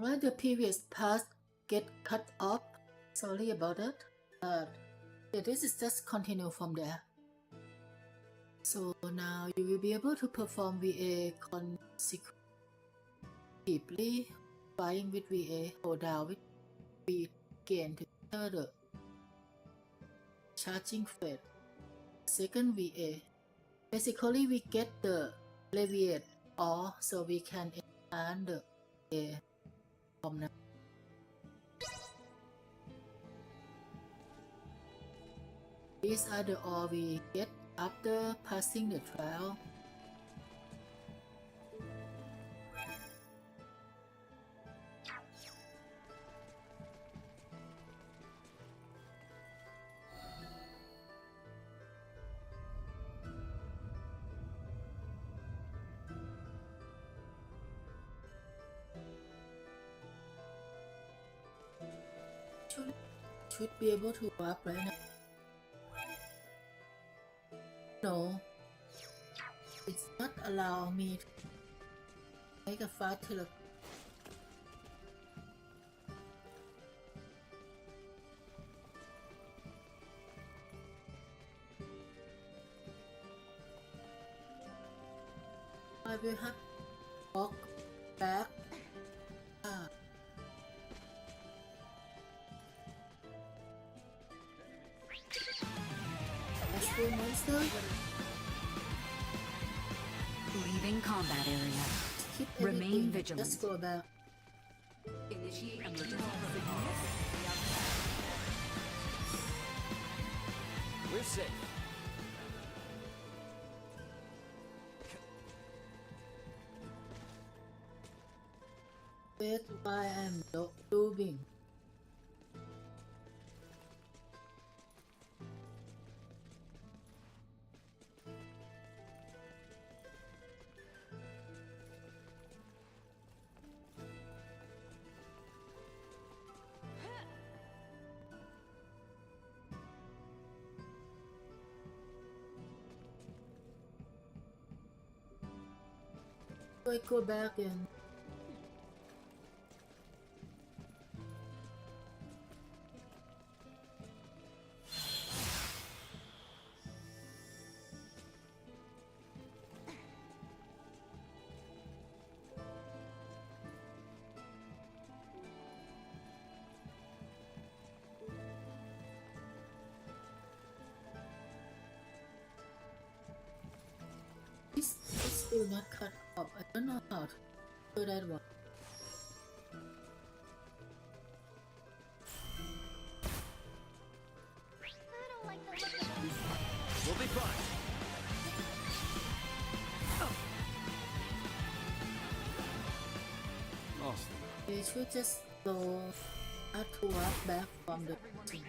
Alright, the previous path get cut off. Sorry about that. Yeah, this is just continue from there. So now you will be able to perform VA consecutively. Flying with VA, hold down with speed gain to enter the charging phase. Second VA. Basically we get the leviate or so we can enhance the VA from now. These are the all we get after passing the trial. Should be able to warp right now. No, it's not allow me to make a fast teleport. I will have to walk back. Monster. Leaving combat area. Keep Remain vigilant. Just go back. Initiate emergency. We're safe. Wait while I'm moving. I go back and this is still not cut off. I don't know how to do that one. I don't like the look of them. We'll be fine. Awesome. They should just go to walk back from the team.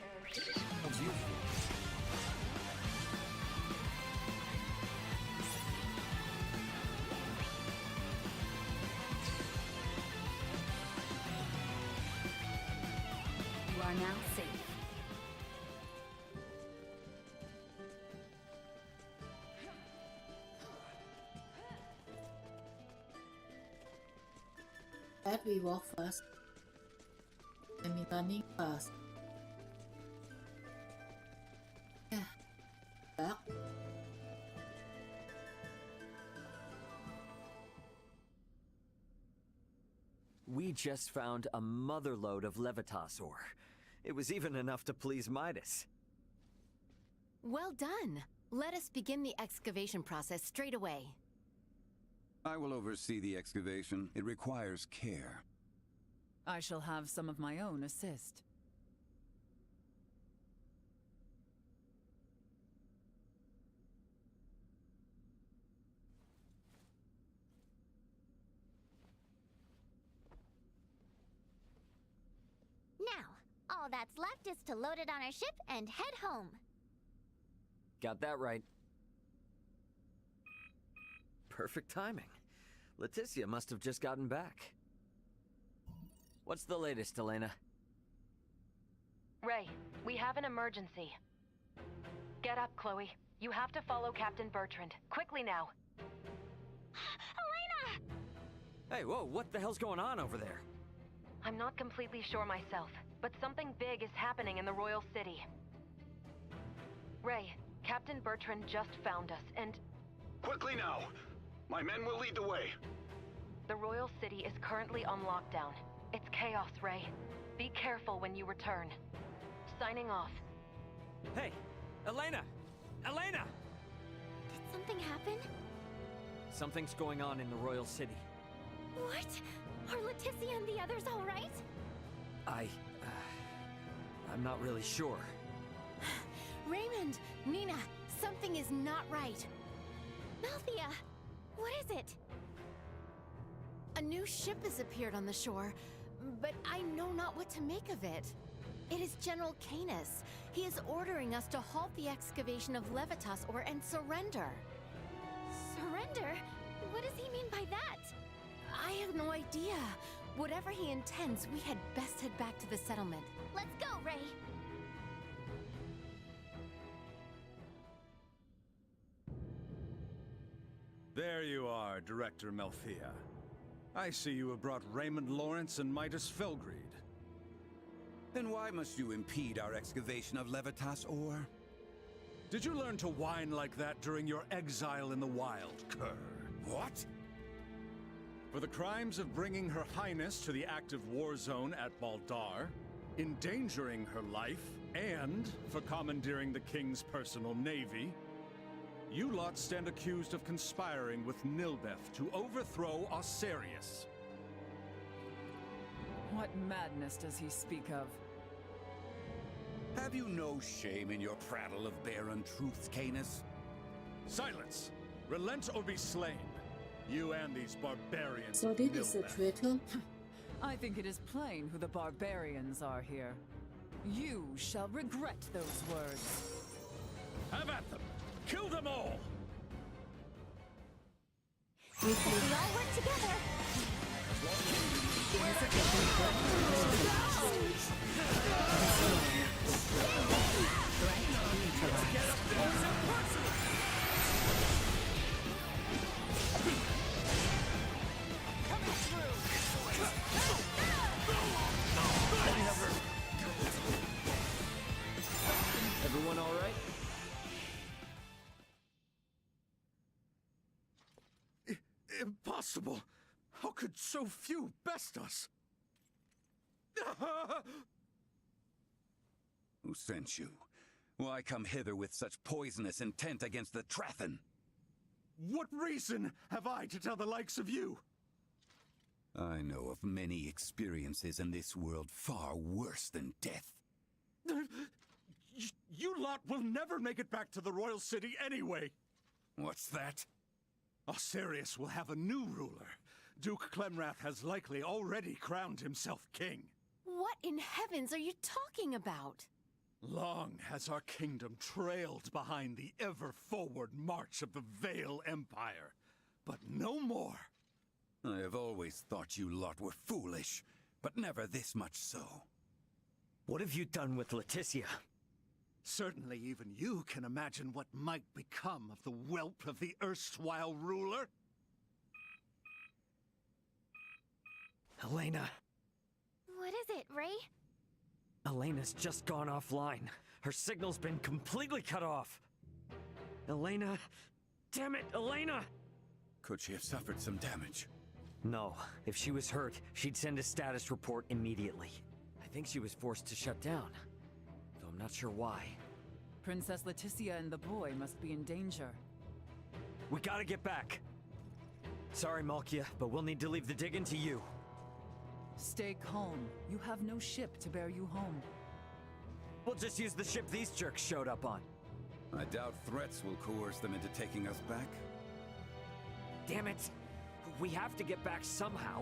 How's you? You are now safe. That we walk fast. I mean running fast. Yeah. Back. We just found a motherlode of Levitas ore. It was even enough to please Midas. Well done. Let us begin the excavation process straight away. I will oversee the excavation. It requires care. I shall have some of my own assist. Now, all that's left is to load it on our ship and head home. Got that right. Perfect timing. Leticia must have just gotten back. What's the latest, Elena? Ray, we have an emergency. Get up, Chloe. You have to follow Captain Bertrand. Quickly now. Elena! Hey, whoa, what the hell's going on over there? I'm not completely sure myself, but something big is happening in the Royal City. Ray, Captain Bertrand just found us, and Quickly now! My men will lead the way. the Royal City is currently on lockdown. It's chaos, Ray. Be careful when you return. Signing off. Hey, Elena! Elena! Did something happen? Something's going on in the Royal City. What? Are Leticia and the others all right? I'm not really sure. Raymond! Nina! Something is not right. Malthea, what is it? A new ship has appeared on the shore, but I know not what to make of it. It is General Canis. He is ordering us to halt the excavation of Levitas and surrender. Surrender? What does he mean by that? I have no idea. Whatever he intends, we had best head back to the settlement. Let's go, Ray. There you are, Director Malthea. I see you have brought Raymond Lawrence and Midas Felgreed. Then why must you impede our excavation of Levitas ore? Did you learn to whine like that during your exile in the wild, Kerr? What? For the crimes of bringing Her Highness to the active war zone at Baldar, endangering her life, and for commandeering the King's personal navy, you lot stand accused of conspiring with Nilbeth to overthrow Osirius. What madness does he speak of? Have you no shame in your prattle of barren truths, Canis? Silence! Relent or be slain. You and these barbarians. So of this is a Nilbeth. traitor? I think it is plain who the barbarians are here. You shall regret those words. Have at them! Kill them all! We all work together. Everyone all right? Impossible! How could so few best us? Who sent you? Why come hither with such poisonous intent against the Trathan? What reason have I to tell the likes of you? I know of many experiences in this world far worse than death. You lot will never make it back to the Royal City anyway! What's that? Osirius will have a new ruler. Duke Clemrath has likely already crowned himself king. What in heavens are you talking about? Long has our kingdom trailed behind the ever-forward march of the Vale Empire. But no more. I have always thought you lot were foolish, but never this much so. What have you done with Leticia? Certainly even you can imagine what might become of the whelp of the erstwhile ruler. Elena. What is it, Ray? Elena's just gone offline. Her signal's been completely cut off. Elena. Damn it, Elena! Could she have suffered some damage? No. If she was hurt, she'd send a status report immediately. I think she was forced to shut down. Though I'm not sure why. Princess Leticia and the boy must be in danger. We gotta get back. Sorry, Malkia, but we'll need to leave the digging to you. Stay calm. You have no ship to bear you home. We'll just use the ship these jerks showed up on. I doubt threats will coerce them into taking us back. Damn it! We have to get back somehow.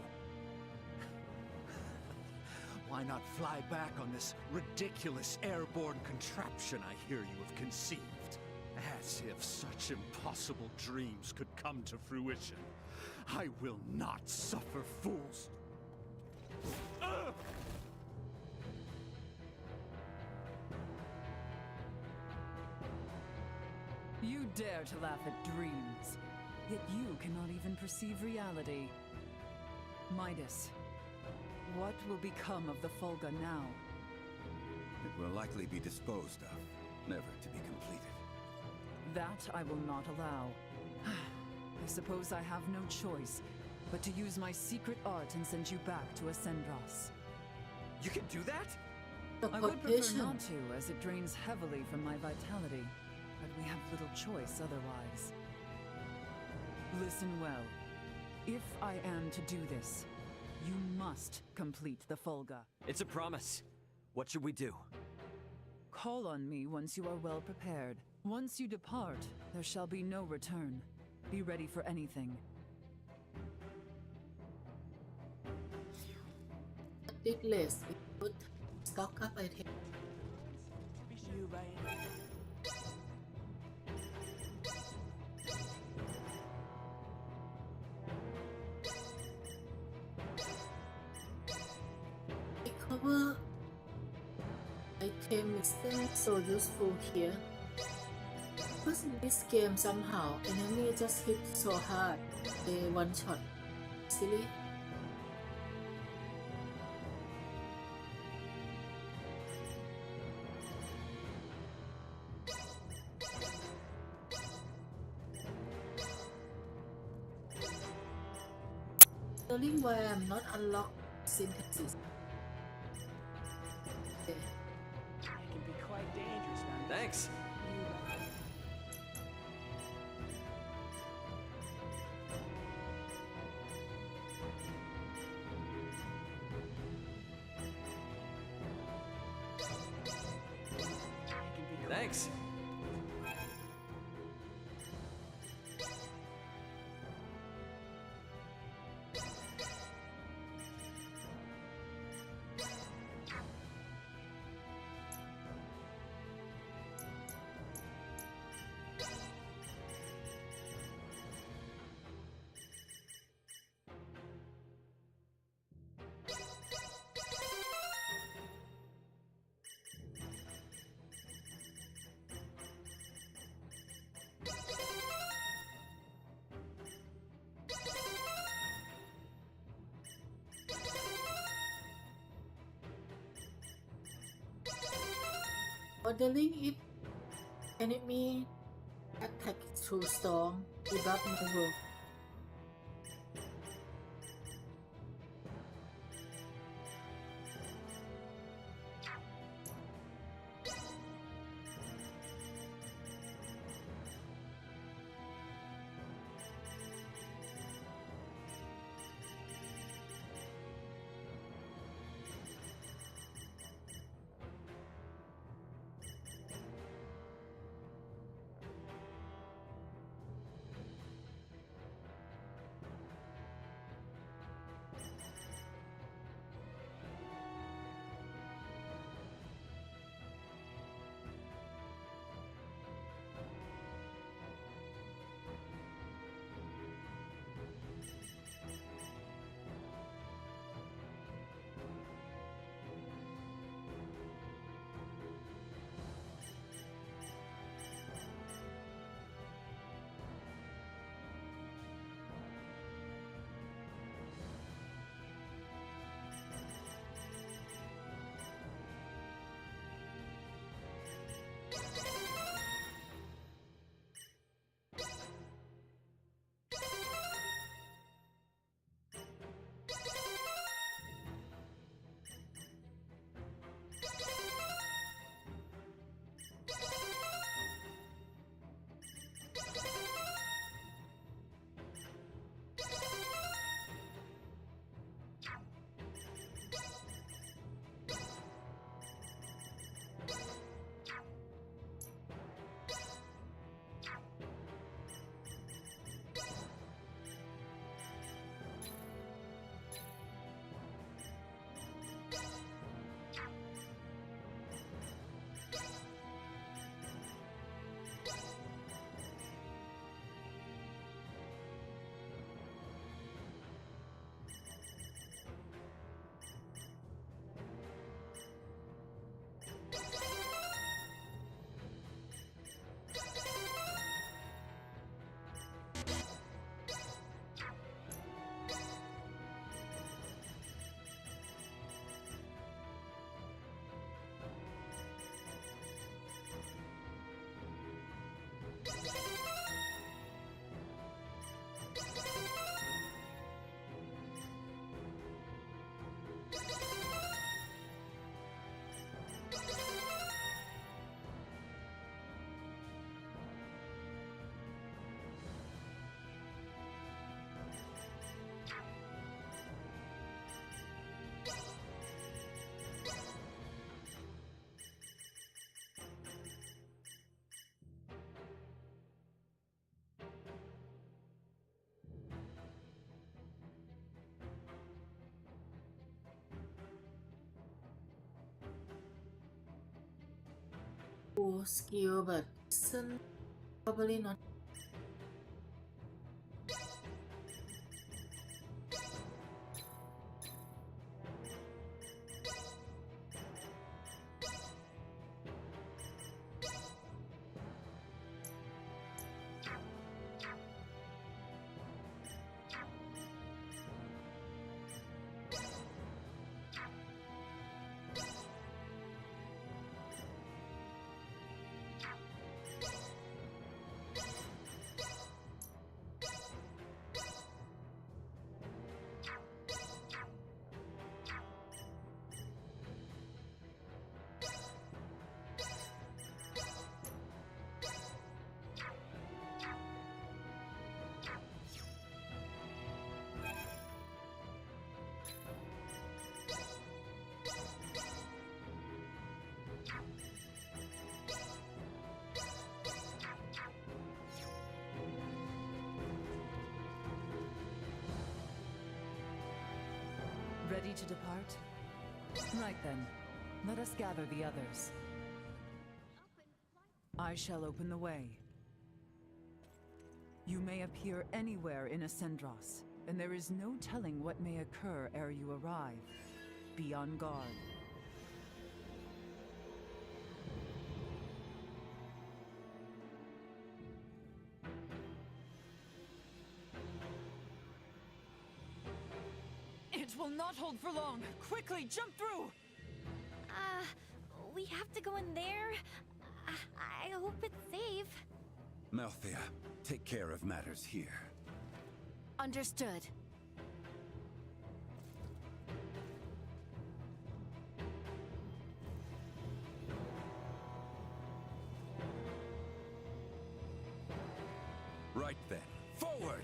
Why not fly back on this ridiculous airborne contraption I hear you have conceived? As if such impossible dreams could come to fruition. I will not suffer fools. Ugh! You dare to laugh at dreams, yet you cannot even perceive reality. Midas, What will become of the Folga now? It will likely be disposed of, never to be completed. That I will not allow. I suppose I have no choice but to use my secret art and send you back to Ascendros. You can do that? I would prefer Teleportation. not to, as it drains heavily from my vitality, but we have little choice otherwise. Listen well. If I am to do this, you must complete the Folga. It's a promise. What should we do? Call on me once you are well prepared. Once you depart, there shall be no return. Be ready for anything. Update list. Input. Stock up item. Recover item is still so useful here. Because in this game somehow enemy just hit so hard, they one shot. Silly. Telling why I'm not unlocked synthesis. Okay. Thanks. Thanks. Modeling if enemy attack is too strong, debuff maneuver. cool skill, but isn't probably not. Ready to depart? Right then. Let us gather the others. I shall open the way. You may appear anywhere in Ascendros, and there is no telling what may occur ere you arrive. Be on guard. It will not hold for long. Quickly, jump through! We have to go in there? I hope it's safe. Malthea, take care of matters here. Understood. Right then, forward!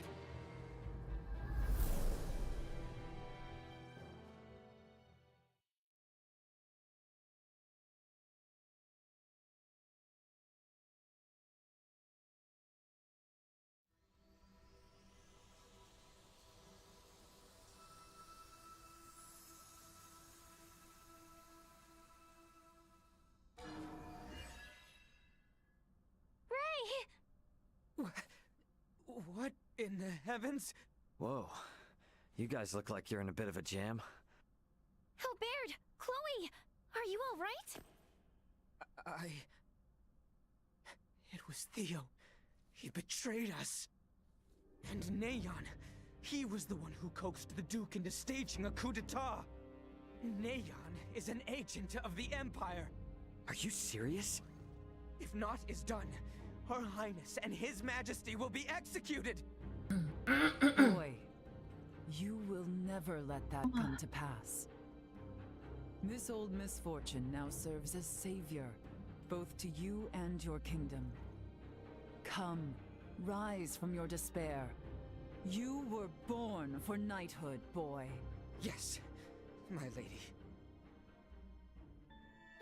What in the heavens? Whoa. You guys look like you're in a bit of a jam. Hilbert! Chloe! Are you all right? It was Theo. He betrayed us. And Neon. He was the one who coaxed the Duke into staging a coup d'etat. Neon is an agent of the Empire. Are you serious? If naught is done, Her Highness and His Majesty will be executed! Boy, you will never let that come to pass. This old misfortune now serves as savior, both to you and your kingdom. Come, rise from your despair. You were born for knighthood, boy. Yes, my lady.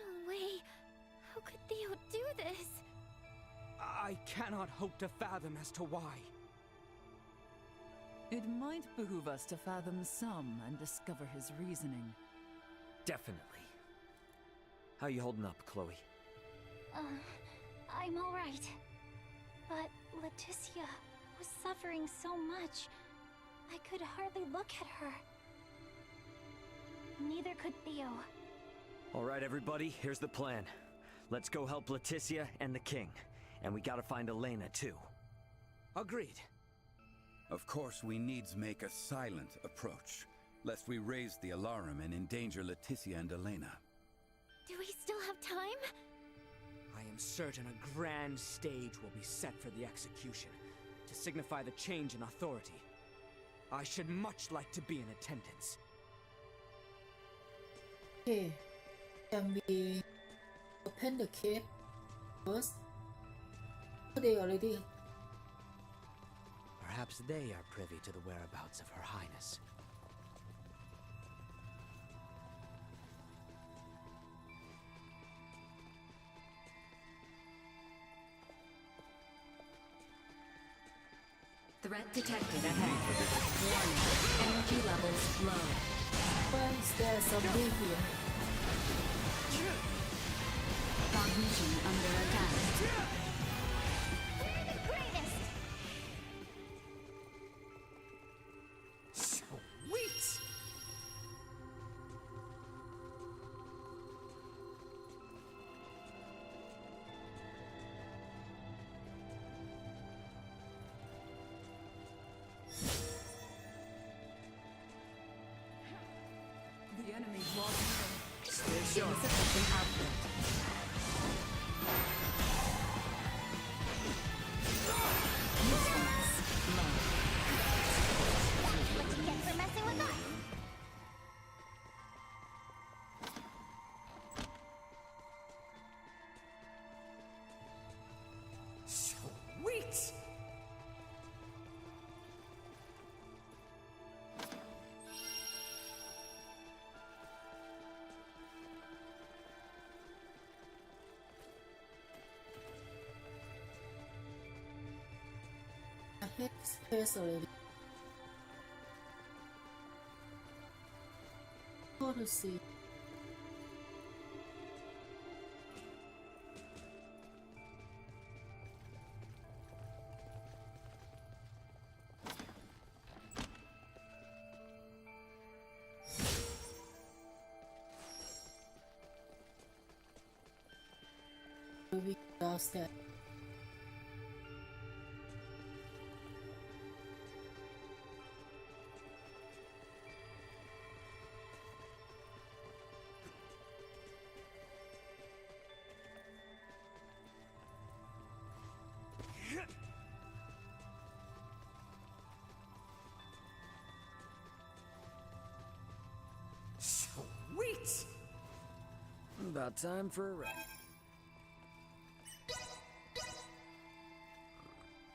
No way. How could Theo do this? I cannot hope to fathom as to why. It might behoove us to fathom some and discover his reasoning. Definitely. How you holding up, Chloe? I'm alright. But Leticia was suffering so much. I could hardly look at her. Neither could Theo. Alright, everybody, here's the plan. Let's go help Leticia and the king. And we gotta find Elena, too. Agreed. Of course, we needs make a silent approach, lest we raise the alarm and endanger Leticia and Elena. Do we still have time? I am certain a grand stage will be set for the execution, to signify the change in authority. I should much like to be in attendance. Okay, can we open the cave first? They already. Perhaps they are privy to the whereabouts of Her Highness. Threat detected ahead. Warning. Energy levels low. Why is there a zombie here? fog mission under attack. We're the greatest! Sweet! The enemy's lost. Insufficient output. Response low. That's what you get for messing with us! Sweet! I hit space already. How to see? Moving downstairs. Sweet! About time for a rest.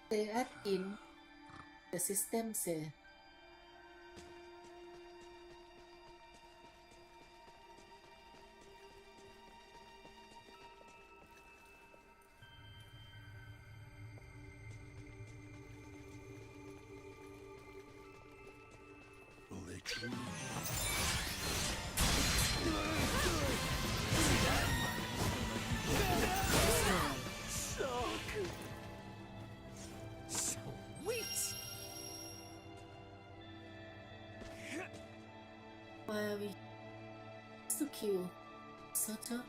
They add in the system say. Sweet! Why are we to kill Soto?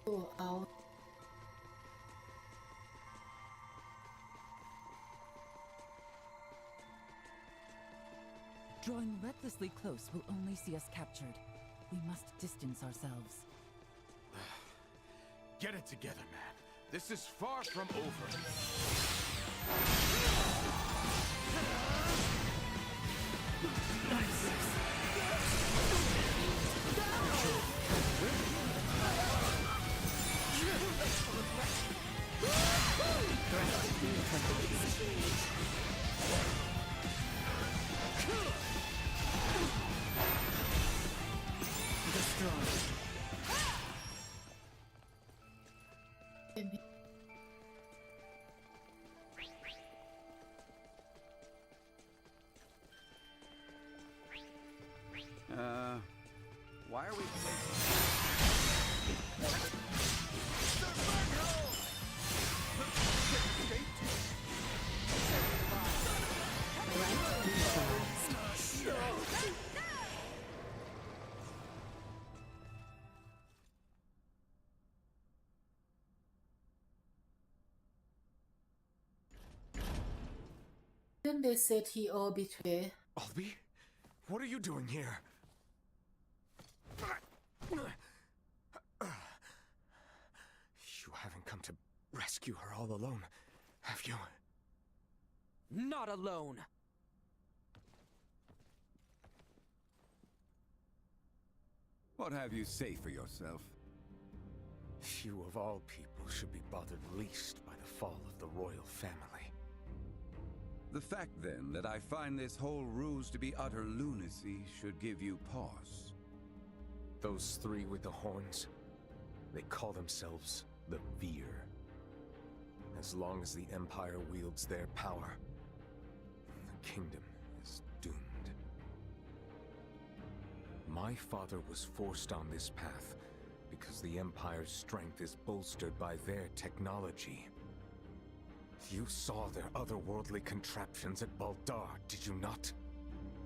Go out. Drawing recklessly close will only see us captured. We must distance ourselves. Get it together, man. This is far from over. Why are we Then they said he all betrayed. Albie? What are you doing here? You haven't come to rescue her all alone, have you? Not alone! What have you say for yourself? You of all people should be bothered least by the fall of the royal family. The fact, then, that I find this whole ruse to be utter lunacy should give you pause. Those three with the horns, they call themselves the Veer. As long as the Empire wields their power, the kingdom is doomed. My father was forced on this path because the Empire's strength is bolstered by their technology. You saw their otherworldly contraptions at Baldar, did you not?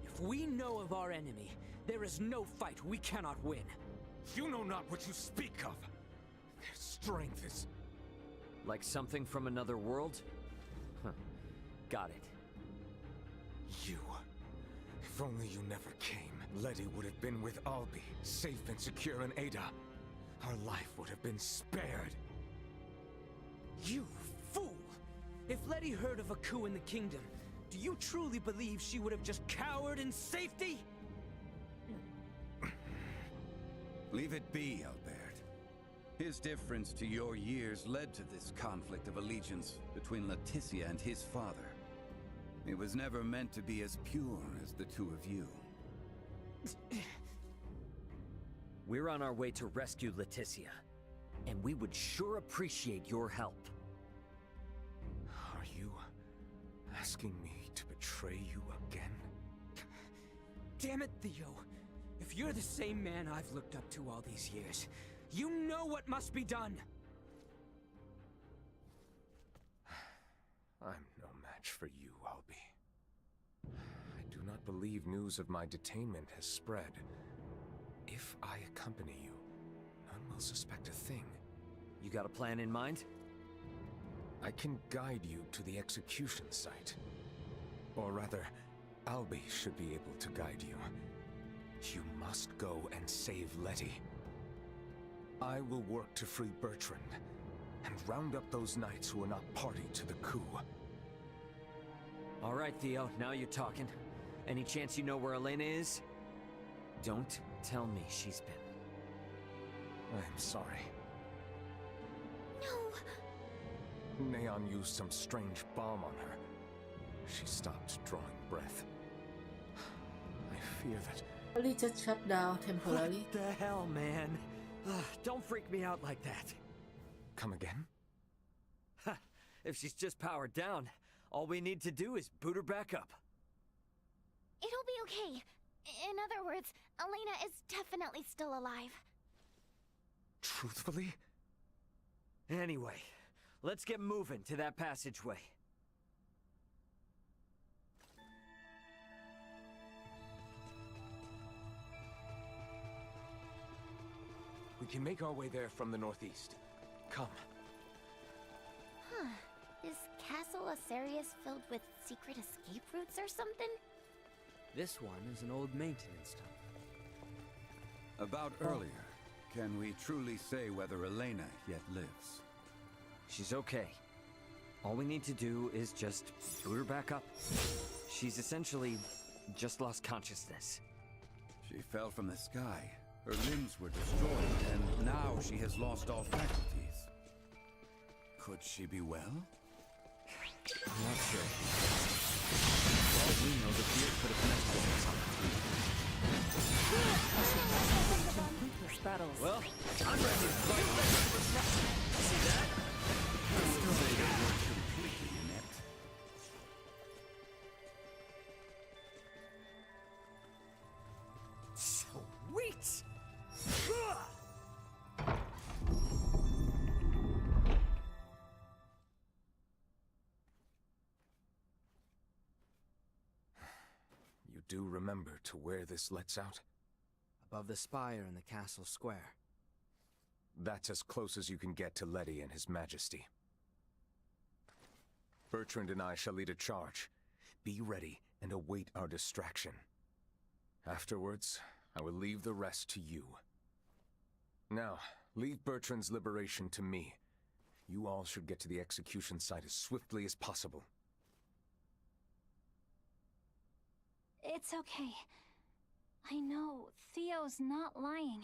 If we know of our enemy, there is no fight we cannot win. You know not what you speak of. Their strength is... Like something from another world? Huh. Got it. You. If only you never came, Letty would have been with Albi, safe and secure in Ada. Her life would have been spared. You fool! If Letty heard of a coup in the kingdom, do you truly believe she would have just cowered in safety? Leave it be, Albert. His difference to your years led to this conflict of allegiance between Leticia and his father. It was never meant to be as pure as the two of you. We're on our way to rescue Leticia, and we would sure appreciate your help. Are you asking me to betray you again? Damn it, Theo. If you're the same man I've looked up to all these years, you know what must be done! I'm no match for you, Albi. I do not believe news of my detainment has spread. If I accompany you, none will suspect a thing. You got a plan in mind? I can guide you to the execution site. Or rather, Albi should be able to guide you. You must go and save Letty. I will work to free Bertrand, and round up those knights who are not party to the coup. All right, Theo, now you're talking. Any chance you know where Elena is? Don't tell me she's been... I'm sorry. No! Neon used some strange bomb on her. She stopped drawing breath. I fear that... Only just shut down temporarily. What the hell, man? Don't freak me out like that. Come again? If she's just powered down, all we need to do is boot her back up. It'll be okay. In other words, Elena is definitely still alive. Truthfully? Anyway, let's get moving to that passageway. We can make our way there from the northeast. Come. Huh. Is Castle Asarius filled with secret escape routes or something? This one is an old maintenance tunnel. About earlier, can we truly say whether Elena yet lives? She's okay. All we need to do is just boot her back up. She's essentially just lost consciousness. She fell from the sky. Her limbs were destroyed, and now she has lost all faculties. Could she be well? I'm not sure. For all we know, the fear could have messed with us. Battles. Well, I'm ready to fight. See that? Still, they weren't completely inept. Sweet! You do remember to where this lets out? Above the spire in the castle square. That's as close as you can get to Letty and His Majesty. Bertrand and I shall lead a charge. Be ready and await our distraction. Afterwards, I will leave the rest to you. Now, leave Bertrand's liberation to me. You all should get to the execution site as swiftly as possible. It's okay. I know, Theo's not lying.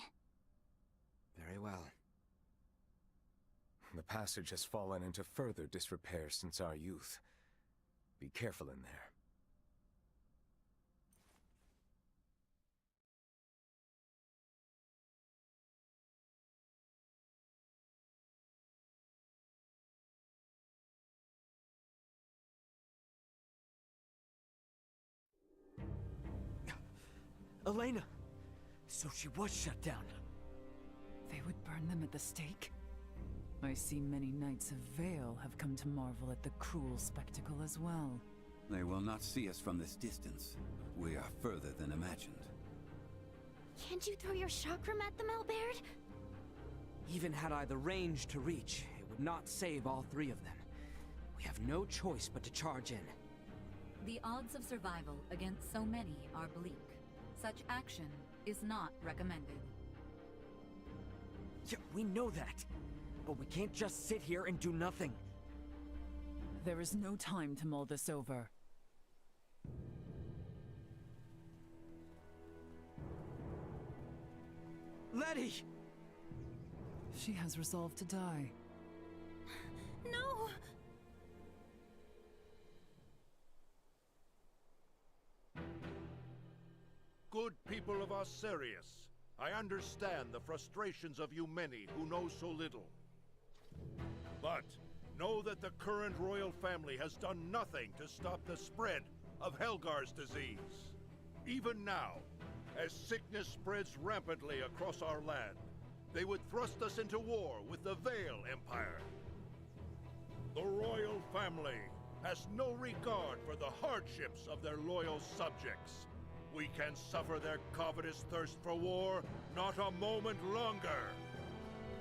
Very well. The passage has fallen into further disrepair since our youth. Be careful in there. Elena! So she was shut down. They would burn them at the stake? I see many Knights of Vale have come to marvel at the cruel spectacle as well. They will not see us from this distance. We are further than imagined. Can't you throw your chakram at them, Albert? Even had I the range to reach, it would not save all three of them. We have no choice but to charge in. The odds of survival against so many are bleak. Such action is not recommended. Yeah, we know that. But we can't just sit here and do nothing. There is no time to mull this over. Letty! She has resolved to die. No! Good people of Osirius, I understand the frustrations of you many who know so little. But know that the current royal family has done nothing to stop the spread of Helgar's disease. Even now, as sickness spreads rampantly across our land, they would thrust us into war with the Vale Empire. The royal family has no regard for the hardships of their loyal subjects. We can suffer their covetous thirst for war not a moment longer.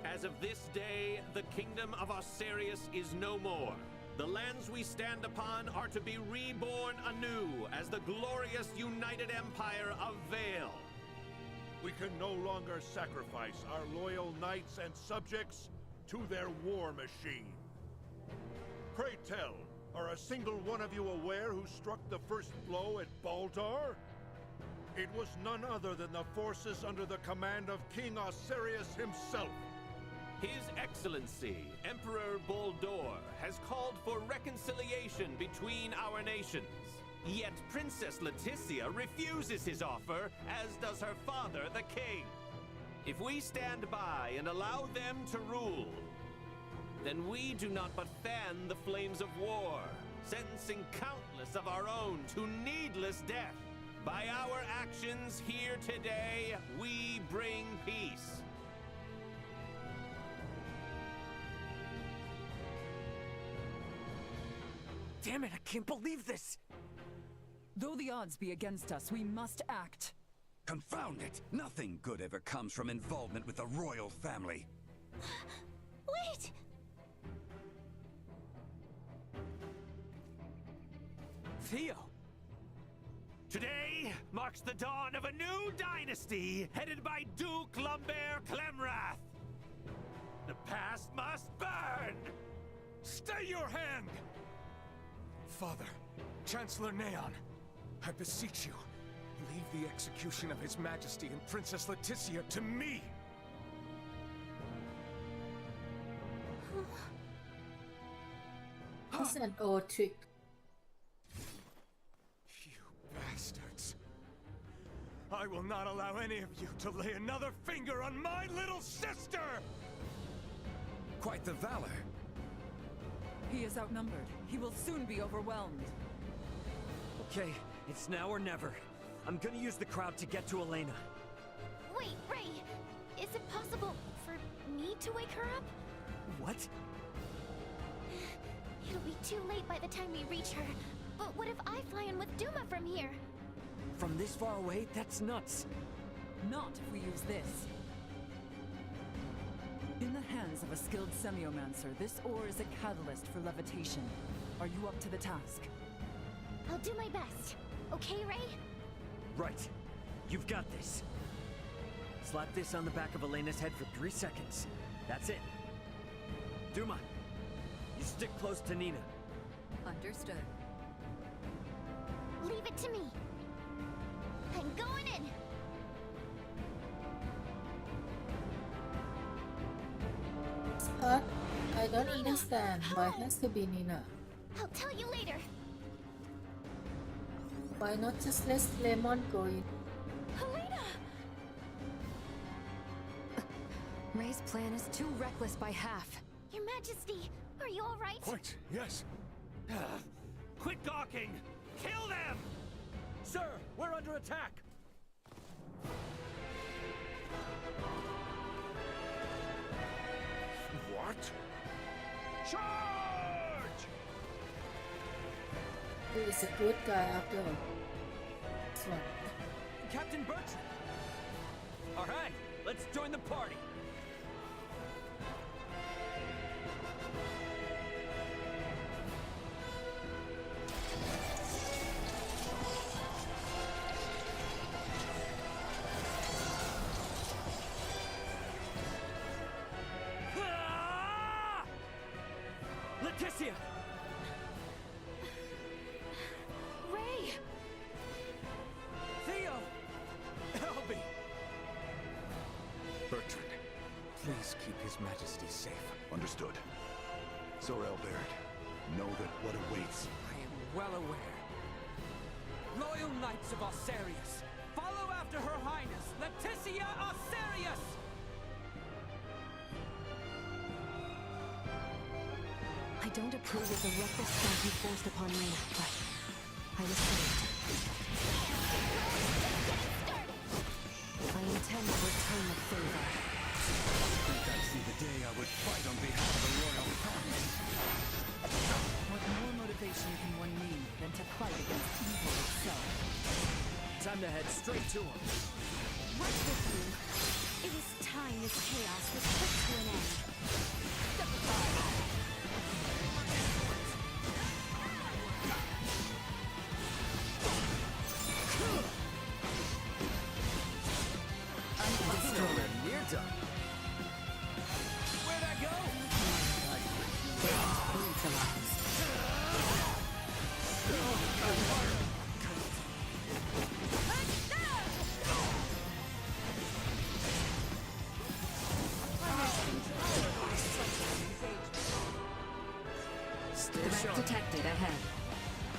As of this day, the kingdom of Osirius is no more. The lands we stand upon are to be reborn anew as the glorious united empire of Vale. We can no longer sacrifice our loyal knights and subjects to their war machine. Pray tell, are a single one of you aware who struck the first blow at Baldar? It was none other than the forces under the command of King Osirius himself. His Excellency, Emperor Boldor, has called for reconciliation between our nations. Yet Princess Leticia refuses his offer, as does her father, the king. If we stand by and allow them to rule, then we do not but fan the flames of war, sentencing countless of our own to needless death. By our actions here today, we bring peace. Damn it, I can't believe this! Though the odds be against us, we must act. Confound it! Nothing good ever comes from involvement with the royal family. Wait! Theo! Today marks the dawn of a new dynasty headed by Duke Lambert Clemrath. The past must burn! Stay your hand! Father, Chancellor Neon, I beseech you, leave the execution of His Majesty and Princess Leticia to me! It's an old trick. You bastards! I will not allow any of you to lay another finger on my little sister! Quite the valor. He is outnumbered. He will soon be overwhelmed. Okay, it's now or never. I'm gonna use the crowd to get to Elena. Wait, Ray! Is it possible for me to wake her up? What? It'll be too late by the time we reach her. But what if I fly in with Duma from here? From this far away? That's nuts. Not if we use this. In the hands of a skilled semiomancer, this ore is a catalyst for levitation. Are you up to the task? I'll do my best. Okay, Ray? Right. You've got this. Slap this on the back of Elena's head for 3 seconds. That's it. Duma, you stick close to Nina. Understood. Leave it to me. I'm going in! But I don't understand why it has to be Nina. I'll tell you later. Why not just let Lemon go in? Helena! Ray's plan is too reckless by half. Your Majesty, are you all right? Quite, yes. Quit gawking! Kill them! Sir, we're under attack! What? Charge! He is a good guy after all. This one. Captain Bertrand! Alright, let's join the party! Leticia! Ray! Theo! Albie! Bertrand, please keep His Majesty safe. Understood. Sir Albert, know that what awaits. I am well aware. Loyal Knights of Osarius, follow after Her Highness, Leticia Osarius! I don't approve of the reckless fight you forced upon me, but I was saved. I intend to return the favor. I think I see the day I would fight on behalf of the royal family. What more motivation can one need than to fight against evil itself? Time to head straight to him. Right with you. It is time this chaos was put to an end. Step aside. We're done. Where'd I go? Threat detected ahead.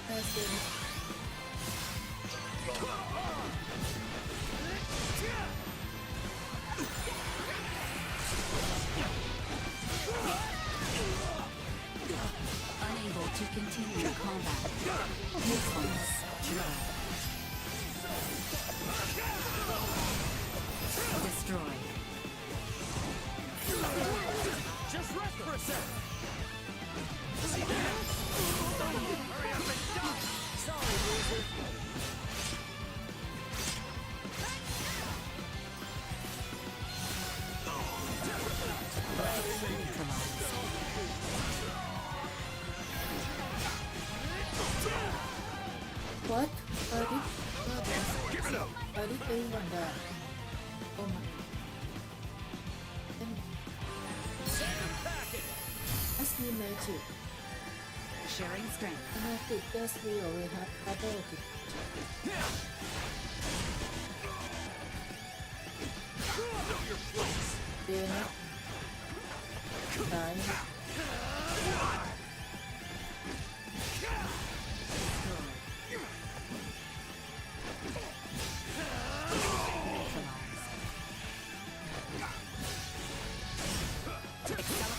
That's good. Unable to continue combat. Useless. Dry. Destroy. Just rest for a sec. See that? Hurry up and die! Sorry, loser. What? I did anyone die? Oh my. That's new magic. Sharing strength. And I think that's we already have ability. They're not dying.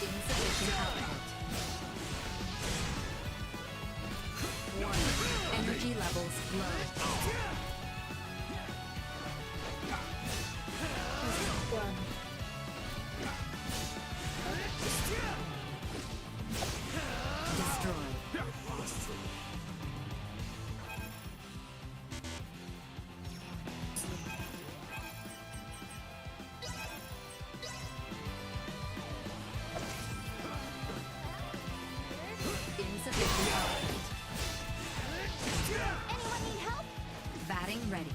Insufficient output. Energy levels low. One. Destroy. Insufficient output. Anyone need help? Batting ready.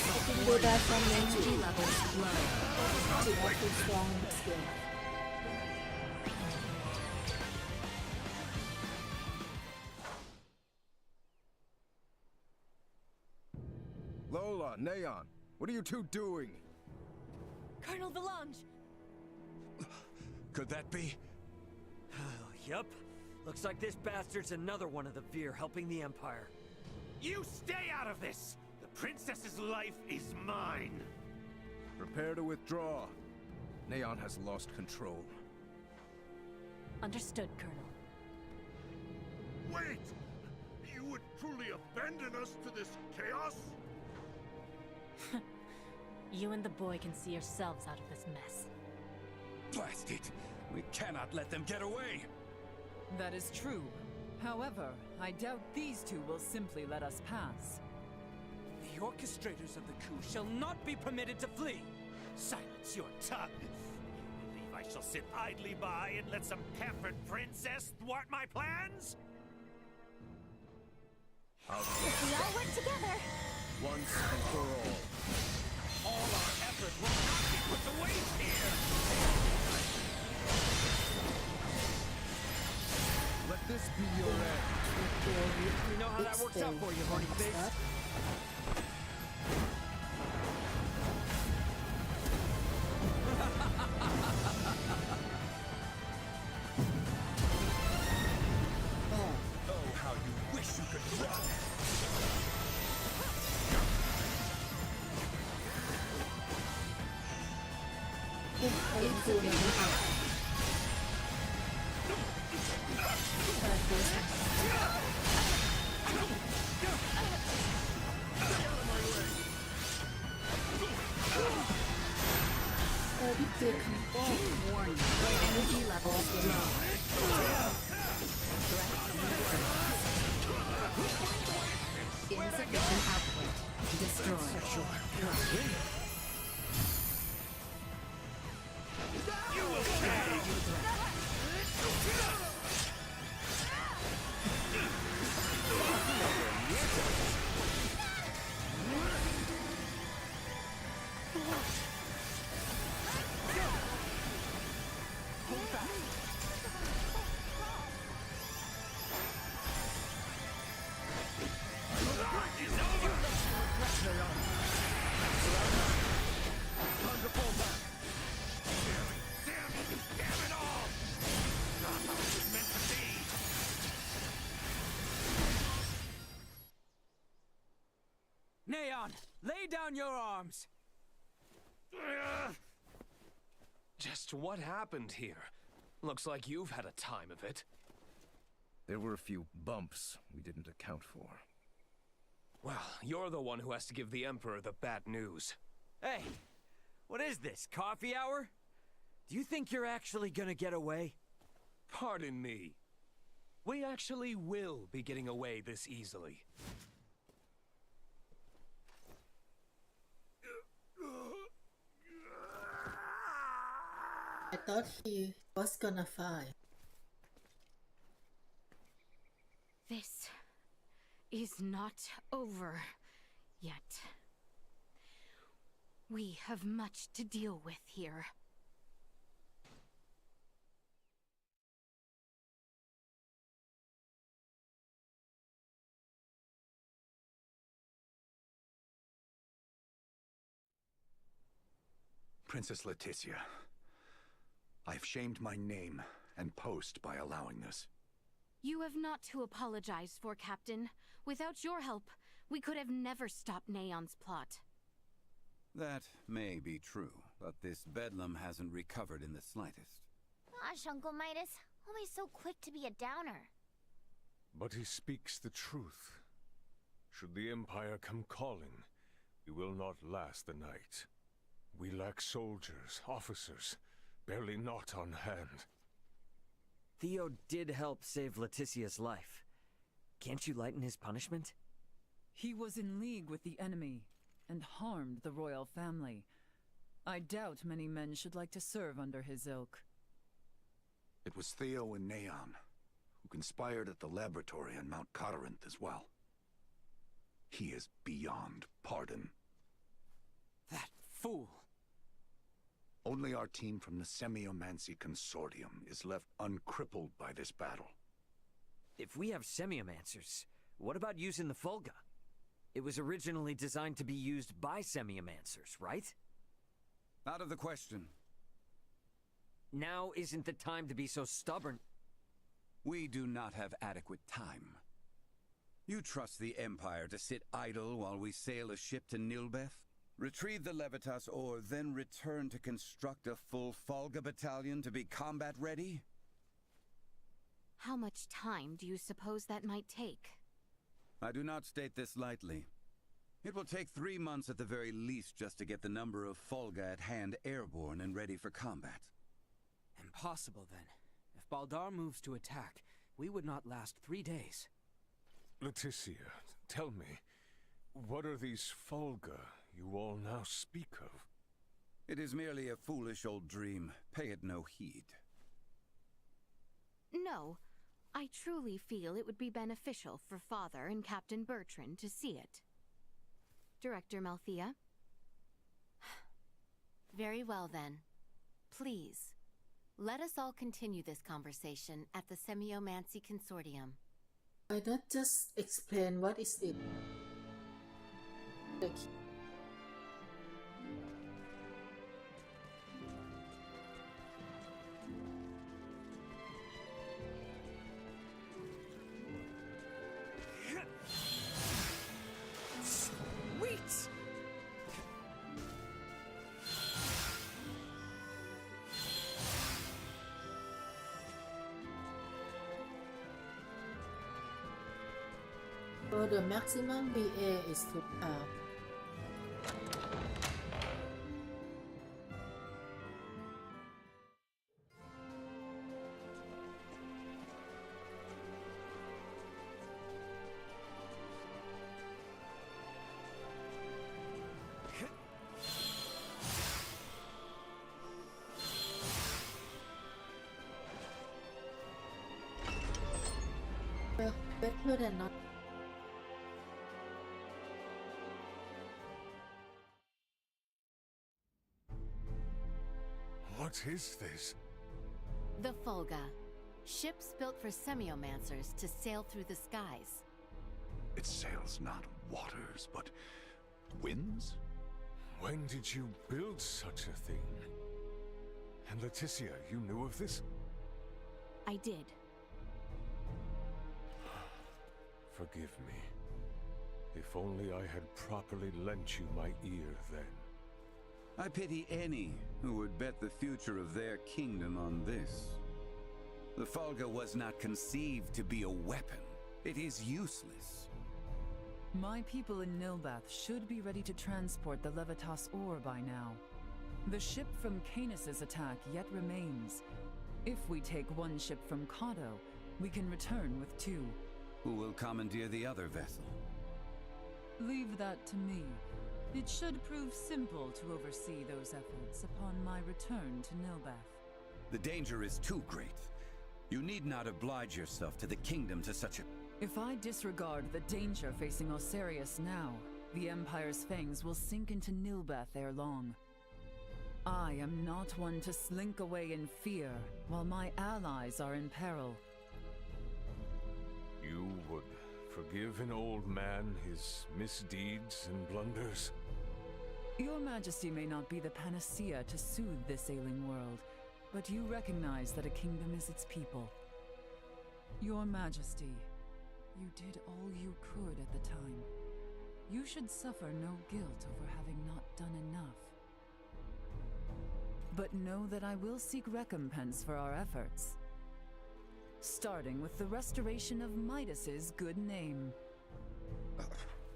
I can go back from Energy levels low. to not too strong skill. Lola, Neon, what are you two doing? Colonel Valange! Could that be? Yup. Looks like this bastard's another one of the Veer helping the Empire. You stay out of this! The princess's life is mine! Prepare to withdraw. Neon has lost control. Understood, Colonel. Wait! You would truly abandon us to this chaos? You and the boy can see yourselves out of this mess. Blast it! We cannot let them get away! That is true. However, I doubt these two will simply let us pass. The orchestrators of the coup shall not be permitted to flee! Silence your tongue! You believe I shall sit idly by and let some pampered princess thwart my plans? If we all work together. Once and for all. All our effort will not be put to waste here! Let this be your end. You know how that works out for you, horny face. Oh, how you wish you could run! Warning. Energy levels low. Insufficient output. Destroyed. You will pay! Neon, lay down your arms! Just what happened here? Looks like you've had a time of it. There were a few bumps we didn't account for. Well, you're the one who has to give the Emperor the bad news. Hey, what is this, coffee hour? Do you think you're actually gonna get away? Pardon me. We actually will be getting away this easily. I thought he was gonna fight. This is not over yet. We have much to deal with here. Princess Leticia, I've shamed my name and post by allowing this. You have not to apologize for, Captain. Without your help, we could have never stopped Neon's plot. That may be true, but this bedlam hasn't recovered in the slightest. Gosh, Uncle Midas, always so quick to be a downer. But he speaks the truth. Should the Empire come calling, we will not last the night. We lack soldiers, officers, barely not on hand. Theo did help save Leticia's life. Can't you lighten his punishment? He was in league with the enemy and harmed the royal family. I doubt many men should like to serve under his ilk. It was Theo and Neon, who conspired at the laboratory on Mount Corinth as well. He is beyond pardon. That fool! Only our team from the Semiomancy Consortium is left uncrippled by this battle. If we have semiomancers, what about using the Fulga? It was originally designed to be used by semiomancers, right? Out of the question. Now isn't the time to be so stubborn. We do not have adequate time. You trust the Empire to sit idle while we sail a ship to Nilbeth? Retrieve the Levitas ore, then return to construct a full Folga battalion to be combat ready? How much time do you suppose that might take? I do not state this lightly. It will take 3 months at the very least just to get the number of Folga at hand airborne and ready for combat. Impossible, then. If Baldar moves to attack, we would not last 3 days. Leticia, tell me, what are these Folga you all now speak of? It is merely a foolish old dream. Pay it no heed. No. I truly feel it would be beneficial for Father and Captain Bertrand to see it. Director Malthea? Very well, then. Please, let us all continue this conversation at the Semiomancy Consortium. Why not just explain what is it? Like, Sweet! so the maximum BA is 2 pounds. Well, better than not. What is this? The Folga. Ships built for semiomancers to sail through the skies. It sails not waters, but winds? When did you build such a thing? And Leticia, you knew of this? I did. Forgive me. If only I had properly lent you my ear then. I pity any who would bet the future of their kingdom on this. The Folga was not conceived to be a weapon. It is useless. My people in Nilbath should be ready to transport the Levitas ore by now. The ship from Canis' attack yet remains. If we take one ship from Kato, we can return with 2. Who will commandeer the other vessel? Leave that to me. It should prove simple to oversee those efforts upon my return to Nilbath. The danger is too great. You need not oblige yourself to the kingdom to such a... If I disregard the danger facing Osarius now, the Empire's fangs will sink into Nilbath ere long. I am not one to slink away in fear, while my allies are in peril. You would forgive an old man his misdeeds and blunders? Your Majesty may not be the panacea to soothe this ailing world, but you recognize that a kingdom is its people. Your Majesty, you did all you could at the time. You should suffer no guilt over having not done enough. But know that I will seek recompense for our efforts. Starting with the restoration of Midas's good name.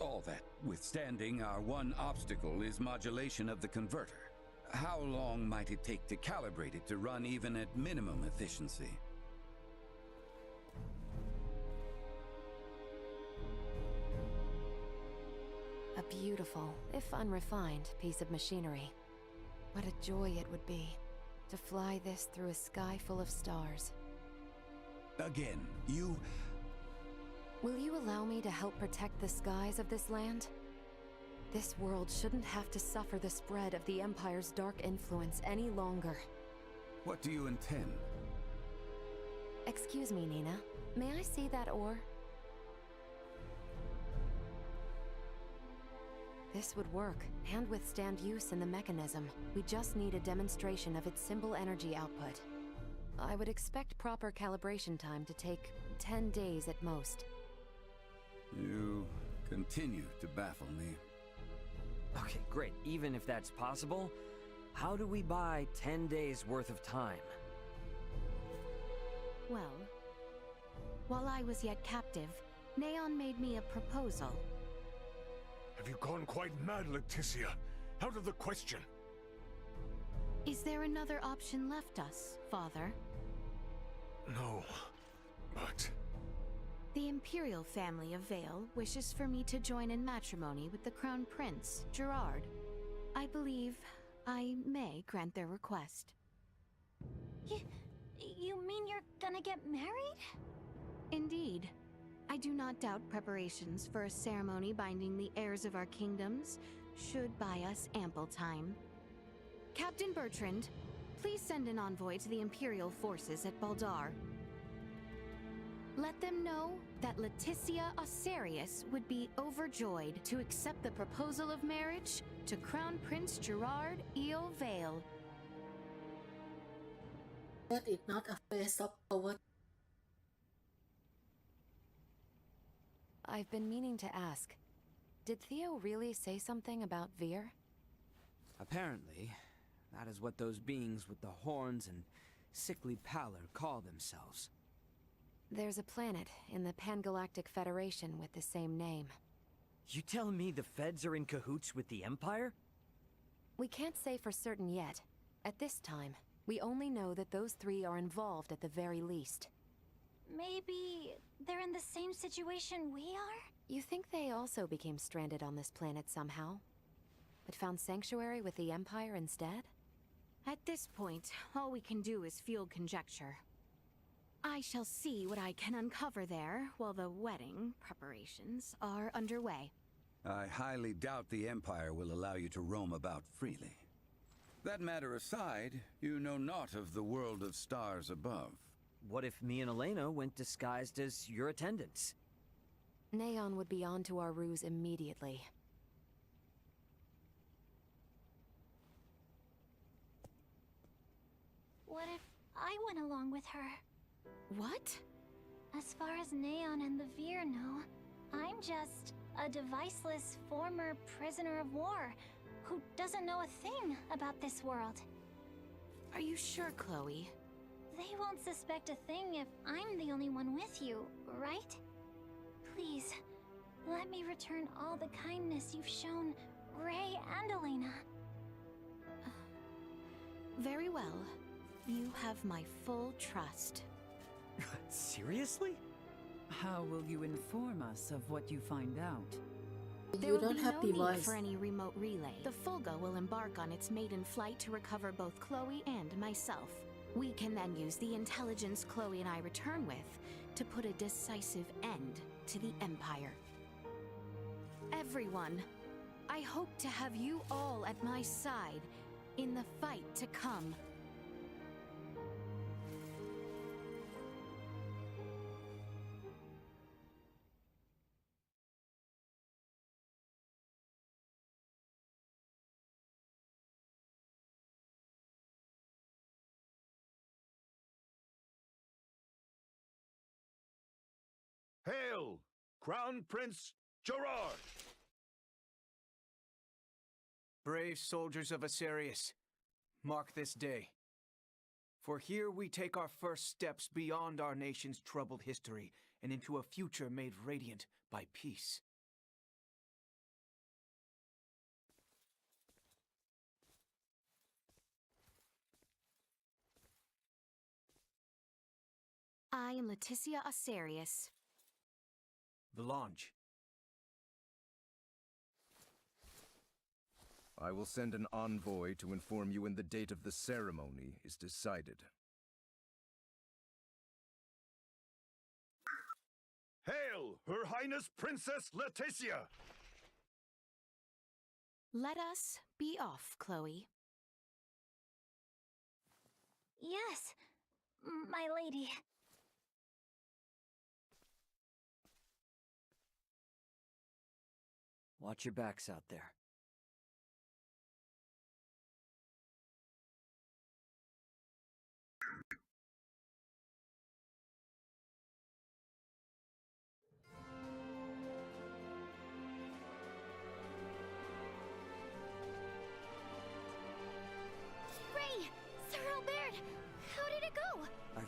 All that withstanding, our one obstacle is modulation of the converter. How long might it take to calibrate it to run even at minimum efficiency? A beautiful, if unrefined, piece of machinery. What a joy it would be to fly this through a sky full of stars. Again, you... Will you allow me to help protect the skies of this land? This world shouldn't have to suffer the spread of the Empire's dark influence any longer. What do you intend? Excuse me, Nina. May I see that ore? This would work, and withstand use in the mechanism. We just need a demonstration of its symbol energy output. I would expect proper calibration time to take 10 days at most. You continue to baffle me. Okay, great. Even if that's possible, how do we buy 10 days worth of time? Well, while I was yet captive, Neon made me a proposal. Have you gone quite mad, Leticia? Out of the question. Is there another option left us, Father? No, but... The Imperial family of Vale wishes for me to join in matrimony with the Crown Prince, Gerard. I believe I may grant their request. You mean you're gonna get married? Indeed. I do not doubt preparations for a ceremony binding the heirs of our kingdoms should buy us ample time. Captain Bertrand, please send an envoy to the Imperial forces at Baldar. Let them know that Leticia Osarius would be overjoyed to accept the proposal of marriage to Crown Prince Gerard Eel Vale. That is not a face of power. I've been meaning to ask, did Theo really say something about Veer? Apparently, that is what those beings with the horns and sickly pallor call themselves. There's a planet in the Pangalactic Federation with the same name. You telling me the Feds are in cahoots with the Empire? We can't say for certain yet. At this time, we only know that those three are involved at the very least. Maybe they're in the same situation we are? You think they also became stranded on this planet somehow? But found sanctuary with the Empire instead? At this point, all we can do is field conjecture. I shall see what I can uncover there while the wedding preparations are underway. I highly doubt the Empire will allow you to roam about freely. That matter aside, you know naught of the world of stars above. What if me and Elena went disguised as your attendants? Neon would be onto our ruse immediately. What if I went along with her? What? As far as Neon and the Veer know, I'm just a deviceless former prisoner of war who doesn't know a thing about this world. Are you sure, Chloe? They won't suspect a thing if I'm the only one with you, right? Please, let me return all the kindness you've shown Ray and Elena. Very well. You have my full trust. Seriously? How will you inform us of what you find out? There will be no need for any remote relay. The Fulga will embark on its maiden flight to recover both Chloe and myself. We can then use the intelligence Chloe and I return with to put a decisive end to the Empire. Everyone, I hope to have you all at my side in the fight to come. Hail, Crown Prince Gerard! Brave soldiers of Asarius, mark this day. For here we take our first steps beyond our nation's troubled history and into a future made radiant by peace. I am Leticia Asarius. Belange. I will send an envoy to inform you when the date of the ceremony is decided. Hail, Her Highness Princess Leticia! Let us be off, Chloe. Yes, my lady. Watch your backs out there.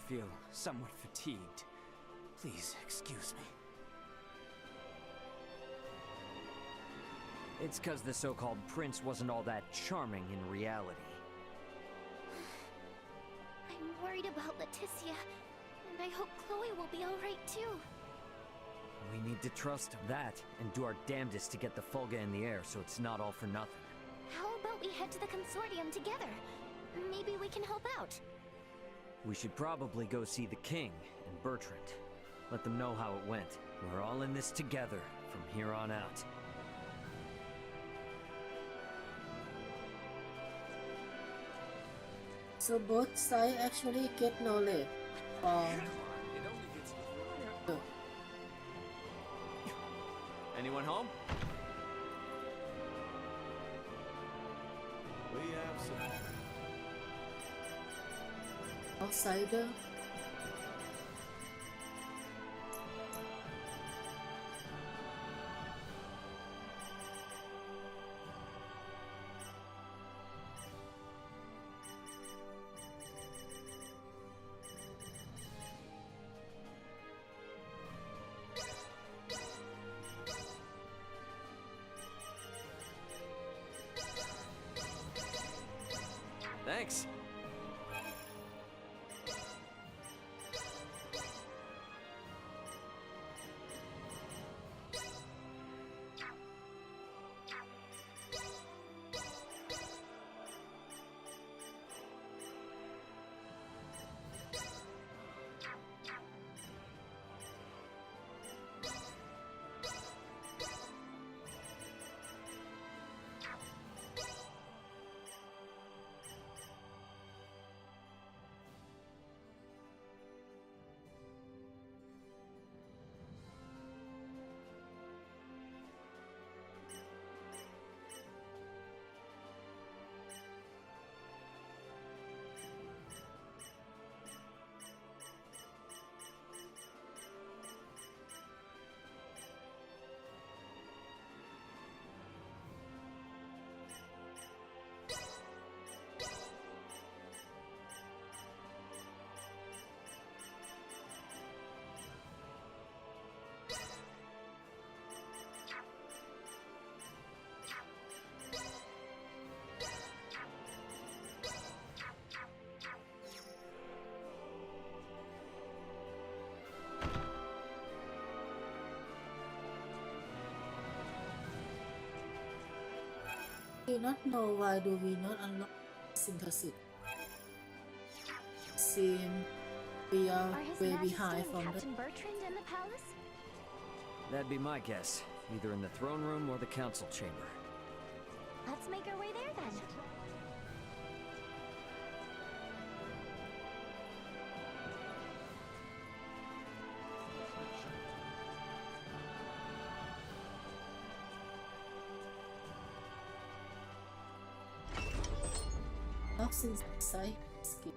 feel somewhat fatigued. Please excuse me. It's because the so-called prince wasn't all that charming in reality. I'm worried about Leticia, and I hope Chloe will be alright too. We need to trust that and do our damnedest to get the Fulga in the air so it's not all for nothing. How about we head to the consortium together? Maybe we can help out. We should probably go see the king and Bertrand. Let them know how it went. We're all in this together from here on out. So both sides actually get knowledge from Anyone home? We have some outsider. Thanks. I do not know why do we not unlock synthesis. Seem we are way behind from the Captain Bertrand in the palace? That'd be my guess. Either in the throne room or the council chamber. Let's make our way there then. since I skip.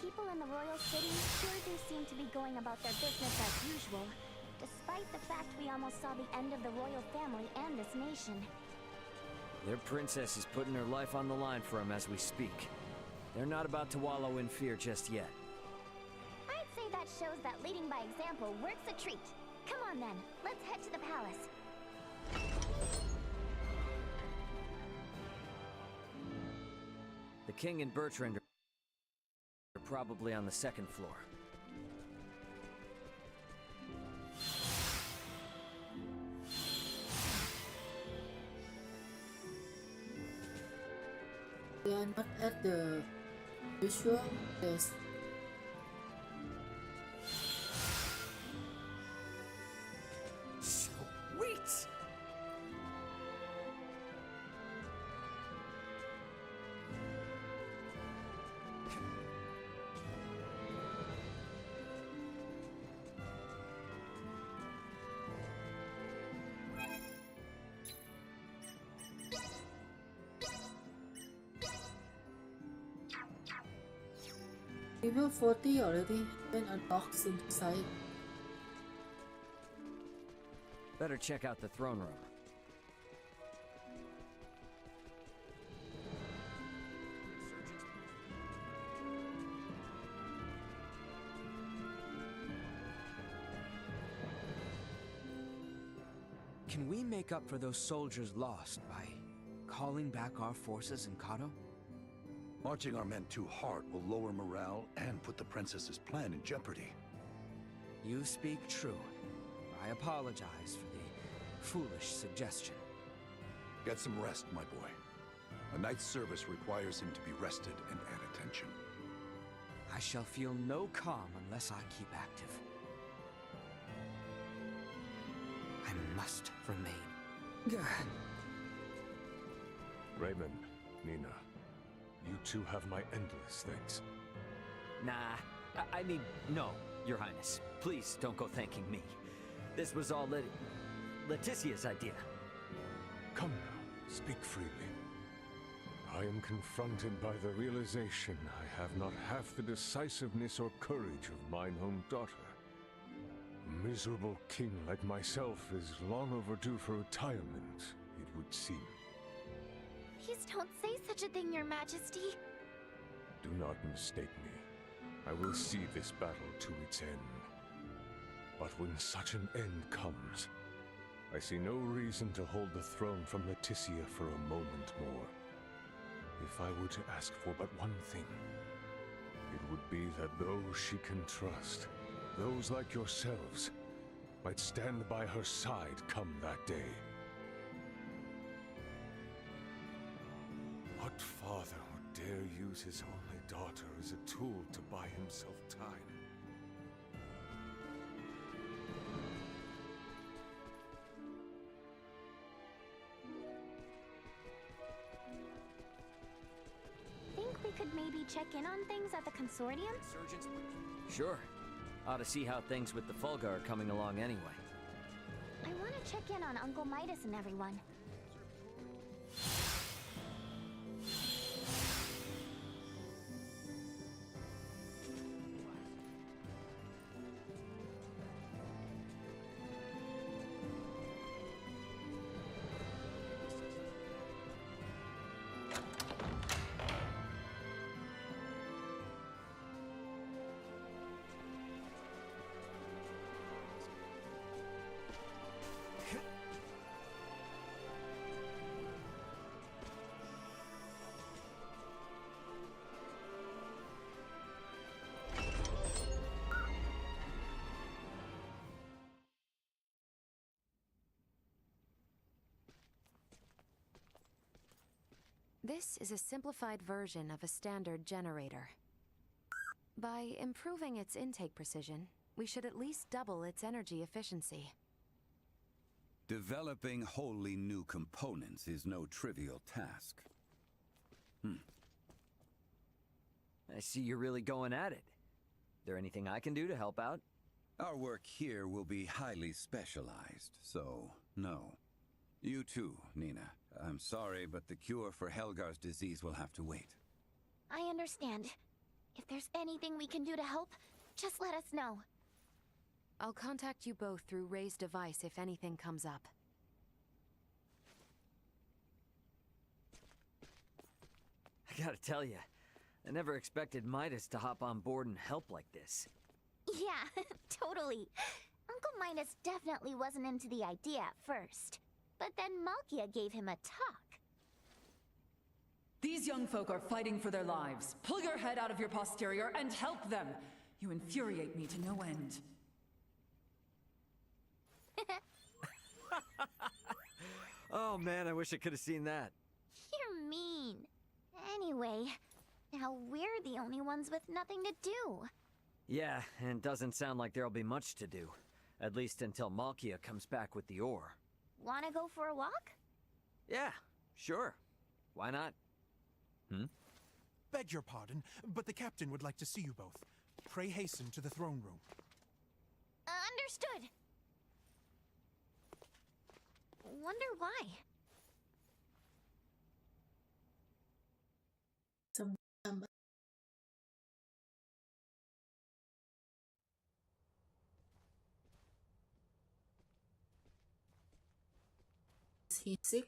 People in the royal city sure do seem to be going about their business as usual, despite the fact we almost saw the end of the royal family and this nation. Their princess is putting her life on the line for them as we speak. They're not about to wallow in fear just yet. I'd say that shows that leading by example works a treat. Come on then, let's head to the palace. The king and Bertrand are probably on the second floor. We are not at the usual place. Sweet! Level 40 already when unlocked synthesize. Better check out the throne room. Can we make up for those soldiers lost by calling back our forces in Kato? Marching our men too hard will lower morale and put the princess's plan in jeopardy. You speak true. I apologize for the foolish suggestion. Get some rest, my boy. A night's service requires him to be rested and at attention. I shall feel no calm unless I keep active. I must remain. Raymond, Nina, you two have my endless thanks. Nah, I mean, no, Your Highness. Please don't go thanking me. This was all Leticia's idea. Come now, speak freely. I am confronted by the realization I have not half the decisiveness or courage of mine own daughter. A miserable king like myself is long overdue for retirement, it would seem. Please don't say such a thing, Your Majesty. Do not mistake me. I will see this battle to its end. But when such an end comes, I see no reason to hold the throne from Leticia for a moment more. If I were to ask for but one thing, it would be that those she can trust, those like yourselves, might stand by her side come that day. What father would dare use his only daughter as a tool to buy himself time? Think we could maybe check in on things at the consortium? Sure. Ought to see how things with the Fulgur are coming along anyway. I want to check in on Uncle Midas and everyone. This is a simplified version of a standard generator. By improving its intake precision, we should at least double its energy efficiency. Developing wholly new components is no trivial task. I see you're really going at it. There anything I can do to help out? Our work here will be highly specialized, so no. You too, Nina. I'm sorry, but the cure for Helgar's disease will have to wait. I understand. If there's anything we can do to help, just let us know. I'll contact you both through Ray's device if anything comes up. I gotta tell you, I never expected Midas to hop on board and help like this. Yeah, totally. Uncle Midas definitely wasn't into the idea at first. But then Malkia gave him a talk. These young folk are fighting for their lives. Pull your head out of your posterior and help them! You infuriate me to no end. Oh man, I wish I could have seen that. You're mean. Anyway, now we're the only ones with nothing to do. Yeah, and it doesn't sound like there'll be much to do. At least until Malkia comes back with the ore. Wanna go for a walk? Yeah, sure. Why not? Beg your pardon, but the captain would like to see you both. Pray hasten to the throne room. Understood. Wonder why? He sick?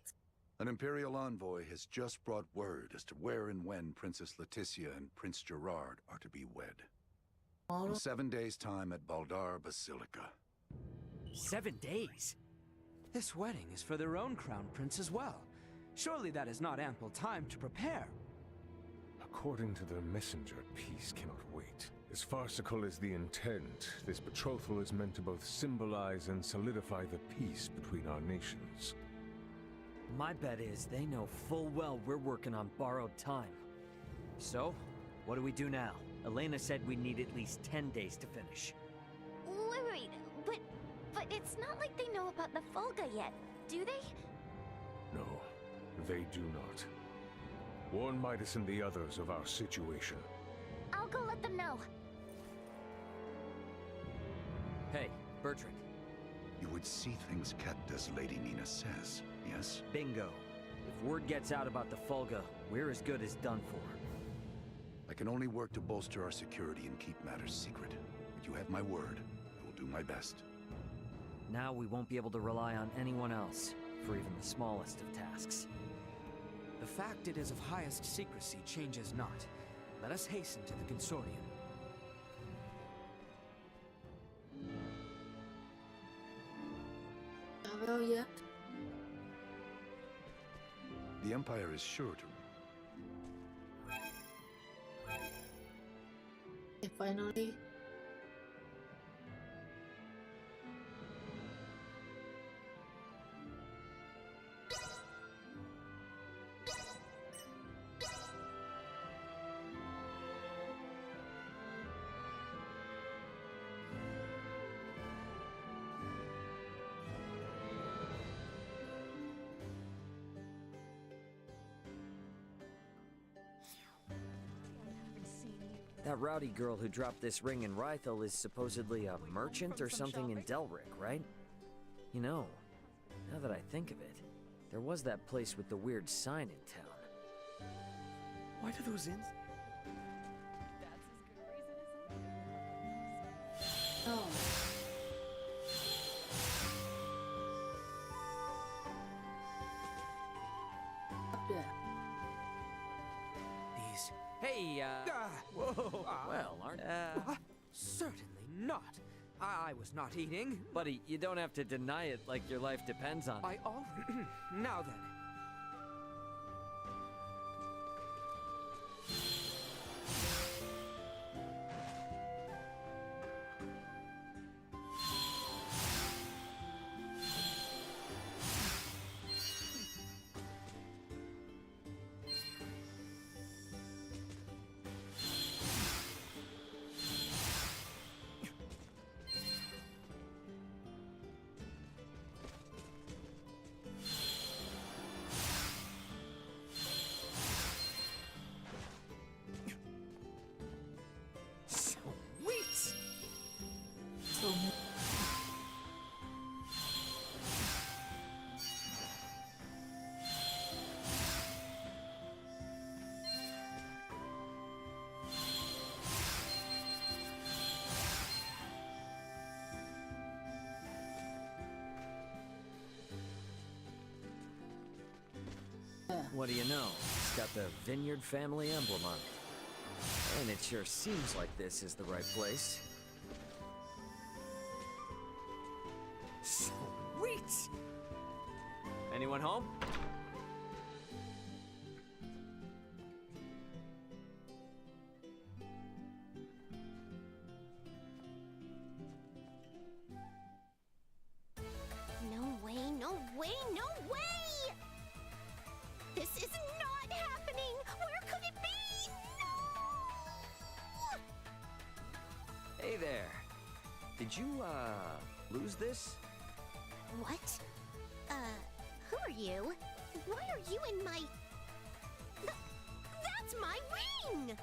An Imperial envoy has just brought word as to where and when Princess Leticia and Prince Gerard are to be wed. In 7 days' time at Baldar Basilica. 7 days? This wedding is for their own crown prince as well. Surely that is not ample time to prepare. According to the messenger, peace cannot wait. As farcical as the intent, this betrothal is meant to both symbolize and solidify the peace between our nations. My bet is they know full well we're working on borrowed time. So, what do we do now? Elena said we need at least 10 days to finish. Wait, but it's not like they know about the Folga yet, do they? No, they do not. Warn Midas and the others of our situation. I'll go let them know. Hey, Bertrand. You would see things kept as Lady Nina says, yes? Bingo. If word gets out about the Folga, we're as good as done for. I can only work to bolster our security and keep matters secret. But you have my word. I will do my best. Now we won't be able to rely on anyone else, for even the smallest of tasks. The fact it is of highest secrecy changes not. Let us hasten to the consortium. Farewell yet? The Empire is sure to. And finally, That rowdy girl who dropped this ring in Rythel is supposedly a merchant or something in Delric, right? You know, now that I think of it, there was that place with the weird sign in town. Why do those inns? oh. Up there. These. Hey, Whoa! well, aren't... What? Certainly not. I was not eating. Buddy, you don't have to deny it like your life depends on it. I already... Now then. So What do you know? It's got the Vineyard family emblem on it. And it sure seems like this is the right place. Sweet! Anyone home? No way, no way, no way! This is not happening! Where could it be? No! Hey there. Did you, lose this? What? Who are you? Why are you in my... That's my ring!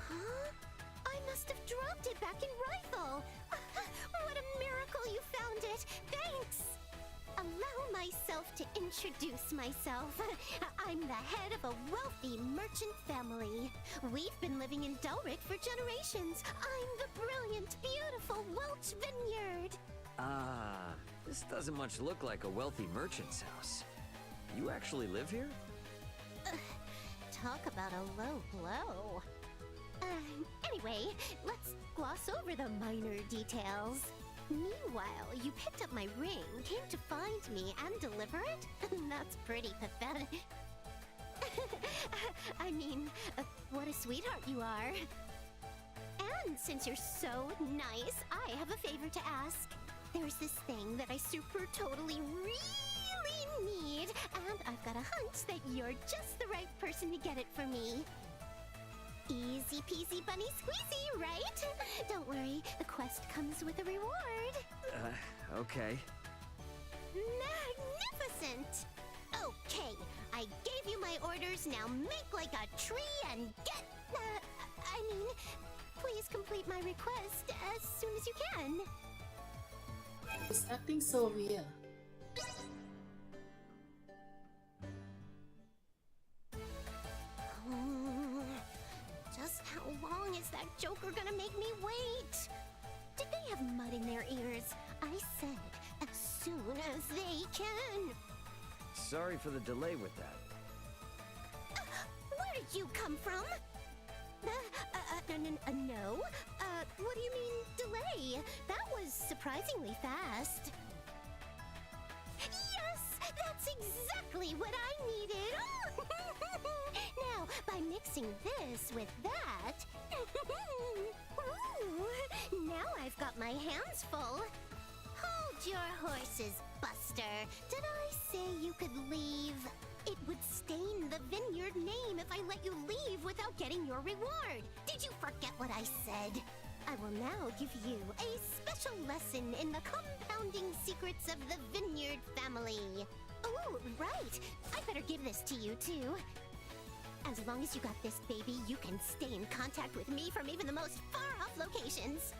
Huh? I must have dropped it back in Rythel. What a miracle you found it! Thanks! Allow myself to introduce myself. I'm the head of a wealthy merchant family. We've been living in Delric for generations. I'm the brilliant, beautiful Welch Vineyard. Ah, this doesn't much look like a wealthy merchant's house. You actually live here? Talk about a low blow. Anyway, let's gloss over the minor details. Meanwhile, you picked up my ring, came to find me, and deliver it? That's pretty pathetic. I mean, what a sweetheart you are. And since you're so nice, I have a favor to ask. There's this thing that I super totally really need, and I've got a hunch that you're just the right person to get it for me. Easy peasy bunny squeezy, right? Don't worry, the quest comes with a reward. Okay. Magnificent! Okay, I gave you my orders, now make like a tree and get... I mean, please complete my request as soon as you can. It's acting so weird. Just how long is that joker gonna make me wait? Did they have mud in their ears? I said, as soon as they can. Sorry for the delay with that. Where did you come from? No. What do you mean, delay? That was surprisingly fast. Yes! That's exactly what I needed! Now, by mixing this with that... Ooh, now I've got my hands full. Hold your horses, Buster. Did I say you could leave? It would stain the vineyard name if I let you leave without getting your reward. Did you forget what I said? I will now give you a special lesson in the compounding secrets of the vineyard family. Oh, right. I better give this to you, too. As long as you got this, baby, you can stay in contact with me from even the most far-off locations.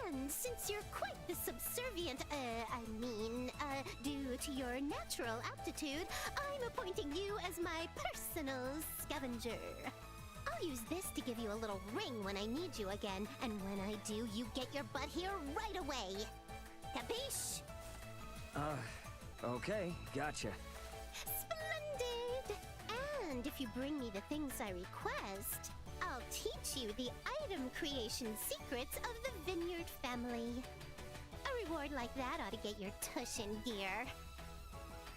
And since you're quite the subservient, due to your natural aptitude, I'm appointing you as my personal scavenger. I'll use this to give you a little ring when I need you again, and when I do, you get your butt here right away. Capiche? Okay, gotcha. Splendid! And if you bring me the things I request, I'll teach you the item creation secrets of the Vineyard family. A reward like that ought to get your tush in gear.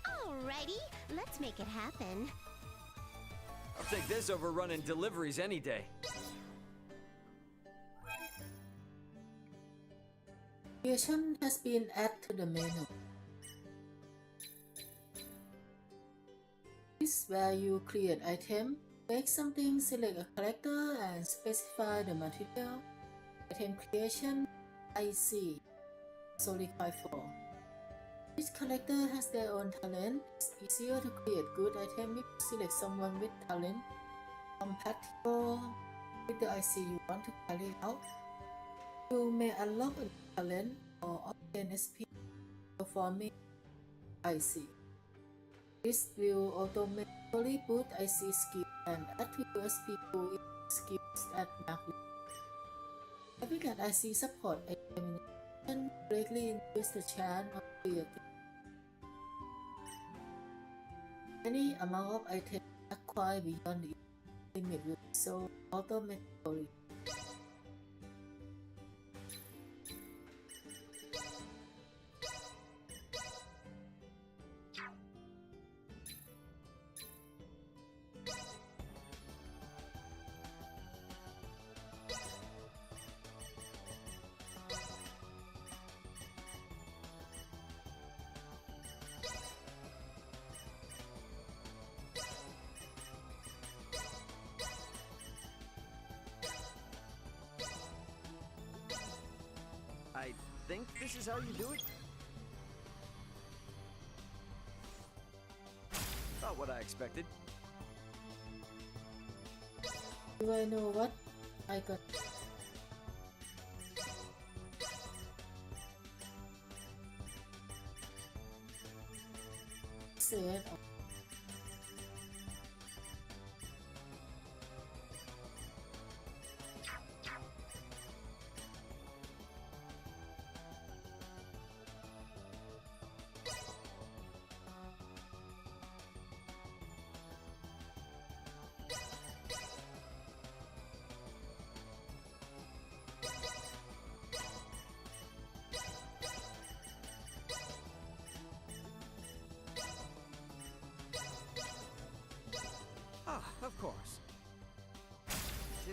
Alrighty, let's make it happen. I'll take this over running deliveries any day. Creation has been added to the menu. This is where you create item, make something, select a character, and specify the material. Item creation, IC, Solidify 4. Each character has their own talent. It's easier to create good item if you select someone with talent compatible with the IC you want to carry out. You may unlock a talent or obtain SP performing IC. This will automatically boost IC skill and add to your SP pool if skills at max. Having an IC support elimination greatly increase the chance of creating any amount of items acquired beyond the limit will be sold automatically. I think this is how you do it? Not what I expected. Do I know what I got? Said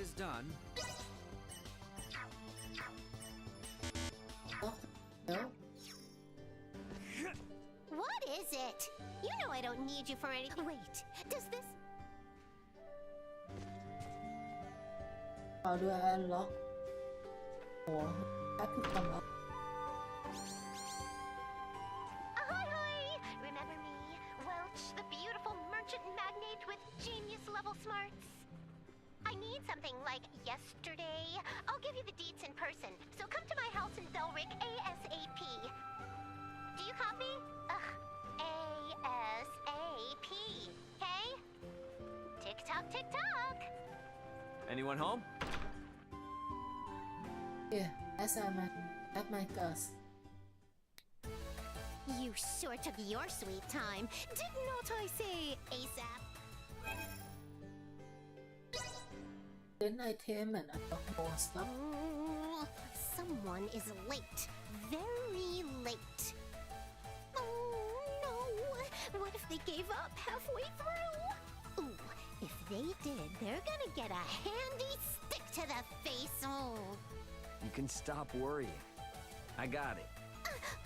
is done. Oh, no. What is it? You know I don't need you for anything. Wait, does this... How do I unlock more? I have to come up. Ahoy! Remember me, Welch, the beautiful merchant magnate with genius-level smarts? I need something like yesterday. I'll give you the deets in person, so come to my house in Delric ASAP. Do you copy? ASAP, okay? Tick-tock, tick-tock! Anyone home? Yeah, as I'm at my desk. You sure took your sweet time. Did not I say ASAP? Then I tame and unlock more stuff. Someone is late. Very late. Oh no! What if they gave up halfway through? Ooh, if they did, they're gonna get a handy stick to the face. Oh. You can stop worrying. I got it.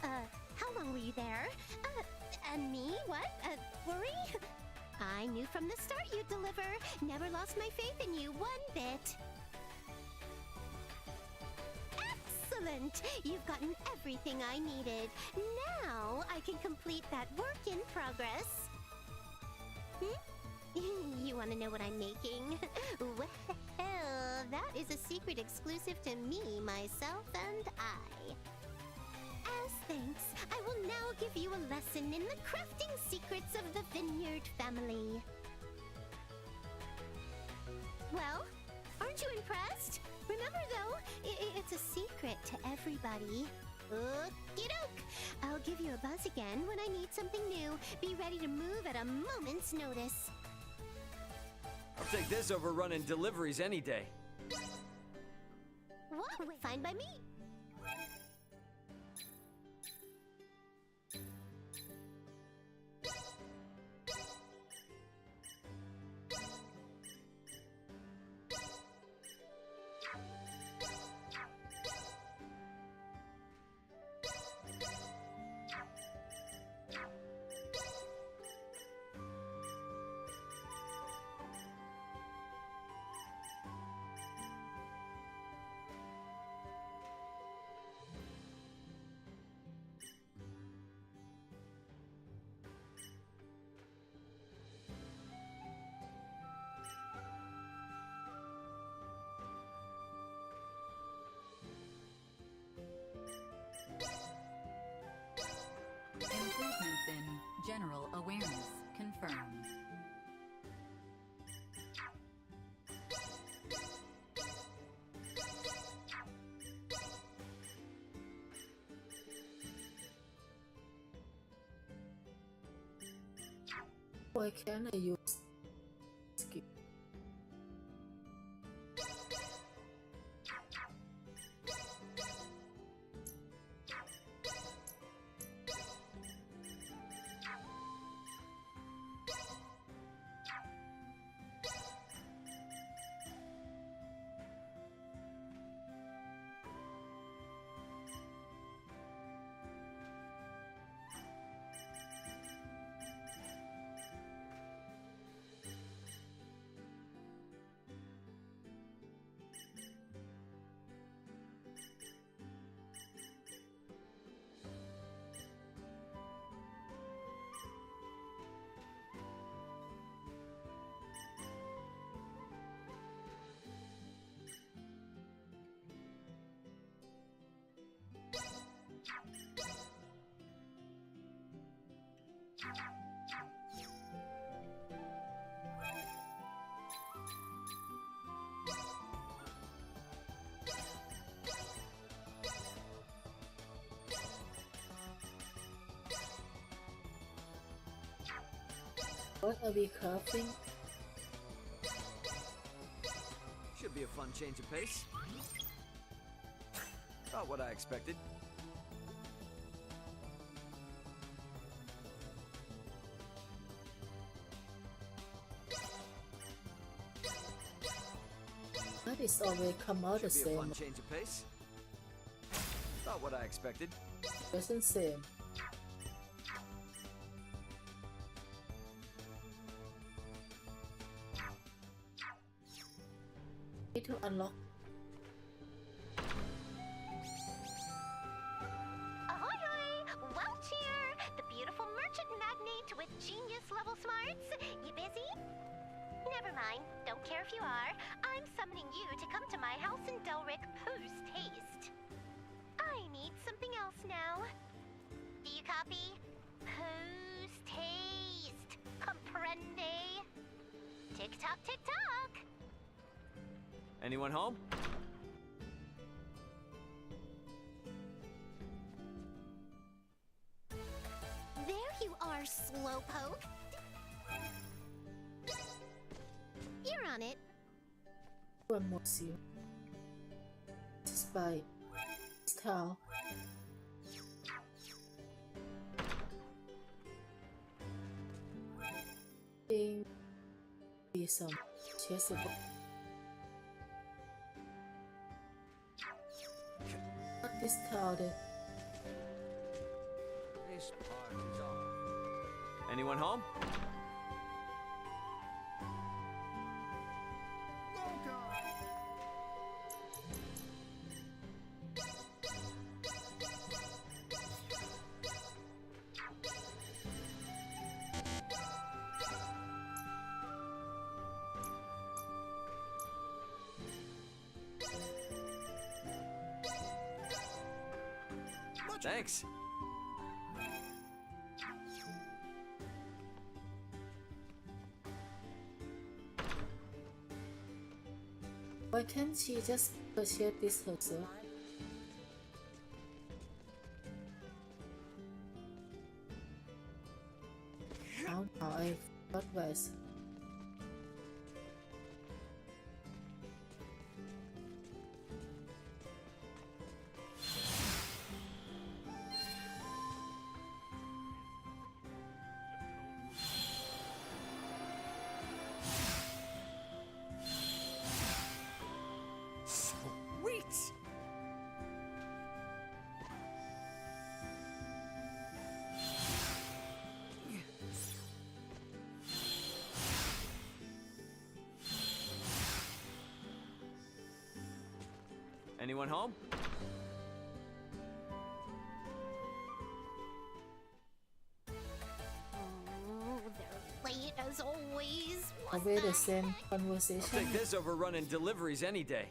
How long were you there? Me? What? Worry? I knew from the start you'd deliver. Never lost my faith in you one bit. Excellent! You've gotten everything I needed. Now I can complete that work in progress. You want to know what I'm making? Well, that is a secret exclusive to me, myself, and I. As thanks, I will now give you a lesson in the crafting secrets of the Vineyard family. Well, aren't you impressed? Remember though, it's a secret to everybody. Okey-doke! I'll give you a buzz again when I need something new. Be ready to move at a moment's notice. I'll take this over running deliveries any day. What? Fine by me. Improvements in general awareness confirmed. Why can't I use skill? What are we crafting? Should be a fun change of pace. Not what I expected. What it's always come out the Should be a same. fun change of pace. Not what I expected. Doesn't same. Need to unlock. Ahoy hoy! Welch here! The beautiful merchant magnate with genius level smarts. You busy? Never mind. Don't care if you are. I'm summoning you to come to my house in Delric post-haste. I need something else now. Do you copy? Post-haste. Comprende? Tick-tock, tick-tock. Anyone home? There you are, slowpoke. You're on it. One more seal. Spy. Towel. Be some chasable. What this towel then? This part is off. Anyone home? Thanks. Why can't she just purchase this herself? How I advise. Sweet! Anyone home? Oh, they're late as always. What Away the the same heck? conversation. I'll take this over running deliveries any day.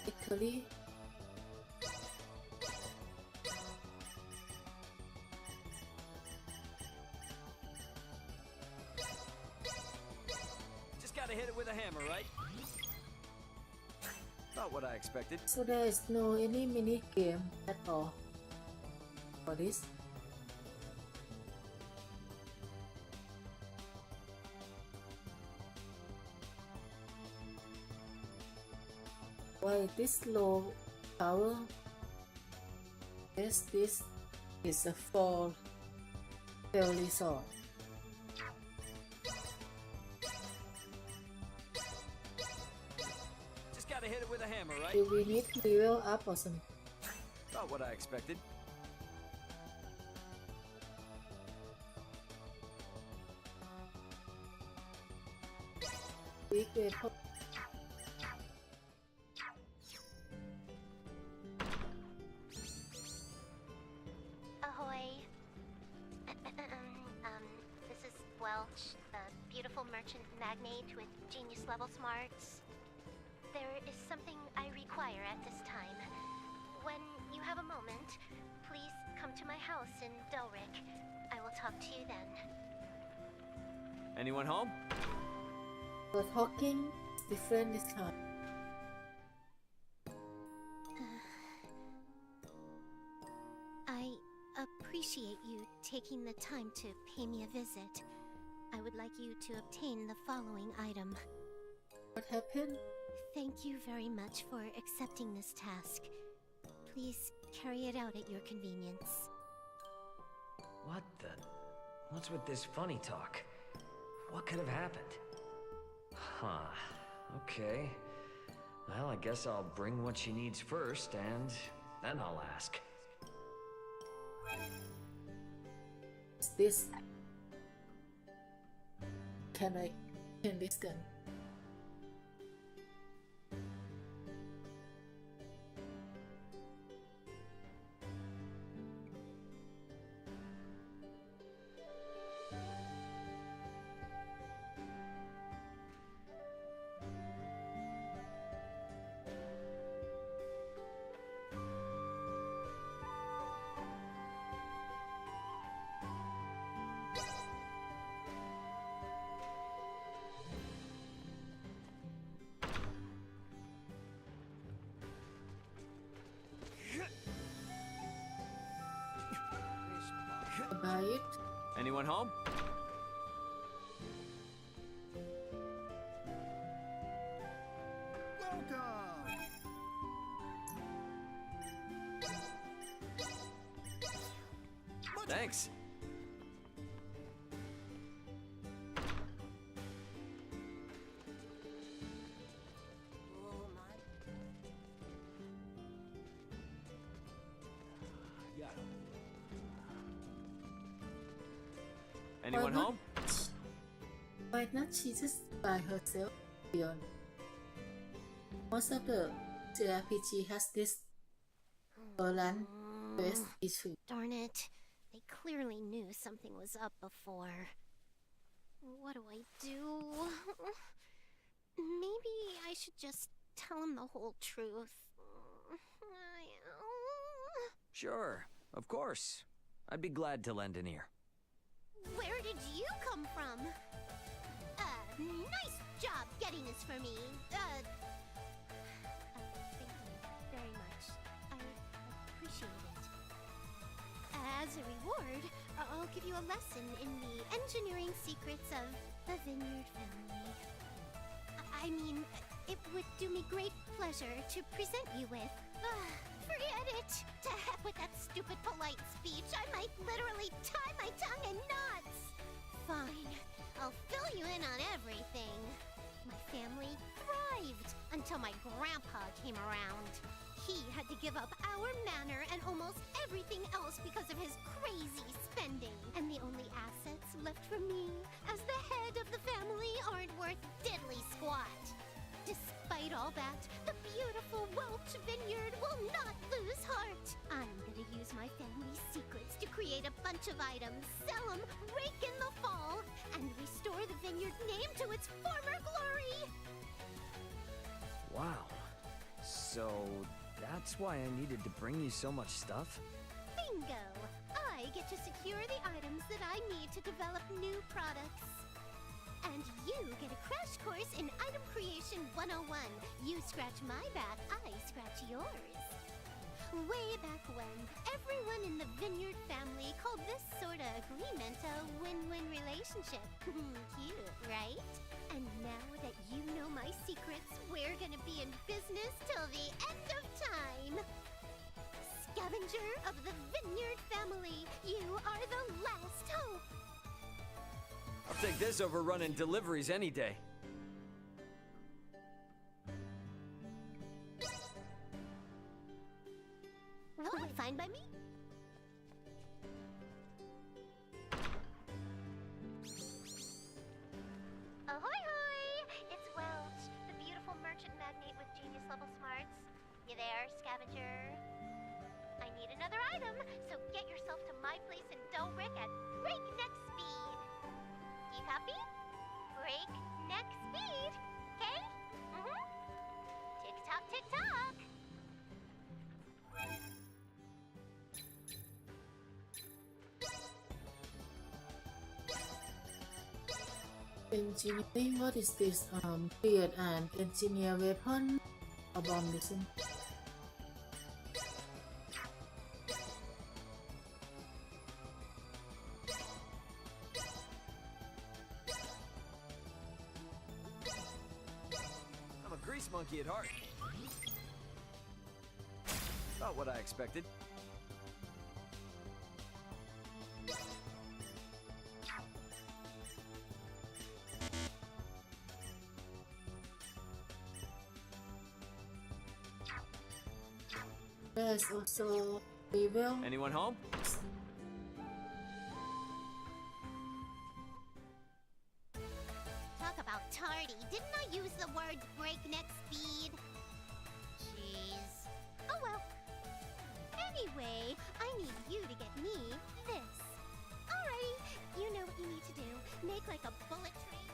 Italy. Just gotta hit it with a hammer, right? Not what I expected. So there is no any mini game at all for this. Why this low power? Yes, this is a fall fairly sword. Just gotta hit it with a hammer, right? Do we need to level up or something? Not what I expected. Weak weapon. Ahoy. This is Welch, the beautiful merchant magnate with genius level smarts. There is something I require at this time. When you have a moment, please come to my house in Delric. I will talk to you then. Anyone home? The talking is different this time. I appreciate you taking the time to pay me a visit. I would like you to obtain the following item. What happened? Thank you very much for accepting this task. Please carry it out at your convenience. What the... What's with this funny talk? What could have happened? Huh. Okay. Well, I guess I'll bring what she needs first, and then I'll ask. Is this... Can listen? Bye. Anyone home? Thanks. Anyone home? Why not she just by herself? Beyond. Most of the JRPG has this balance based issue. Darn it. They clearly knew something was up before. What do I do? Maybe I should just tell him the whole truth. Sure, of course. I'd be glad to lend an ear. Where did you come from? Nice job getting this for me. Thank you very much. I appreciate it. As a reward, I'll give you a lesson in the engineering secrets of the Vineyard family. I mean, it would do me great pleasure to present you with. Forget it! To heck with that stupid polite speech. I might literally tie my tongue in knots. Fine. I'll fill you in on everything. My family thrived until my grandpa came around. He had to give up our manor and almost everything else because of his crazy spending. And the only assets left for me as the head of the family aren't worth diddly squat. Despite all that, the beautiful Welch vineyard will not lose heart. I'm gonna use my family's secrets to create a bunch of items, sell them, rake in the fall, and restore the vineyard name to its former glory. Wow. So that's why I needed to bring you so much stuff? Bingo! I get to secure the items that I need to develop new products. And you get a crash course in Item Creation 101. You scratch my back, I scratch yours. Way back when, everyone in the Vineyard family called this sort of agreement a win-win relationship. Cute, right? And now that you know my secrets, we're gonna be in business till the end of time. Scavenger of the Vineyard family, you are the last hope. I'll take this over running deliveries any day. Well, fine by me. Ahoy hoy! It's Welch, the beautiful merchant magnate with genius level smarts. You there, scavenger? I need another item, so get yourself to my place in Delric at breakneck speed. You copy? Breakneck speed, okay? Tick-tock, tick-tock. Engineering, what is this? Create an engineer weapon or bomb listen. I'm a grease monkey at heart. Not what I expected. There's also evil. Anyone home? Talk about tardy. Didn't I use the word breakneck speed? Jeez. Oh well. Anyway, I need you to get me this. Alrighty, you know what you need to do. Make like a bullet train.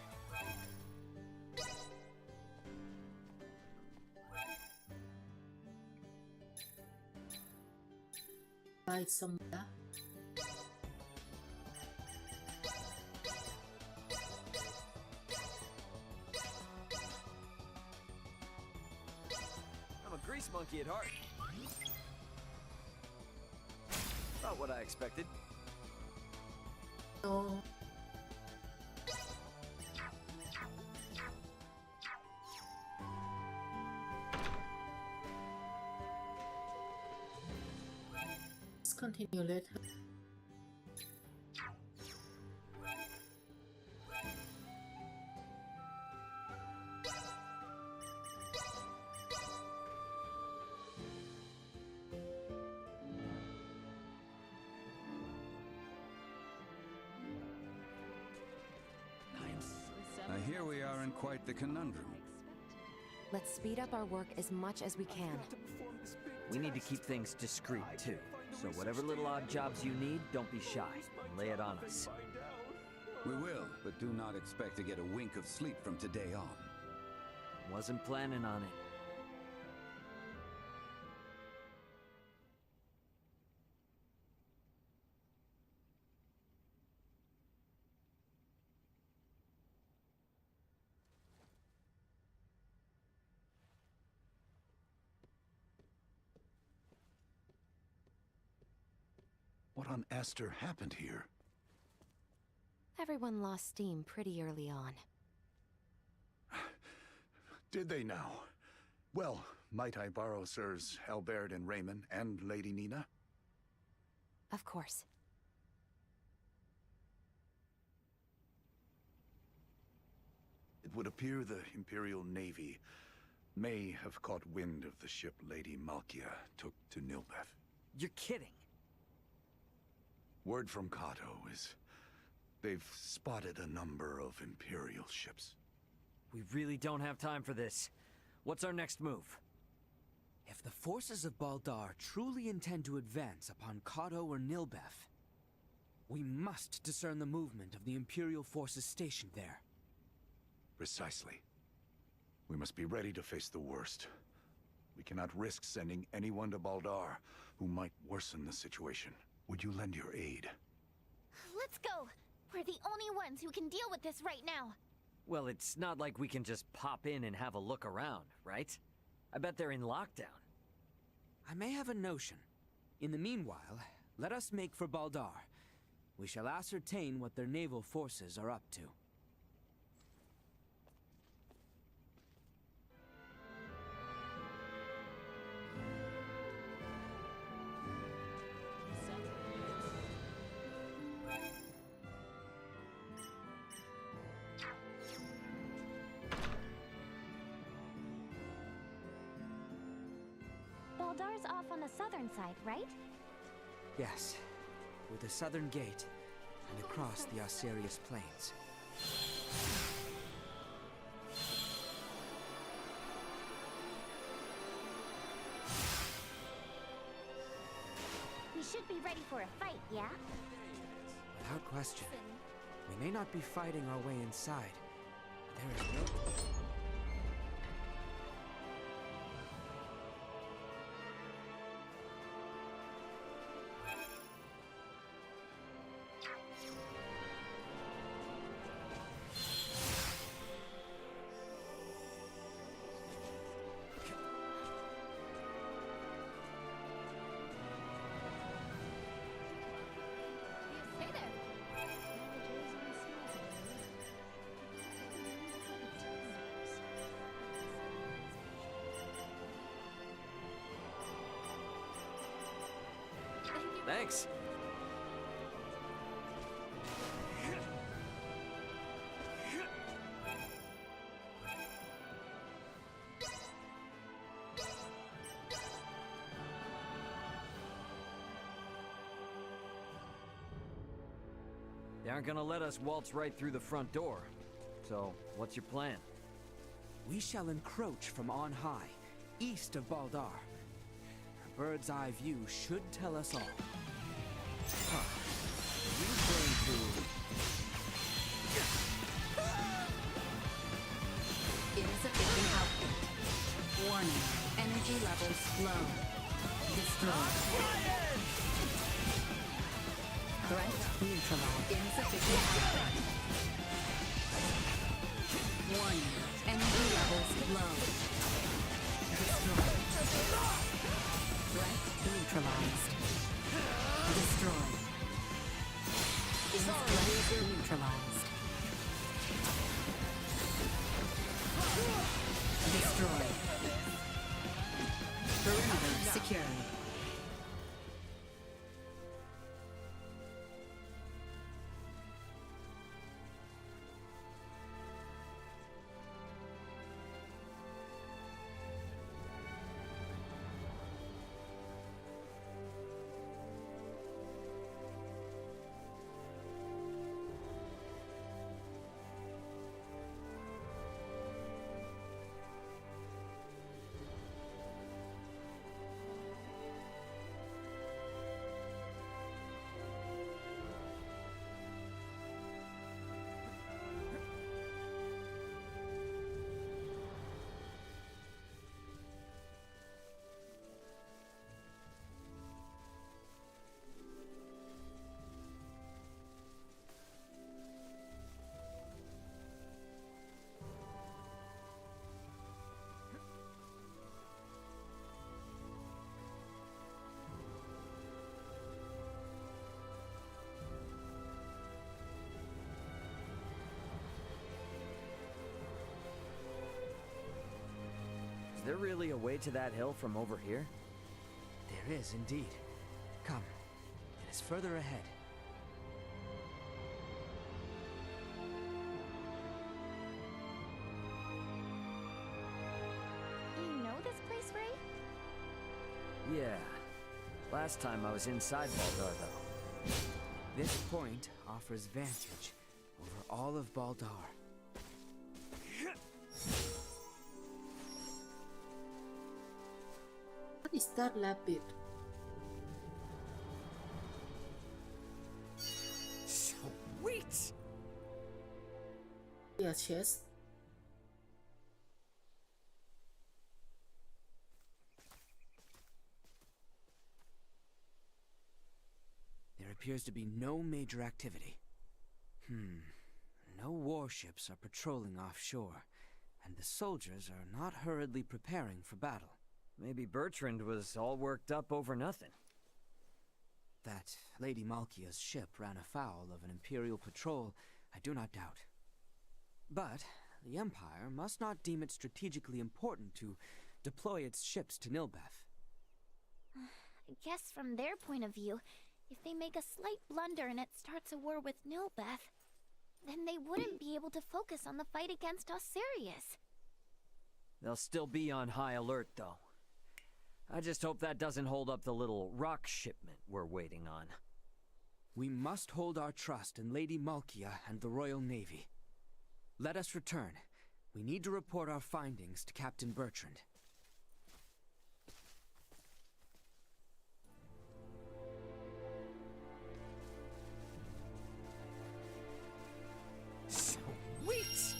Right somewhere. I'm a grease monkey at heart. Not what I expected. No. Let's continue later. Here we are in quite the conundrum. Let's speed up our work as much as we can. We need to keep things discreet, too. So whatever little odd jobs you need, don't be shy. Lay it on us. We will, but do not expect to get a wink of sleep from today on. Wasn't planning on it. What on Aster happened here? Everyone lost steam pretty early on. Did they now? Well, might I borrow Sirs Albert and Raymond and Lady Nina? Of course. It would appear the Imperial Navy may have caught wind of the ship Lady Malkia took to Nilbeth. You're kidding. Word from Kato is they've spotted a number of Imperial ships. We really don't have time for this. What's our next move? If the forces of Baldar truly intend to advance upon Kato or Nilbeth, we must discern the movement of the Imperial forces stationed there. Precisely. We must be ready to face the worst. We cannot risk sending anyone to Baldar who might worsen the situation. Would you lend your aid? Let's go! We're the only ones who can deal with this right now. Well, it's not like we can just pop in and have a look around, right? I bet they're in lockdown. I may have a notion. In the meanwhile, let us make for Baldar. We shall ascertain what their naval forces are up to. Baldar's off on the southern side, right? Yes, with the southern gate and across the Osirius Plains. We should be ready for a fight, yeah? Without question. We may not be fighting our way inside, but there is no... Hey there! Thanks. They aren't gonna let us waltz right through the front door. So, what's your plan? We shall encroach from on high, east of Baldar. A bird's eye view should tell us all. Huh. We're going to... Insufficient output. Warning. Energy levels low. Destroyed. Threat neutralized. Insufficient output. Warning. Energy levels low. Destroyed. Threat neutralized. Destroyed. Threat neutralized. Destroyed. Perimeter secured. Is there really a way to that hill from over here? There is indeed. Come, it is further ahead. You know this place, Ray? Yeah. Last time I was inside Baldar, though. This point offers vantage over all of Baldar. What is that rabbit? Sweet! Yeah, chest. There appears to be no major activity. No warships are patrolling offshore, and the soldiers are not hurriedly preparing for battle. Maybe Bertrand was all worked up over nothing. That Lady Malkia's ship ran afoul of an Imperial patrol, I do not doubt. But the Empire must not deem it strategically important to deploy its ships to Nilbeth. I guess from their point of view, if they make a slight blunder and it starts a war with Nilbeth, then they wouldn't be able to focus on the fight against Osirius. They'll still be on high alert, though. I just hope that doesn't hold up the little rock shipment we're waiting on. We must hold our trust in Lady Malkia and the Royal Navy. Let us return. We need to report our findings to Captain Bertrand. Sweet!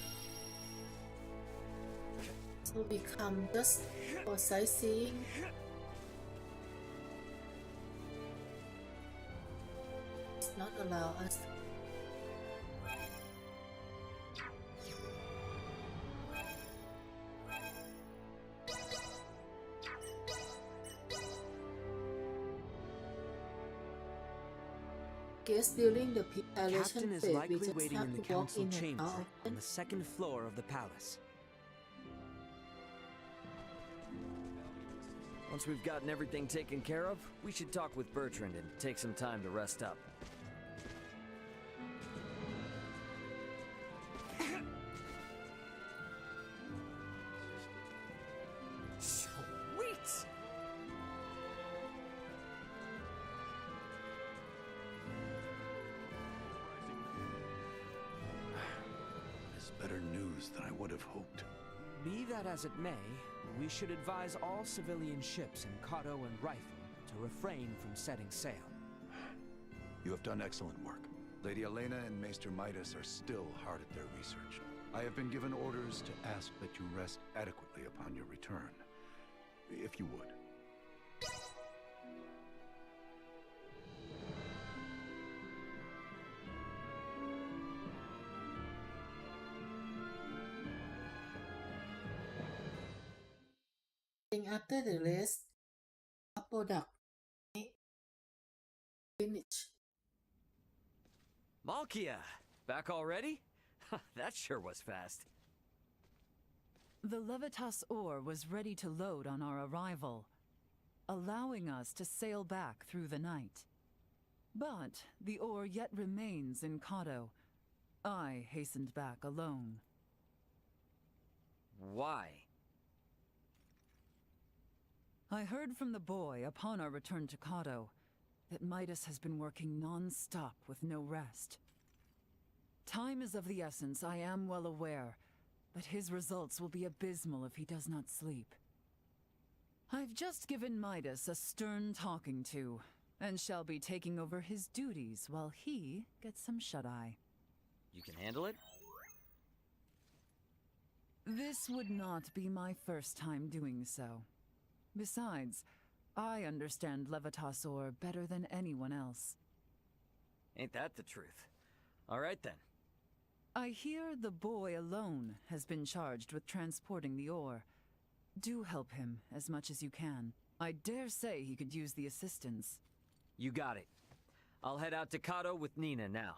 So we come just for sightseeing. It's not allow us. Guess during the preparation Captain is phase, we likely just waiting have in the to walk council in and chamber out. on the second floor of the palace. Once we've gotten everything taken care of, we should talk with Bertrand and take some time to rest up. Sweet! better news than I would have hoped. Be that as it may, we should advise all civilian ships in Kato and Rifle to refrain from setting sail. You have done excellent work. Lady Elena and Maester Midas are still hard at their research. I have been given orders to ask that you rest adequately upon your return. If you would. After the rest of product finish. Malkia, back already? That sure was fast. The Levitas ore was ready to load on our arrival, allowing us to sail back through the night. But the ore yet remains in Kato. I hastened back alone. Why? I heard from the boy upon our return to Kato that Midas has been working non-stop with no rest. Time is of the essence, I am well aware, but his results will be abysmal if he does not sleep. I've just given Midas a stern talking to, and shall be taking over his duties while he gets some shut-eye. You can handle it? This would not be my first time doing so. Besides, I understand Levitas ore better than anyone else. Ain't that the truth? All right then. I hear the boy alone has been charged with transporting the ore. Do help him as much as you can. I dare say he could use the assistance. You got it. I'll head out to Kato with Nina now.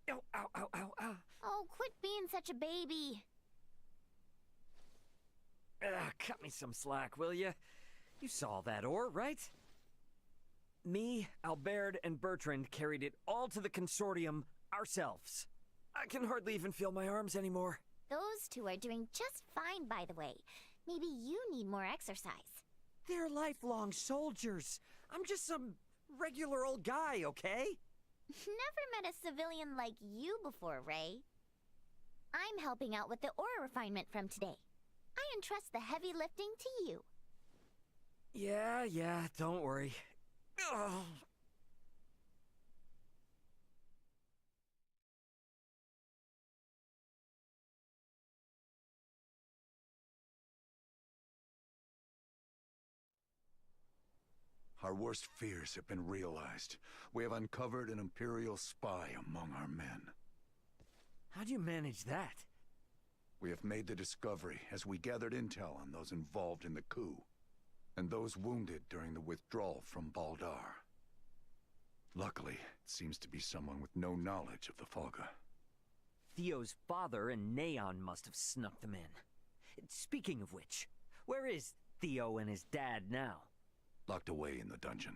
Ow, ow, ow, ow, ow. Oh, quit being such a baby. Cut me some slack, will ya? You saw that ore, right? Me, Albert, and Bertrand carried it all to the consortium ourselves. I can hardly even feel my arms anymore. Those two are doing just fine, by the way. Maybe you need more exercise. They're lifelong soldiers. I'm just some regular old guy, okay? Never met a civilian like you before, Ray. I'm helping out with the ore refinement from today. I entrust the heavy lifting to you. Yeah, don't worry. Ugh. Our worst fears have been realized. We have uncovered an Imperial spy among our men. How do you manage that? We have made the discovery as we gathered intel on those involved in the coup, and those wounded during the withdrawal from Baldar. Luckily, it seems to be someone with no knowledge of the Folga. Theo's father and Neon must have snuck them in. Speaking of which, where is Theo and his dad now? Locked away in the dungeon.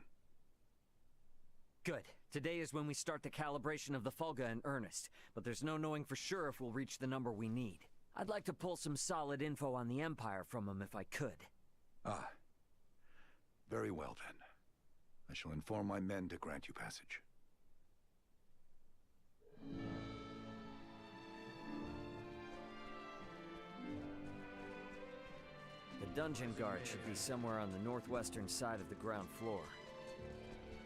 Good. Today is when we start the calibration of the Fulga in earnest, but there's no knowing for sure if we'll reach the number we need. I'd like to pull some solid info on the Empire from him if I could. Ah. Very well then. I shall inform my men to grant you passage. The dungeon guard should be somewhere on the northwestern side of the ground floor.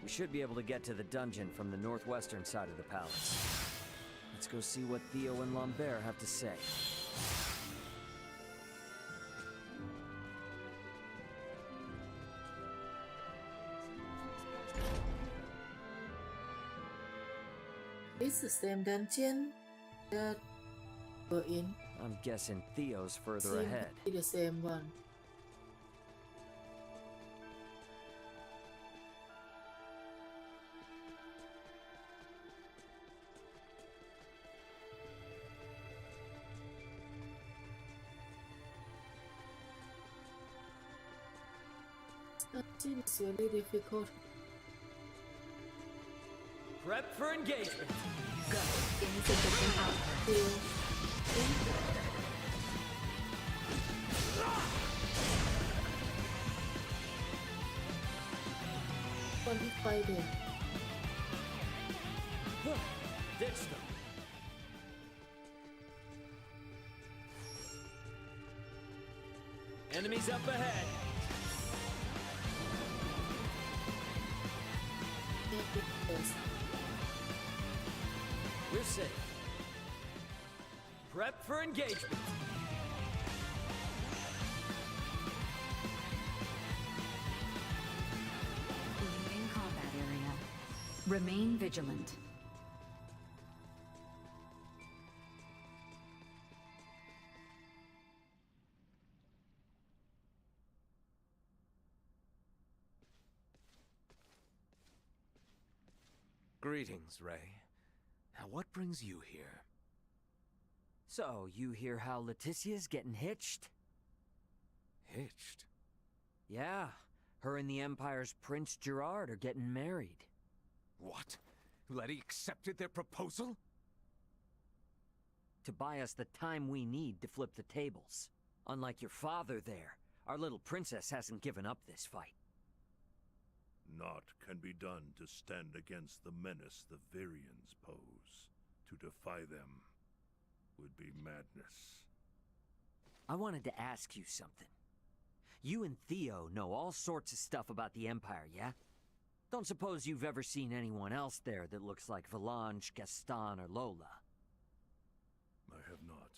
We should be able to get to the dungeon from the northwestern side of the palace. Let's go see what Theo and Lambert have to say. It's the same dungeon that we're in. I'm guessing Theo's further Seems ahead. to be the same one. That seems really difficult. Prep for engagement. Insufficient output. คนที่ไปเด็ก Ditch them. Enemies up ahead. We're safe. Prep for engagement. Leaving combat area. Remain vigilant. Greetings, Ray. Now what brings you here? So, you hear how Leticia's getting hitched? Hitched? Yeah, her and the Empire's Prince Gerard are getting married. What? Letty accepted their proposal? To buy us the time we need to flip the tables. Unlike your father there, our little princess hasn't given up this fight. Naught can be done to stand against the menace the Virians pose. To defy them would be madness. I wanted to ask you something. You and Theo know all sorts of stuff about the Empire, yeah? Don't suppose you've ever seen anyone else there that looks like Valanche, Gaston, or Lola? I have not.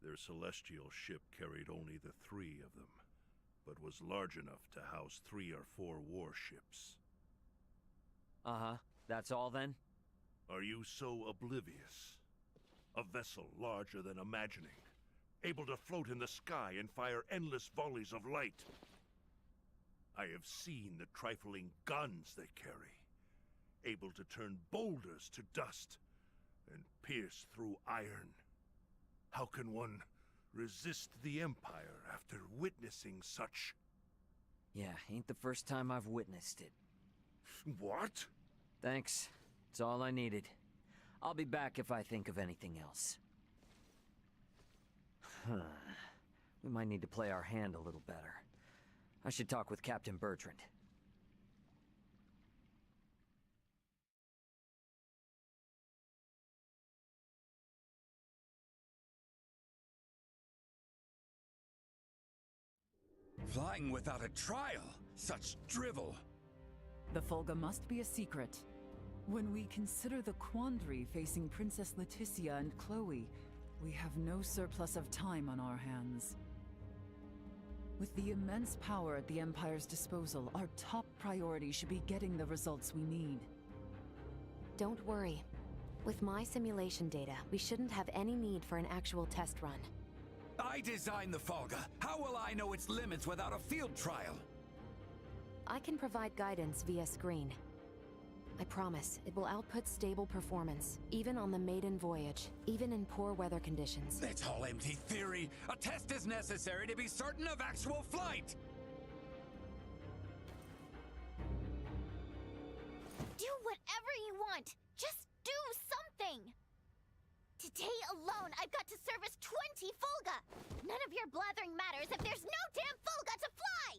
Their celestial ship carried only the 3 of them, but was large enough to house 3 or 4 warships. Uh-huh. That's all then? Are you so oblivious? A vessel larger than imagining, able to float in the sky and fire endless volleys of light. I have seen the trifling guns they carry, able to turn boulders to dust and pierce through iron. How can one resist the Empire after witnessing such... Yeah, ain't the first time I've witnessed it. What? Thanks. It's all I needed. I'll be back if I think of anything else. We might need to play our hand a little better. I should talk with Captain Bertrand. Flying without a trial? Such drivel! The Fulga must be a secret. When we consider the quandary facing Princess Leticia and Chloe, we have no surplus of time on our hands. With the immense power at the Empire's disposal, our top priority should be getting the results we need. Don't worry. With my simulation data, we shouldn't have any need for an actual test run. I designed the Fulga. How will I know its limits without a field trial? I can provide guidance via screen. I promise, it will output stable performance, even on the maiden voyage, even in poor weather conditions. That's all empty theory. A test is necessary to be certain of actual flight. Do whatever you want. Just do something. Today alone, I've got to service 20 Fulga. None of your blathering matters if there's no damn Fulga to fly.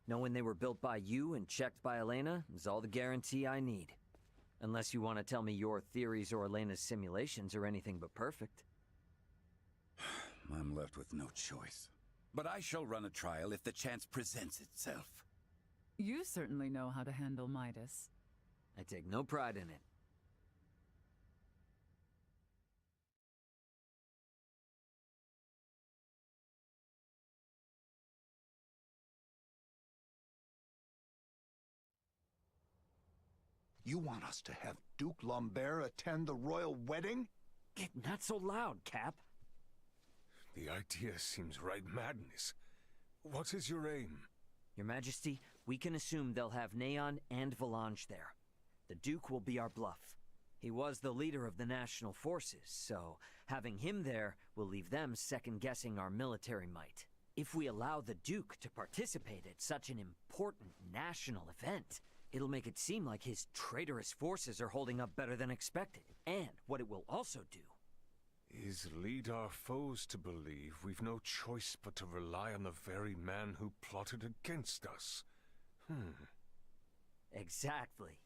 Knowing they were built by you and checked by Elena is all the guarantee I need. Unless you want to tell me your theories or Elena's simulations are anything but perfect. I'm left with no choice. But I shall run a trial if the chance presents itself. You certainly know how to handle Midas. I take no pride in it. You want us to have Duke Lambert attend the royal wedding? Not so loud, Cap. The idea seems right madness. What is your aim? Your Majesty, we can assume they'll have Neon and Valanche there. The Duke will be our bluff. He was the leader of the national forces, so having him there will leave them second-guessing our military might. If we allow the Duke to participate at such an important national event, It'll make it seem like his traitorous forces are holding up better than expected. And what it will also do is lead our foes to believe we've no choice but to rely on the very man who plotted against us. Exactly.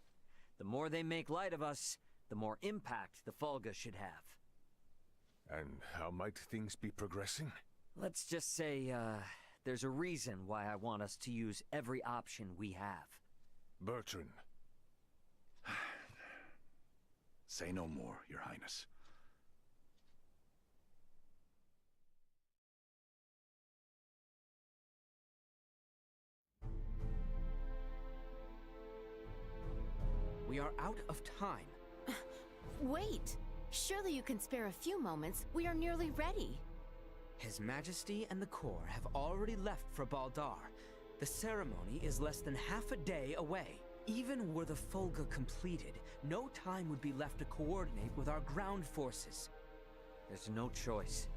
The more they make light of us, the more impact the Fulga should have. And how might things be progressing? Let's just say, there's a reason why I want us to use every option we have. Bertrand. Say no more, Your Highness. We are out of time. Wait! Surely you can spare a few moments. We are nearly ready. His Majesty and the Corps have already left for Baldar. The ceremony is less than half a day away. Even were the Fulga completed, no time would be left to coordinate with our ground forces. There's no choice.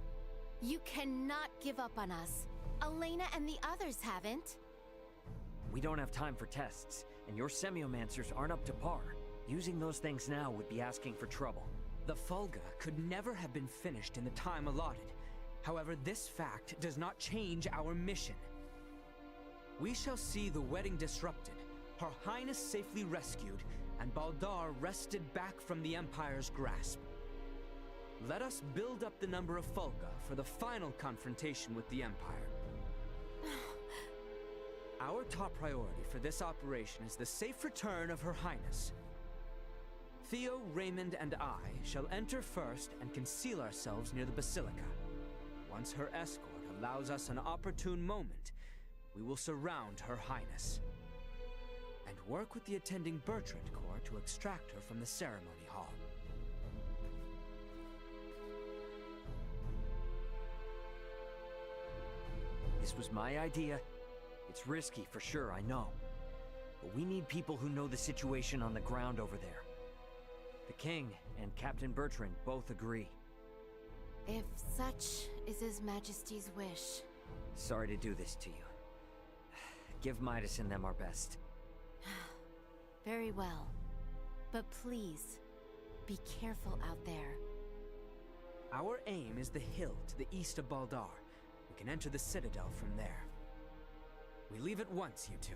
You cannot give up on us. Elena and the others haven't. We don't have time for tests, and your semiomancers aren't up to par. Using those things now would be asking for trouble. The Fulga could never have been finished in the time allotted. However, this fact does not change our mission. We shall see the wedding disrupted, Her Highness safely rescued, and Baldar wrested back from the Empire's grasp. Let us build up the number of Fulga for the final confrontation with the Empire. Our top priority for this operation is the safe return of Her Highness. Theo, Raymond, and I shall enter first and conceal ourselves near the Basilica. Once her escort allows us an opportune moment, we will surround Her Highness and work with the attending Bertrand Corps to extract her from the ceremony hall. This was my idea. It's risky for sure, I know. But we need people who know the situation on the ground over there. The King and Captain Bertrand both agree. If such is His Majesty's wish. Sorry to do this to you. Give Midas and them our best. Very well. But please, be careful out there. Our aim is the hill to the east of Baldar. We can enter the Citadel from there. We leave at once, you two.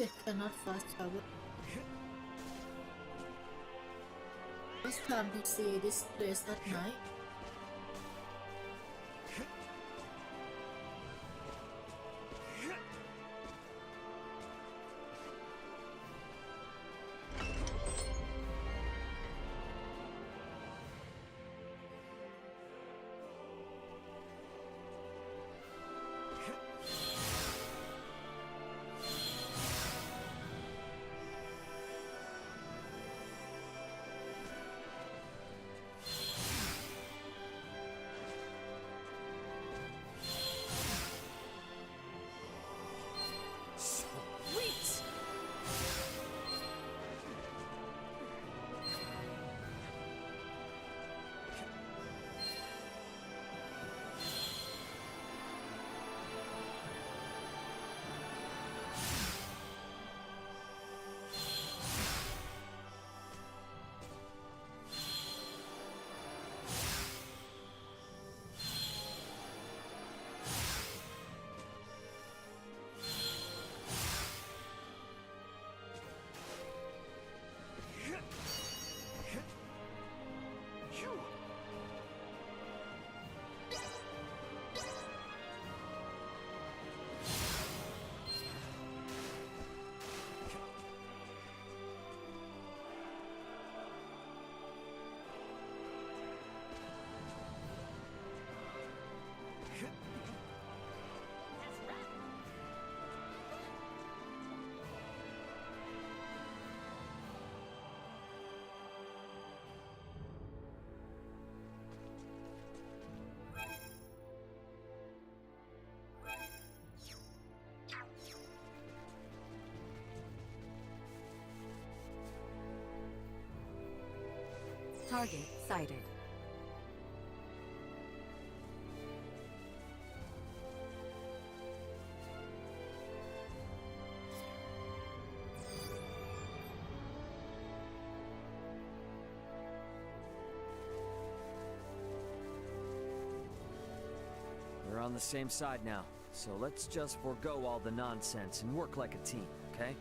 It cannot fast travel. First time to see this place at night. Target sighted. We're on the same side now, so let's just forego all the nonsense and work like a team, okay?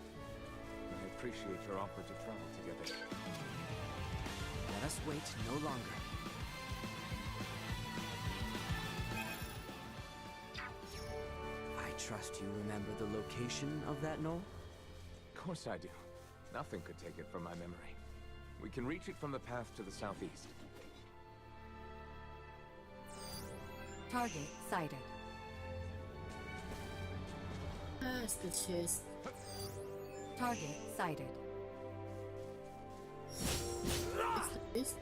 I appreciate your offer to travel together. Let us wait no longer. I trust you remember the location of that knoll? Of course I do. Nothing could take it from my memory. We can reach it from the path to the southeast. Target sighted. It's the chest. Target sighted. Is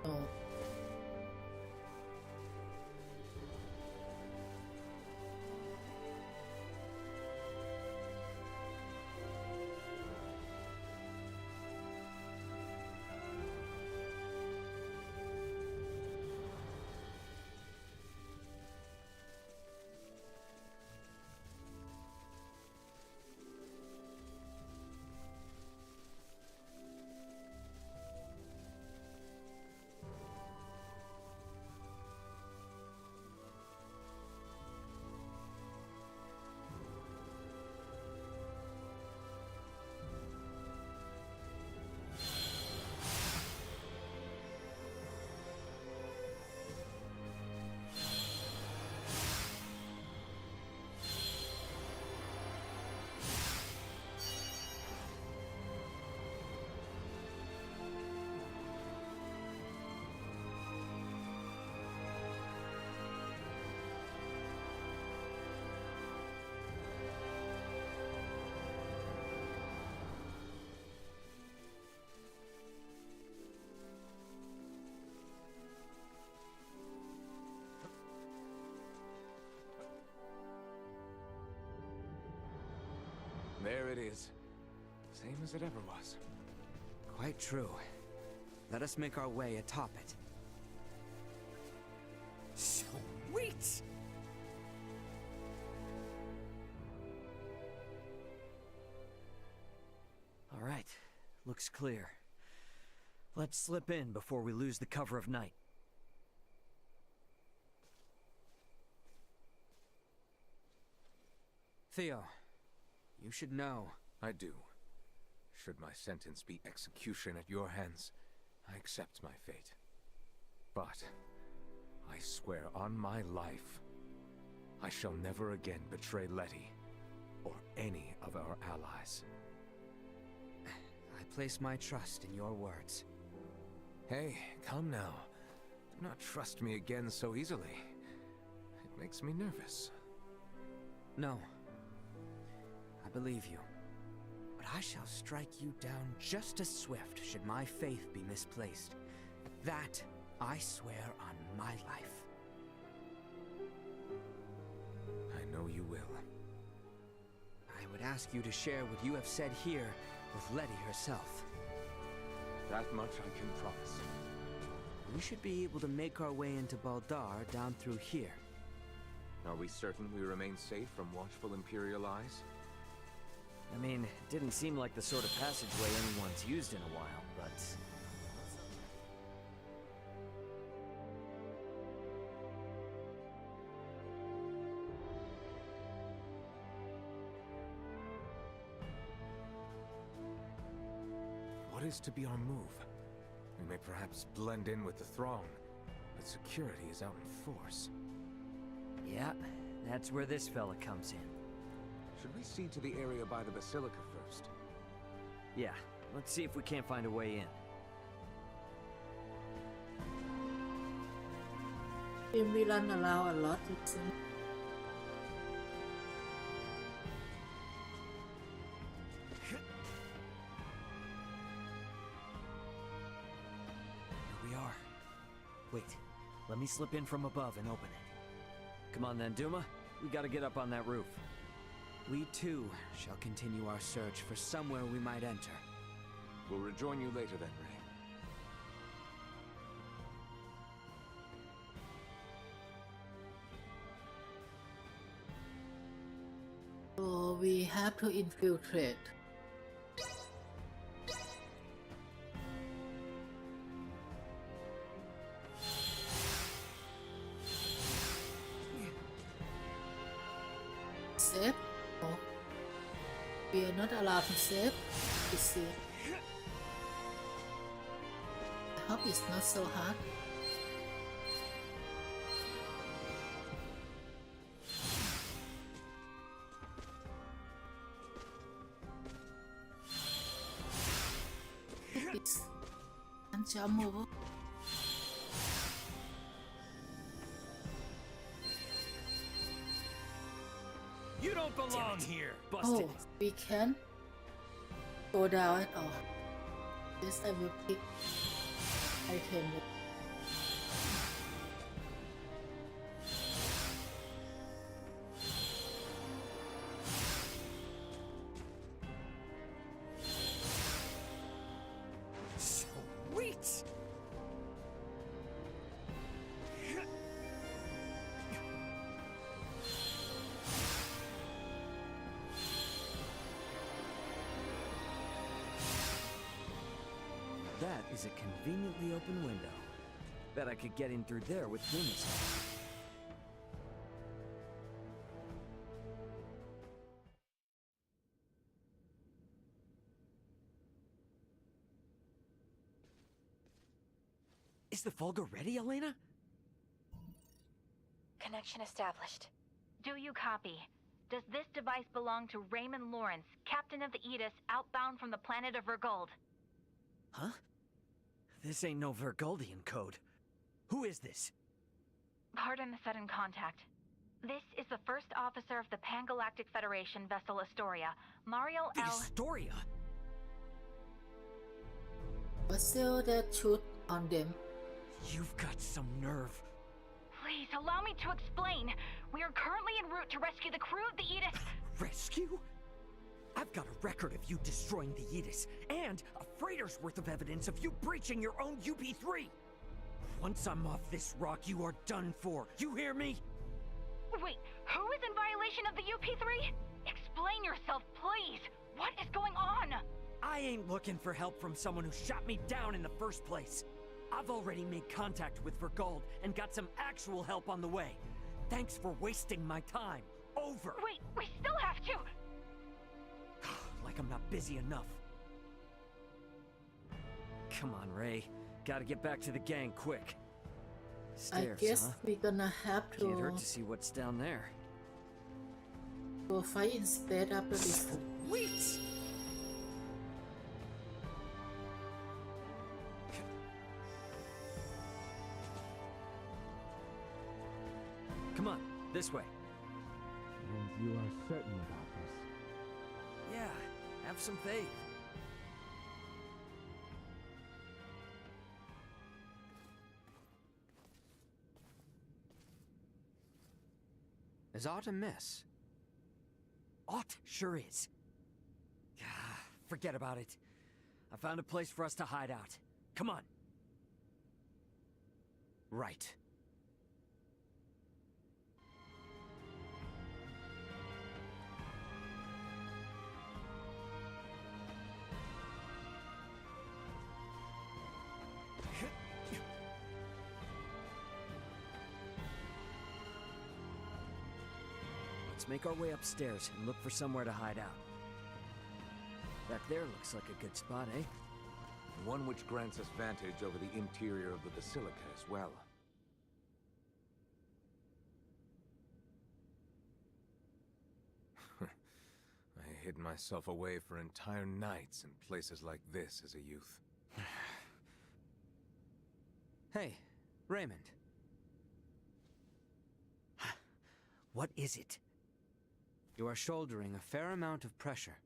oh. There it is. Same as it ever was. Quite true. Let us make our way atop it. Sweet! All right, looks clear. Let's slip in before we lose the cover of night. Theo, you should know. I do. Should my sentence be execution at your hands, I accept my fate. But I swear on my life, I shall never again betray Letty or any of our allies. I place my trust in your words. Hey, come now. Do not trust me again so easily. It makes me nervous. No. I believe you. But I shall strike you down just as swift should my faith be misplaced. That I swear on my life. I know you will. I would ask you to share what you have said here with Letty herself. That much I can promise. We should be able to make our way into Baldar down through here. Are we certain we remain safe from watchful Imperial eyes? I mean, it didn't seem like the sort of passageway anyone's used in a while, but... What is to be our move? We may perhaps blend in with the throng, but security is out in force. Yeah, that's where this fella comes in. Should we see to the area by the Basilica first? Yeah, let's see if we can't find a way in. In we run around a lot, it seems. Here we are. Wait, let me slip in from above and open it. Come on then, Duma. We gotta get up on that roof. We too shall continue our search for somewhere we might enter. We'll rejoin you later then, Ray. So we have to infiltrate. Save? No. We are not allowed to save. You see. I hope it's not so hard. It's and jump over. You don't belong here. Oh, we can go down at all. Yes, I will pick item. Sweet. That is a conveniently open window. Bet I could get in through there with Venus. Is the Volga ready, Elena? Connection established. Do you copy? Does this device belong to Raymond Lawrence, captain of the Aegis, outbound from the planet of Vergold? Huh? This ain't no Vergoldian code. Who is this? Pardon the sudden contact. This is the first officer of the Pan-Galactic Federation vessel Astoria, Mario The L. Astoria? Vessel that shoot on them. You've got some nerve. Please allow me to explain. We are currently en route to rescue the crew of the Aegis. Rescue? I've got a record of you destroying the Aegis, and a freighter's worth of evidence of you breaching your own UP-3. Once I'm off this rock, you are done for. You hear me? Wait, who is in violation of the UP-3? Explain yourself, please. What is going on? I ain't looking for help from someone who shot me down in the first place. I've already made contact with Vergold and got some actual help on the way. Thanks for wasting my time. Over. Wait, we still have to. Like I'm not busy enough. Come on, Ray. Gotta get back to the gang quick. Stairs, I guess huh? we're gonna have to Can't hurt to see what's down there. go fight instead after this. Wait! Come on, this way. And you are certain about this? Yeah, have some faith. Is aught amiss? Aught sure is. Forget about it. I found a place for us to hide out. Come on. Right. Let's make our way upstairs and look for somewhere to hide out. Back there looks like a good spot, eh? One which grants us vantage over the interior of the Basilica as well. I hid myself away for entire nights in places like this as a youth. Hey, Raymond. What is it? You are shouldering a fair amount of pressure.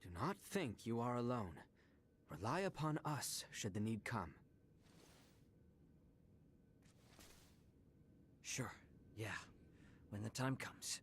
Do not think you are alone. Rely upon us should the need come. Sure, yeah. When the time comes.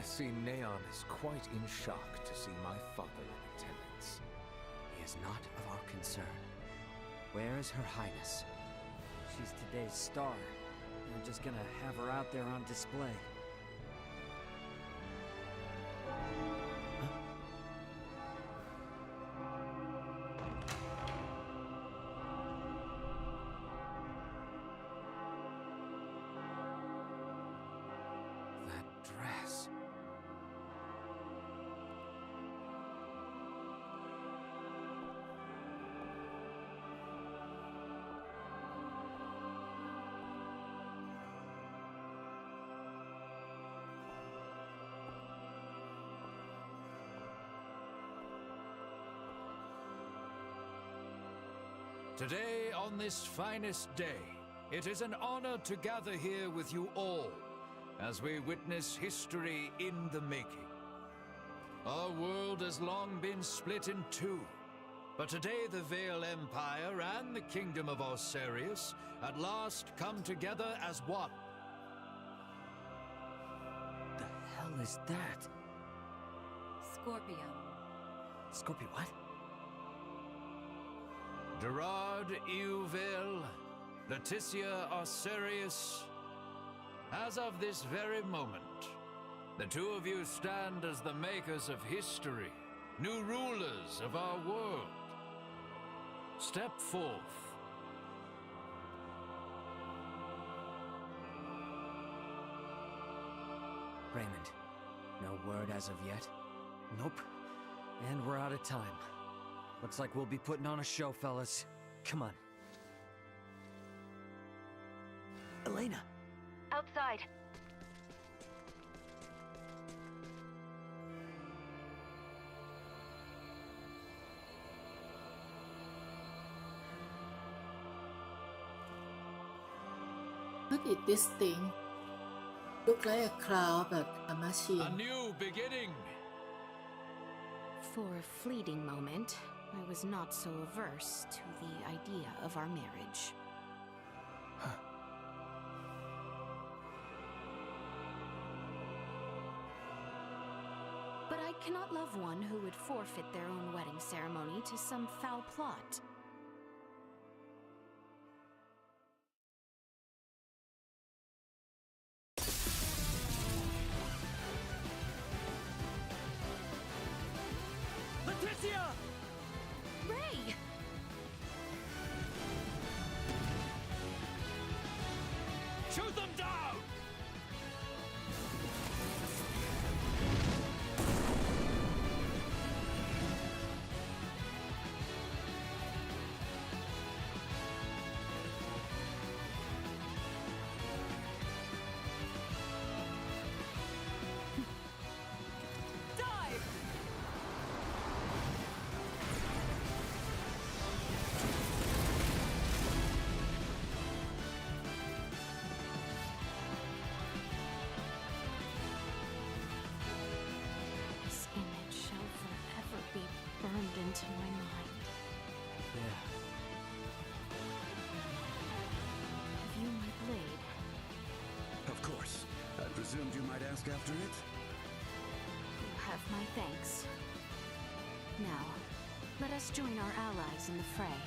I see Neon is quite in shock to see my father in attendance. He is not of our concern. Where is Her Highness? She's today's star. We're just gonna have her out there on display. That dress. Today, on this finest day, it is an honor to gather here with you all as we witness history in the making. Our world has long been split in two, but today the Vale Empire and the Kingdom of Osirius at last come together as one. The hell is that? Scorpio. Scorpio what? Gerard Euville, Leticia Osirius. As of this very moment, the two of you stand as the makers of history, new rulers of our world. Step forth. Raymond, no word as of yet? Nope. And we're out of time. Looks like we'll be putting on a show, fellas. Come on. Elena! Outside. What is this thing? Look like a cloud, but a machine. A new beginning! For a fleeting moment, I was not so averse to the idea of our marriage. But I cannot love one who would forfeit their own wedding ceremony to some foul plot. Leticia! Ray! Shoot them down! Dive! This image shall forever be burned into my mind. Yeah. View my blade. Of course. I presumed you might ask after it? You have my thanks. Now, let us join our allies in the fray.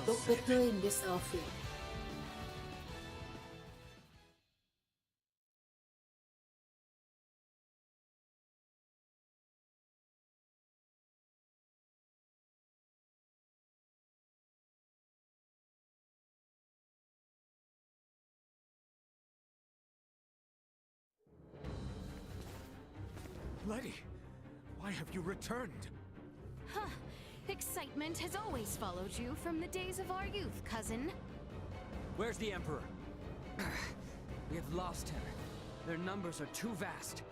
Look better in this outfit. Letty, why have you returned? Huh. Excitement has always followed you from the days of our youth, cousin. Where's the Emperor? We have lost him. Their numbers are too vast.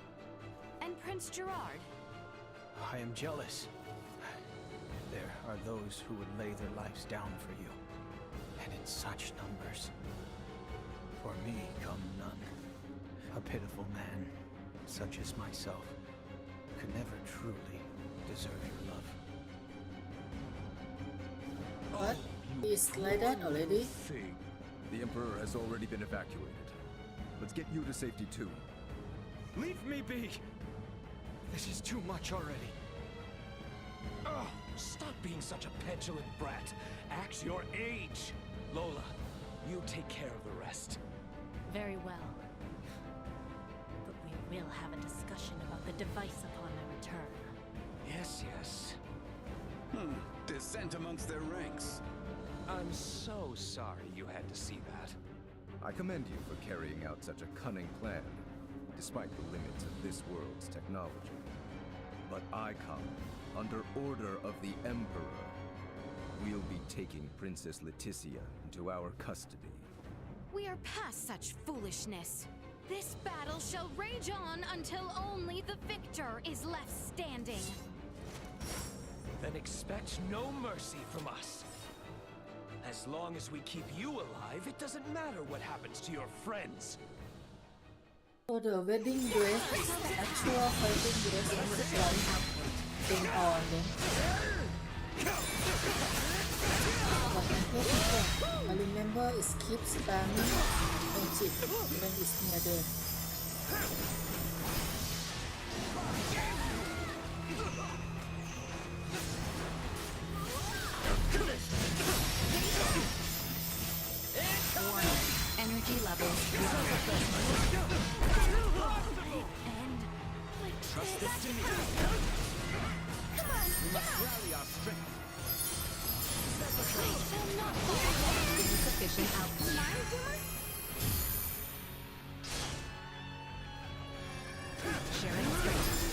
And Prince Gerard. I am jealous. There are those who would lay their lives down for you. And in such numbers. For me come none. A pitiful man, such as myself, could never truly deserve your love. What? Is like that already? The Emperor has already been evacuated. Let's get you to safety too. Leave me be! This is too much already. Oh, stop being such a petulant brat. Act your age. Lola, you take care of the rest. Very well. But we will have a discussion about the device upon my return. Yes, yes. Dissent amongst their ranks. I'm so sorry you had to see that. I commend you for carrying out such a cunning plan, despite the limits of this world's technology. But I come under order of the Emperor. We'll be taking Princess Leticia into our custody. We are past such foolishness. This battle shall rage on until only the victor is left standing. Then expect no mercy from us. As long as we keep you alive, it doesn't matter what happens to your friends. So the wedding dress is actual fighting dress on the front thing on them. But I remember it keeps spamming magic when it's near them. Energy levels Trust this to me. We must rally our strength. insufficient output. Sharing strength.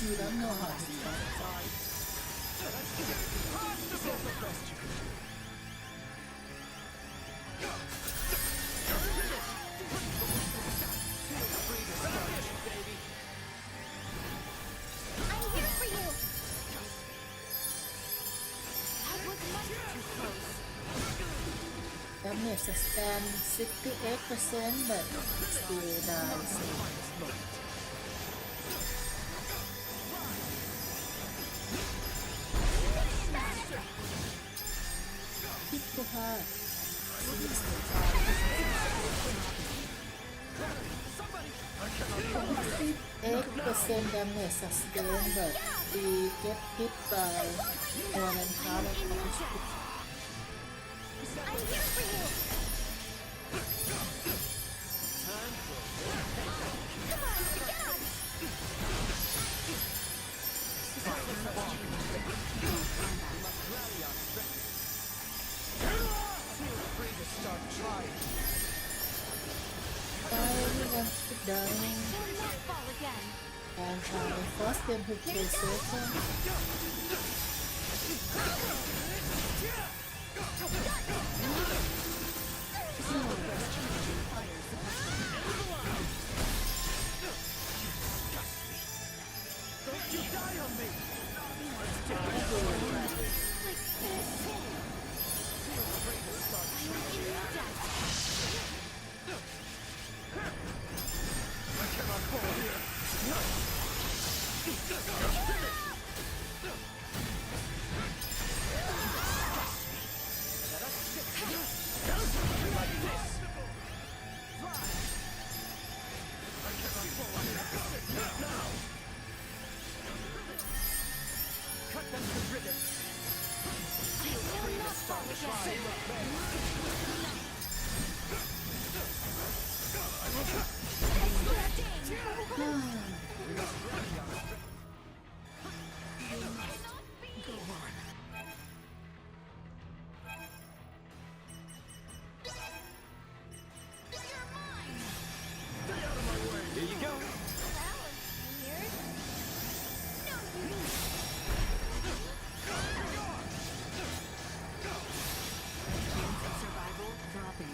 You don't know how to fight. I'm here for you! That was much too close. Damage sustained 68%, but still dies. Hit too hard. 8% damage sustained, but we get hit by more than half of damage. I'm here for you! Come on, get on! Feel free to start trying. I want to die. Will not fall again. And I force them to play safer. Don't you die on me! I cannot fall here. Cut them to ribbons! Feel free to start trying. Go on. Here you go. Survival dropping.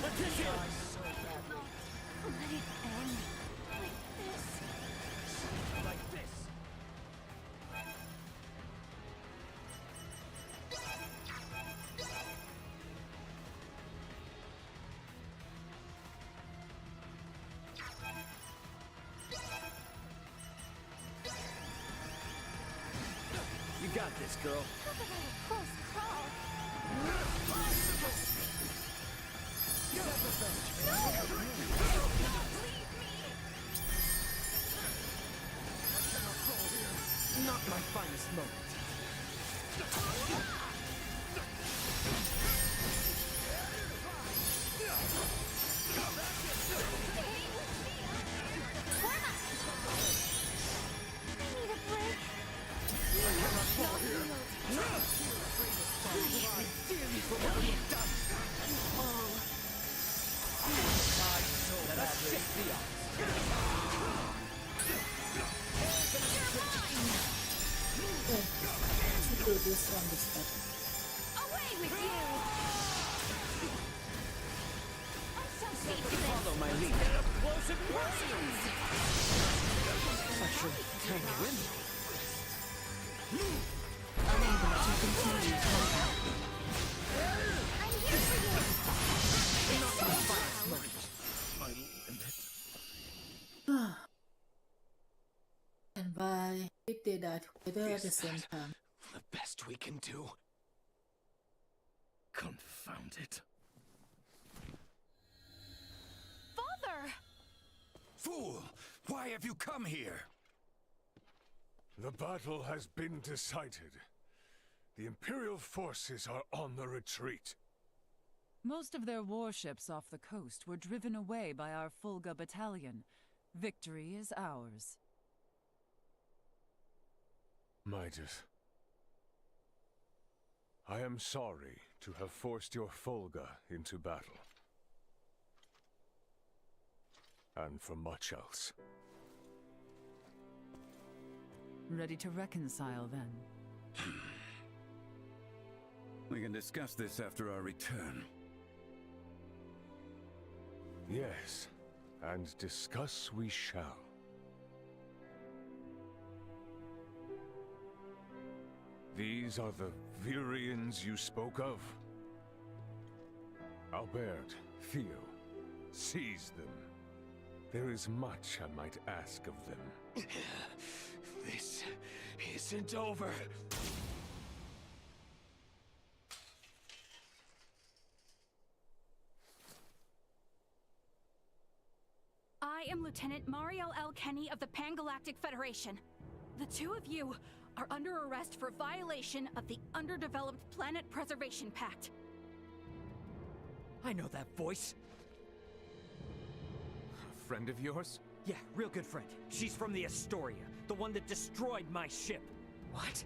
Leticia! Let it end like this. Like this! got this, girl. Close crawl. Not my finest moment. Do this on the spot. Away with you! I shall see to this. Follow my lead. Explosive workings! Such a tiny wind. Unable to continue combat. I'm here for you! Not my finest moment. My limit. And why did they die together at the same time? The best we can do. Confound it. Father! Fool! Why have you come here? The battle has been decided. The Imperial forces are on the retreat. Most of their warships off the coast were driven away by our Fulga battalion. Victory is ours. Midas, I am sorry to have forced your Fulga into battle. And for much else. Ready to reconcile, then? We can discuss this after our return. Yes, and discuss we shall. These are the Virians you spoke of? Albert, Theo, seize them. There is much I might ask of them. This isn't over. I am Lieutenant Mariel L. Kenny of the Pan-Galactic Federation. The two of you are under arrest for violation of the Underdeveloped Planet Preservation Pact. I know that voice. A friend of yours? Yeah, real good friend. She's from the Astoria, the one that destroyed my ship. What?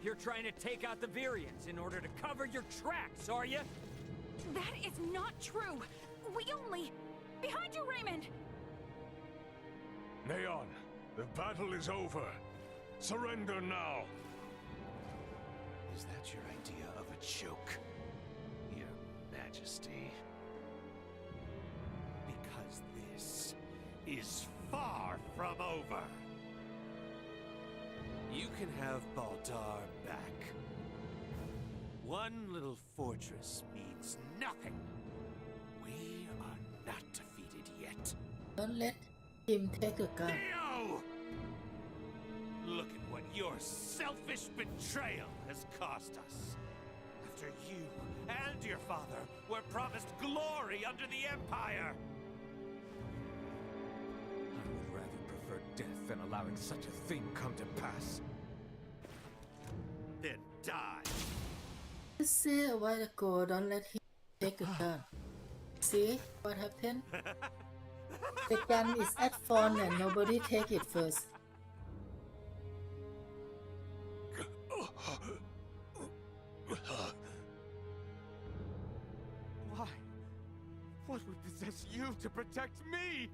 You're trying to take out the Virians in order to cover your tracks, are you? That is not true. We only... Behind you, Raymond! Neon, the battle is over. Surrender now! Is that your idea of a joke, Your Majesty? Because this is far from over. You can have Baldar back. One little fortress means nothing. We are not defeated yet. Don't let him take a gun. Neo! Look at what your selfish betrayal has cost us. After you and your father were promised glory under the Empire. I would rather prefer death than allowing such a thing come to pass. Then die. Just say a while ago, don't let him take a gun. See what happened? The gun is at fault and nobody take it first. Why? What would possess you to protect me?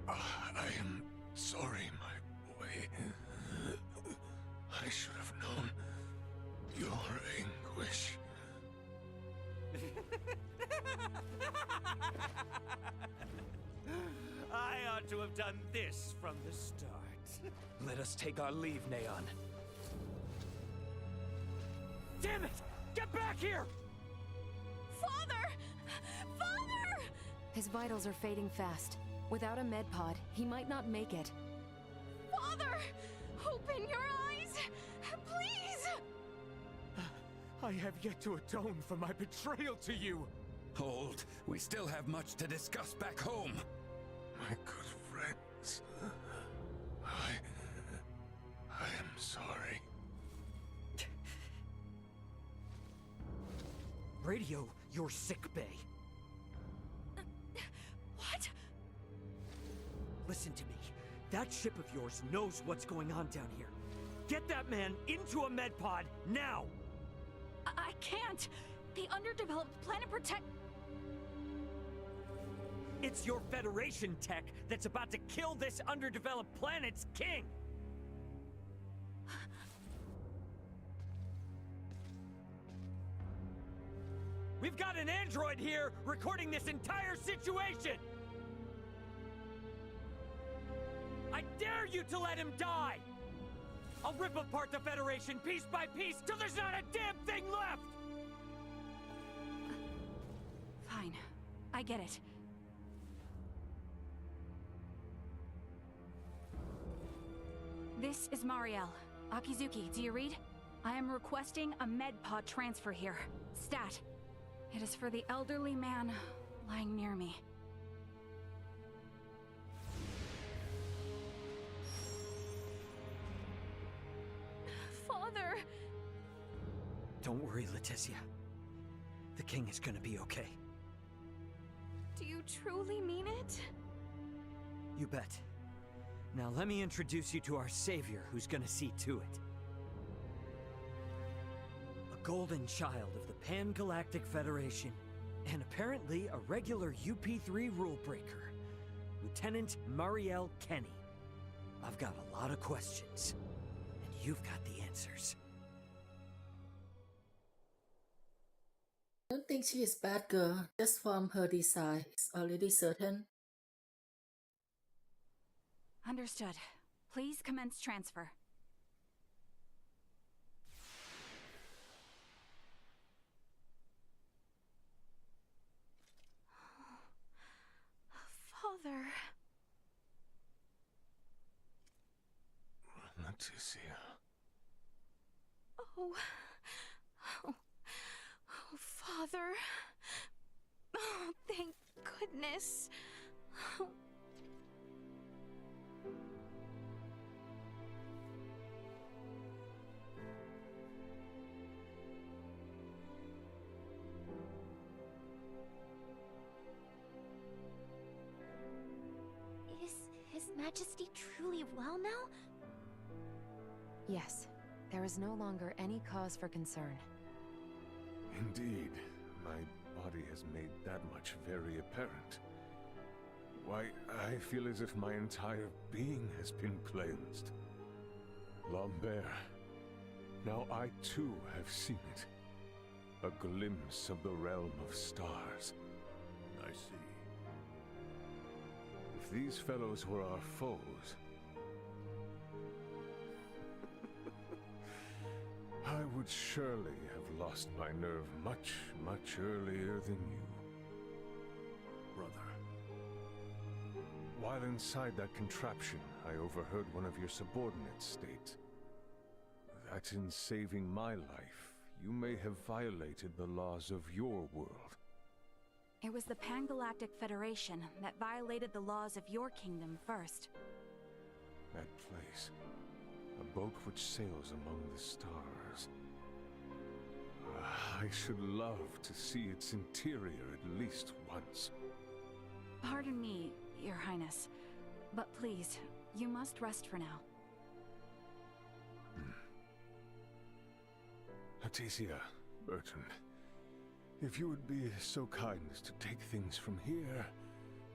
I am sorry, my boy. I should have known your anguish. I ought to have done this from the start. Let us take our leave, Neon. Damn it! Get back here! Father! Father! His vitals are fading fast. Without a med pod, he might not make it. Father! Open your eyes! Please! I have yet to atone for my betrayal to you! Hold. We still have much to discuss back home. My good friends. I am sorry. Radio your sick bay. What? Listen to me. That ship of yours knows what's going on down here. Get that man into a med pod now! I can't! The underdeveloped planet protect... It's your Federation tech that's about to kill this underdeveloped planet's king! We've got an android here recording this entire situation! I dare you to let him die! I'll rip apart the Federation piece by piece till there's not a damn thing left! Fine. I get it. This is Marielle. Akizuki, do you read? I am requesting a med pod transfer here. Stat. It is for the elderly man lying near me. Father! Don't worry, Leticia. The king is gonna be okay. Do you truly mean it? You bet. Now let me introduce you to our savior who's gonna see to it. A golden child of the Pan-Galactic Federation, and apparently a regular UP3 rule breaker, Lieutenant Marielle Kenny. I've got a lot of questions, and you've got the answers. I don't think she is bad girl. Just from her design, it's already certain. Understood. Please commence transfer. Father... Leticia. Oh... Oh... Oh, Father... Oh, thank goodness... Oh. Is His Majesty truly well now? Yes. There is no longer any cause for concern. Indeed. My body has made that much very apparent. Why, I feel as if my entire being has been cleansed. Lambert. Now I too have seen it. A glimpse of the realm of stars. I see. If these fellows were our foes, I would surely have lost my nerve much, much earlier than you. Brother. While inside that contraption, I overheard one of your subordinates state that in saving my life, you may have violated the laws of your world. It was the Pan-Galactic Federation that violated the laws of your kingdom first. That place. A boat which sails among the stars. I should love to see its interior at least once. Pardon me, Your Highness, but please, you must rest for now. Leticia, Bertrand, if you would be so kind as to take things from here,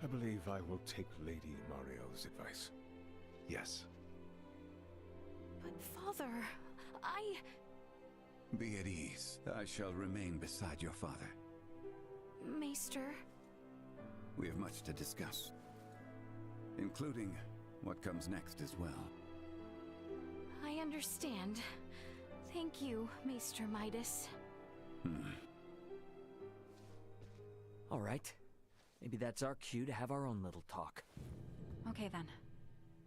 I believe I will take Lady Marielle's advice. Yes. But Father, Be at ease. I shall remain beside your father. Maester... We have much to discuss, including what comes next as well. I understand. Thank you, Maester Midas. All right. Maybe that's our cue to have our own little talk. Okay then.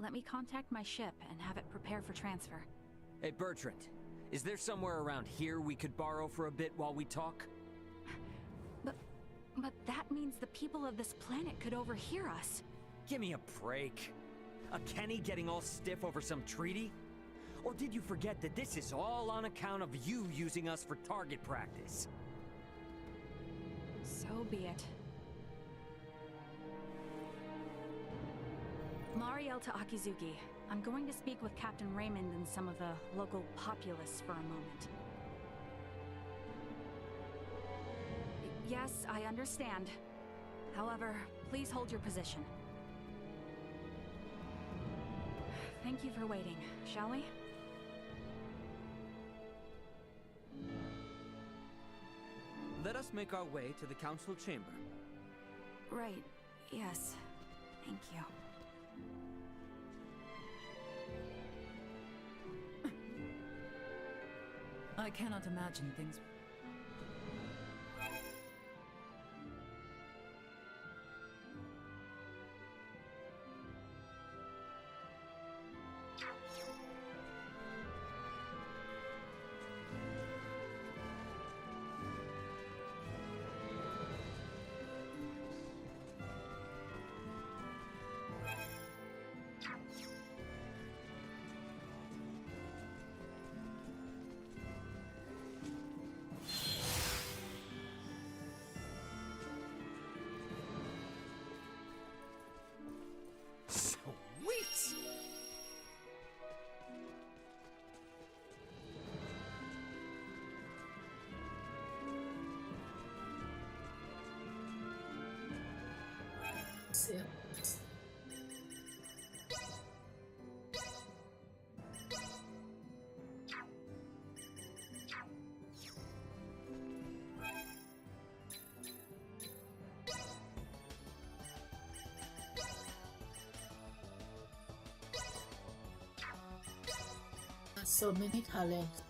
let me contact my ship and have it prepare for transfer. Hey, Bertrand, is there somewhere around here we could borrow for a bit while we talk? But that means the people of this planet could overhear us. Give me a break. A Kenny getting all stiff over some treaty? Or did you forget that this is all on account of you using us for target practice? So be it. Mariel to Akizuki. I'm going to speak with Captain Raymond and some of the local populace for a moment. Yes, I understand. However, please hold your position. Thank you for waiting, shall we? Let us make our way to the council chamber. Right, yes. Thank you. I cannot imagine things. Sweet! Six. So many talents.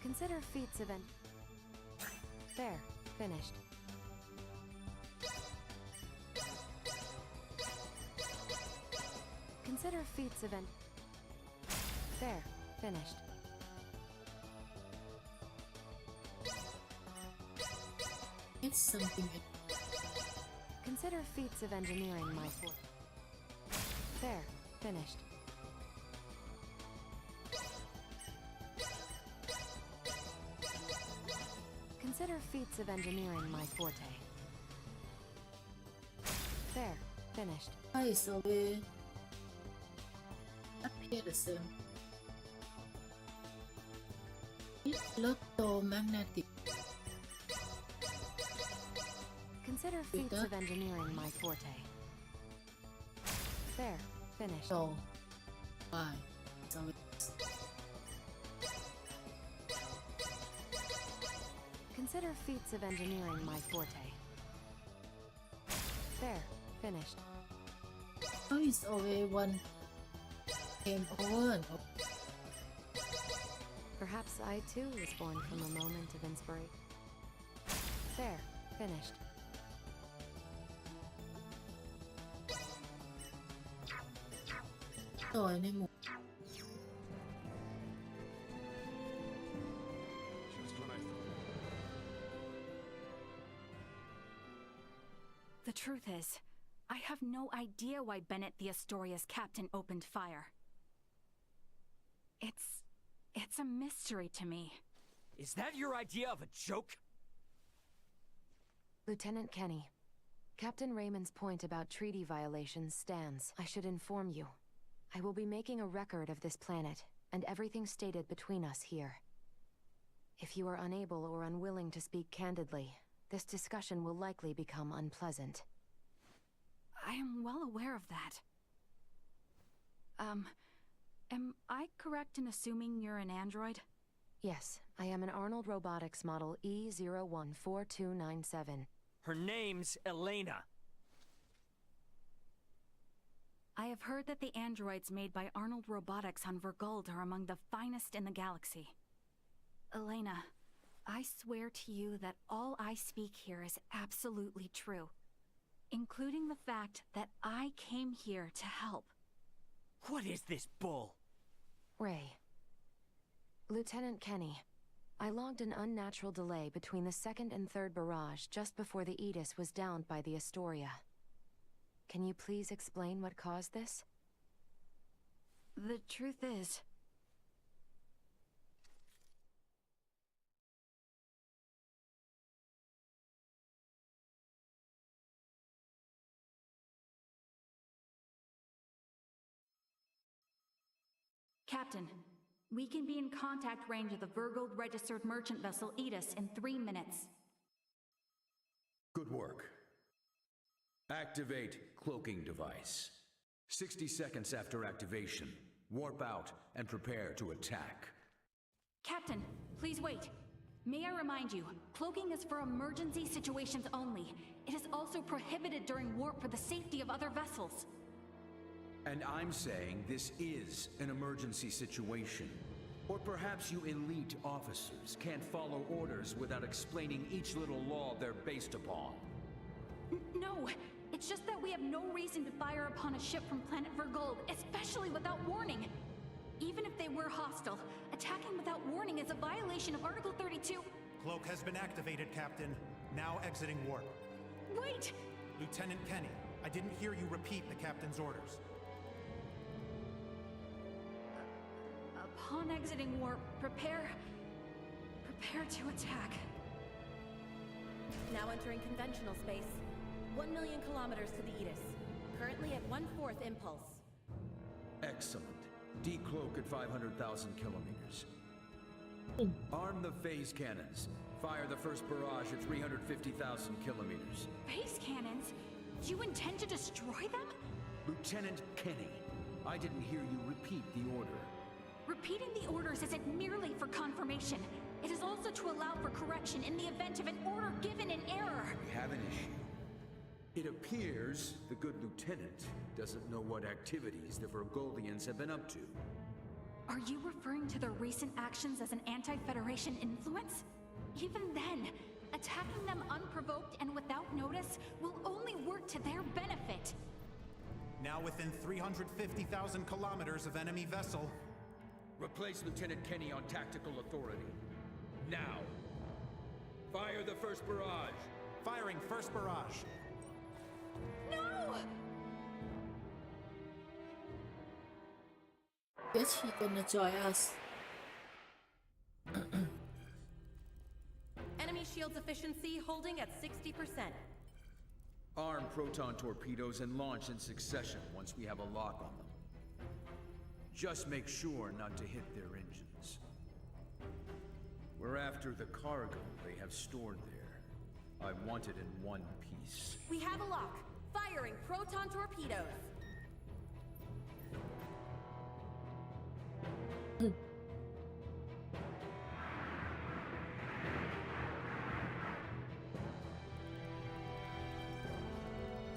Consider feats of There, finished. Consider feats of There, finished. It's something. Consider feats of engineering my forte. There, finished. Consider feats of engineering my forte. There, finished. I so we appear the same. Electromagnetic. Consider feats of engineering my forte. There, finished. No. Why? So it's Consider feats of engineering my forte. There, finished. how is always one came over and over. Perhaps I too was born from a moment of inspiration. There, finished. No anymore. Just when I thought. The truth is, I have no idea why Bennett the Astoria's captain opened fire. It's a mystery to me. Is that your idea of a joke? Lieutenant Kenny, Captain Raymond's point about treaty violations stands. I should inform you. I will be making a record of this planet, and everything stated between us here. If you are unable or unwilling to speak candidly, this discussion will likely become unpleasant. I am well aware of that. Am I correct in assuming you're an android? Yes, I am an Arnold Robotics model E014297. Her name's Elena. I have heard that the androids made by Arnold Robotics on Vergold are among the finest in the galaxy. Elena, I swear to you that all I speak here is absolutely true, including the fact that I came here to help. What is this bull? Ray. Lieutenant Kenny, I logged an unnatural delay between the second and third barrage just before the Aegis was downed by the Astoria. Can you please explain what caused this? The truth is, Captain, we can be in contact range of the Vergold registered merchant vessel Aegis in 3 minutes. Good work. Activate cloaking device. 60 seconds after activation, warp out and prepare to attack. Captain, please wait. May I remind you, cloaking is for emergency situations only. It is also prohibited during warp for the safety of other vessels. And I'm saying this is an emergency situation. Or perhaps you elite officers can't follow orders without explaining each little law they're based upon. No, it's just that we have no reason to fire upon a ship from planet Vergold, especially without warning. Even if they were hostile, attacking without warning is a violation of Article 32. Cloak has been activated, Captain. Now exiting warp. Wait! Lieutenant Kenny, I didn't hear you repeat the Captain's orders. Upon exiting warp, prepare to attack. Now entering conventional space. 1 million kilometers to the Aegis. Currently at 1/4 impulse. Excellent. Decloak at 500,000 kilometers. Arm the phase cannons. Fire the first barrage at 350,000 kilometers. Phase cannons? Do you intend to destroy them? Lieutenant Kenny, I didn't hear you repeat the order. Repeating the orders isn't merely for confirmation. It is also to allow for correction in the event of an order given in error. We have an issue. It appears the good lieutenant doesn't know what activities the Vergoldians have been up to. Are you referring to their recent actions as an anti-Federation influence? Even then, attacking them unprovoked and without notice will only work to their benefit. Now within 350,000 kilometers of enemy vessel. Replace Lieutenant Kenny on tactical authority. Now! Fire the first barrage! Firing first barrage. No! Guess he gonna join us. Enemy shields efficiency holding at 60%. Arm proton torpedoes and launch in succession once we have a lock on them. Just make sure not to hit their engines. We're after the cargo they have stored there. I want it in one piece. We have a lock. Firing proton torpedoes.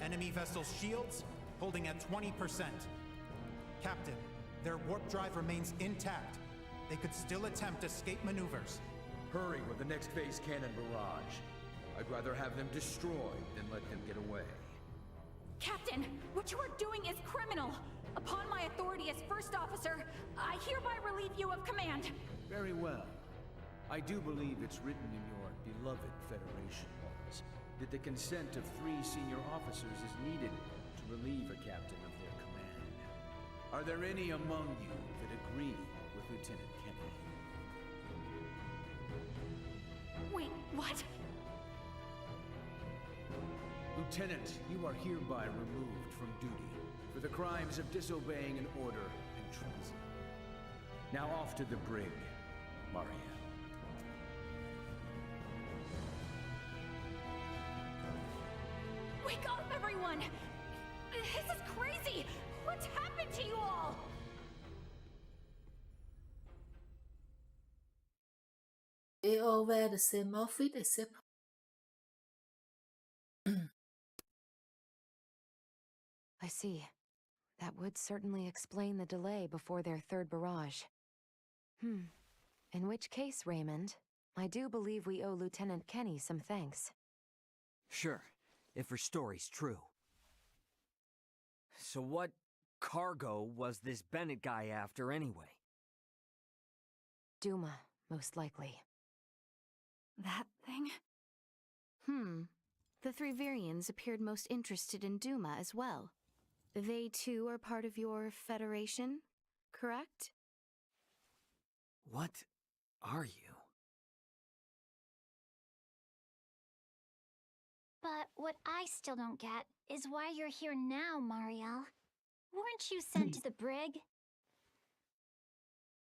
Enemy vessel's shields holding at 20%. Captain, their warp drive remains intact. They could still attempt escape maneuvers. Hurry with the next phase cannon barrage. I'd rather have them destroyed than let them get away. Captain, what you are doing is criminal. Upon my authority as First Officer, I hereby relieve you of command. Very well. I do believe it's written in your beloved Federation laws that the consent of 3 senior officers is needed to relieve a captain of their command. Are there any among you that agree with Lieutenant Kenny? Wait, what? Lieutenant, you are hereby removed from duty for the crimes of disobeying an order and treason. Now off to the brig, Marielle. Wake up, everyone! This is crazy! What's happened to you all? They all wear the same outfit except. I see. That would certainly explain the delay before their third barrage. In which case, Raymond, I do believe we owe Lieutenant Kenny some thanks. Sure, if her story's true. So what cargo was this Bennett guy after anyway? Duma, most likely. That thing? The three Virians appeared most interested in Duma as well. They too are part of your Federation, correct? What are you? But what I still don't get is why you're here now, Marielle. Weren't you sent to the brig?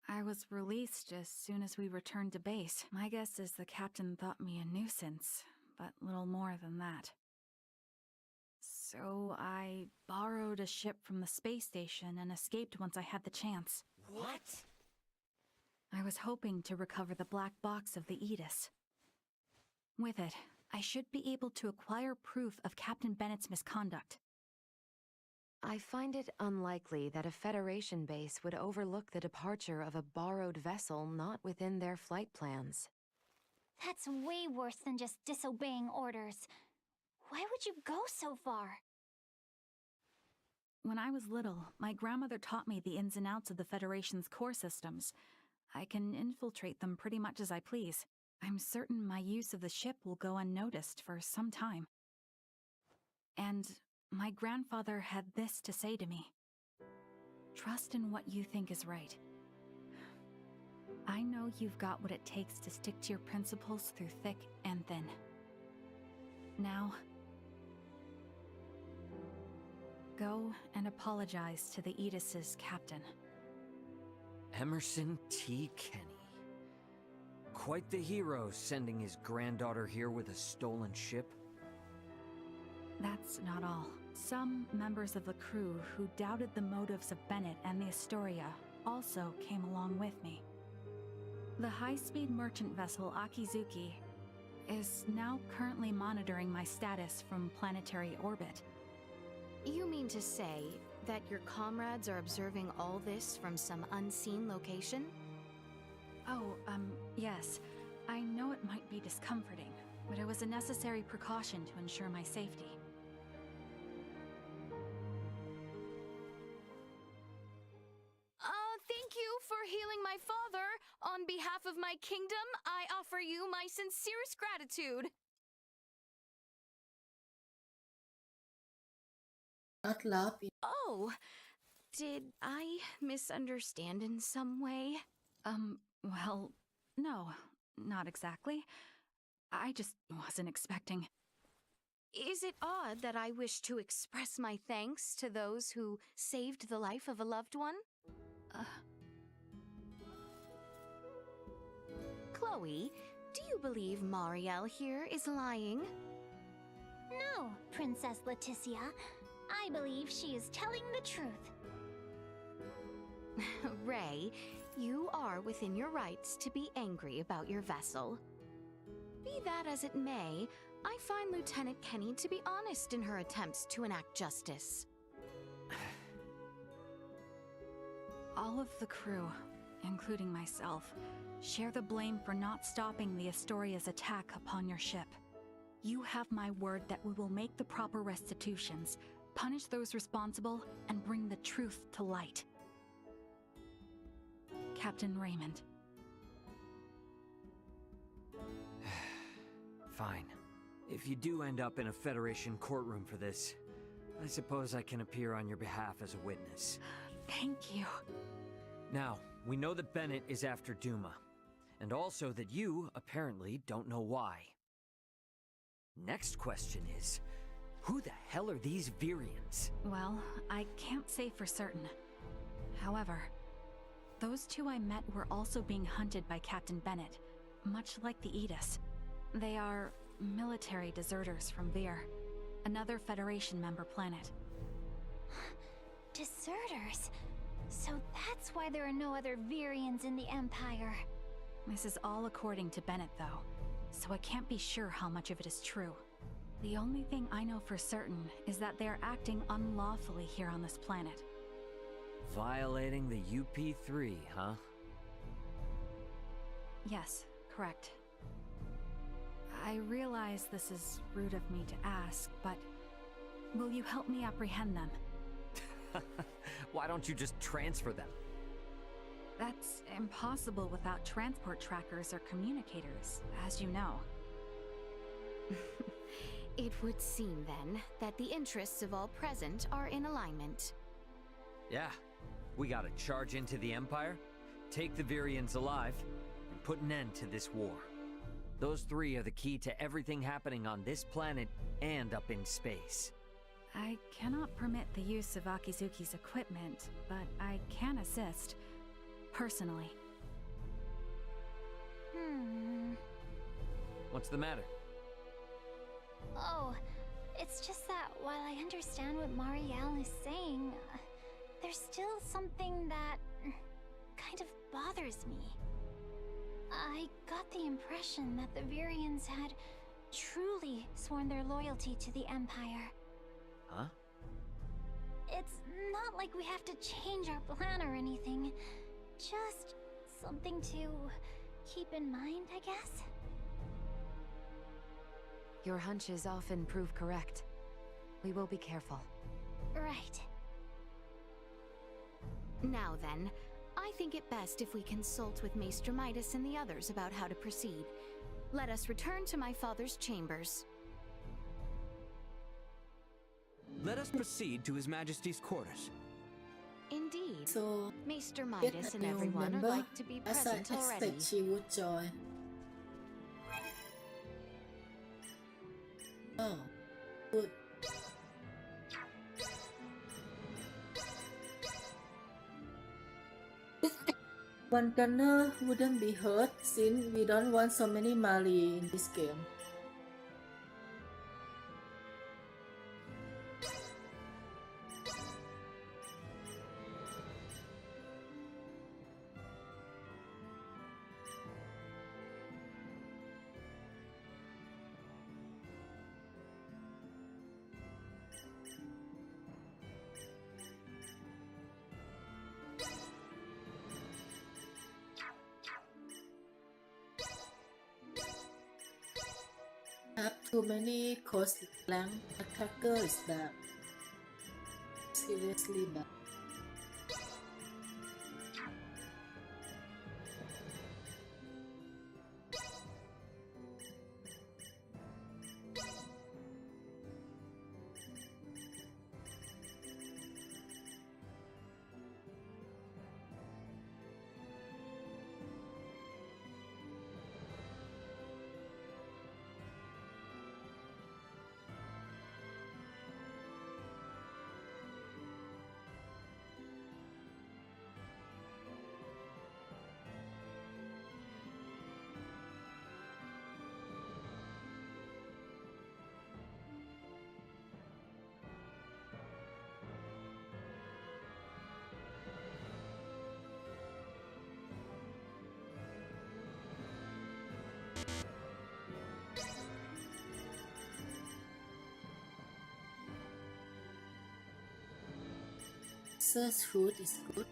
I was released as soon as we returned to base. My guess is the captain thought me a nuisance, but little more than that. So I borrowed a ship from the space station and escaped once I had the chance. What? I was hoping to recover the black box of the Aegis. With it, I should be able to acquire proof of Captain Bennett's misconduct. I find it unlikely that a Federation base would overlook the departure of a borrowed vessel not within their flight plans. That's way worse than just disobeying orders. Why would you go so far? When I was little, my grandmother taught me the ins and outs of the Federation's core systems. I can infiltrate them pretty much as I please. I'm certain my use of the ship will go unnoticed for some time. And my grandfather had this to say to me. Trust in what you think is right. I know you've got what it takes to stick to your principles through thick and thin. Now, go and apologize to the Aegis's captain. Emerson T. Kenny. Quite the hero, sending his granddaughter here with a stolen ship. That's not all. Some members of the crew who doubted the motives of Bennett and the Astoria also came along with me. The high-speed merchant vessel Akizuki is now currently monitoring my status from planetary orbit. You mean to say that your comrades are observing all this from some unseen location? Oh, yes. I know it might be discomforting, but it was a necessary precaution to ensure my safety. Thank you for healing my father. On behalf of my kingdom, I offer you my sincerest gratitude. Not love. Oh, did I misunderstand in some way? Well, no, not exactly. I just wasn't expecting. Is it odd that I wish to express my thanks to those who saved the life of a loved one? Chloe, do you believe Marielle here is lying? No, Princess Leticia. I believe she is telling the truth. Ray, you are within your rights to be angry about your vessel. Be that as it may, I find Lieutenant Kenny to be honest in her attempts to enact justice. All of the crew, including myself, share the blame for not stopping the Astoria's attack upon your ship. You have my word that we will make the proper restitutions, punish those responsible, and bring the truth to light. Captain Raymond. Fine. If you do end up in a Federation courtroom for this, I suppose I can appear on your behalf as a witness. Thank you. Now, we know that Bennett is after Duma, and also that you, apparently, don't know why. Next question is, who the hell are these Virians? Well, I can't say for certain. However, those two I met were also being hunted by Captain Bennett, much like the Aegis. They are military deserters from Vir, another Federation member planet. Deserters? So that's why there are no other Virians in the Empire. This is all according to Bennett, though, so I can't be sure how much of it is true. The only thing I know for certain is that they're acting unlawfully here on this planet. Violating the UP3, huh? Yes, correct. I realize this is rude of me to ask, but will you help me apprehend them? Why don't you just transfer them? That's impossible without transport trackers or communicators, as you know. It would seem, then, that the interests of all present are in alignment. Yeah, we gotta charge into the Empire, take the Virians alive, and put an end to this war. Those three are the key to everything happening on this planet and up in space. I cannot permit the use of Akizuki's equipment, but I can assist, personally. What's the matter? Oh, it's just that while I understand what Marielle is saying, there's still something that kind of bothers me. I got the impression that the Virians had truly sworn their loyalty to the Empire. Huh? It's not like we have to change our plan or anything. Just something to keep in mind, I guess. Your hunches often prove correct. We will be careful. Right. Now then, I think it best if we consult with Maester Midas and the others about how to proceed. Let us return to my father's chambers. Let us proceed to His Majesty's quarters. Indeed. So, Maester get Midas a and new everyone are member, like to be as I present already. expect she would join. Oh, good. One gunner wouldn't be hurt since we don't want so many Mali in this game. Have too many coast blank attackers that seriously bad. Search food is good.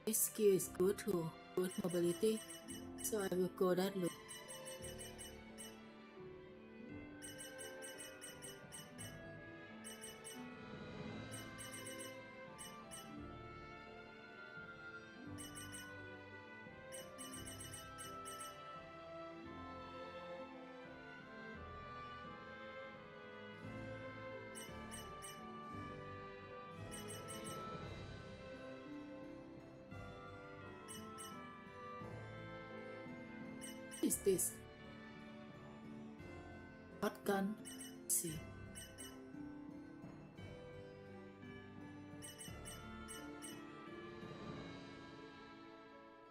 This skill is good too. Good mobility. So I will go that loop. What is this? Shotgun. Let's see.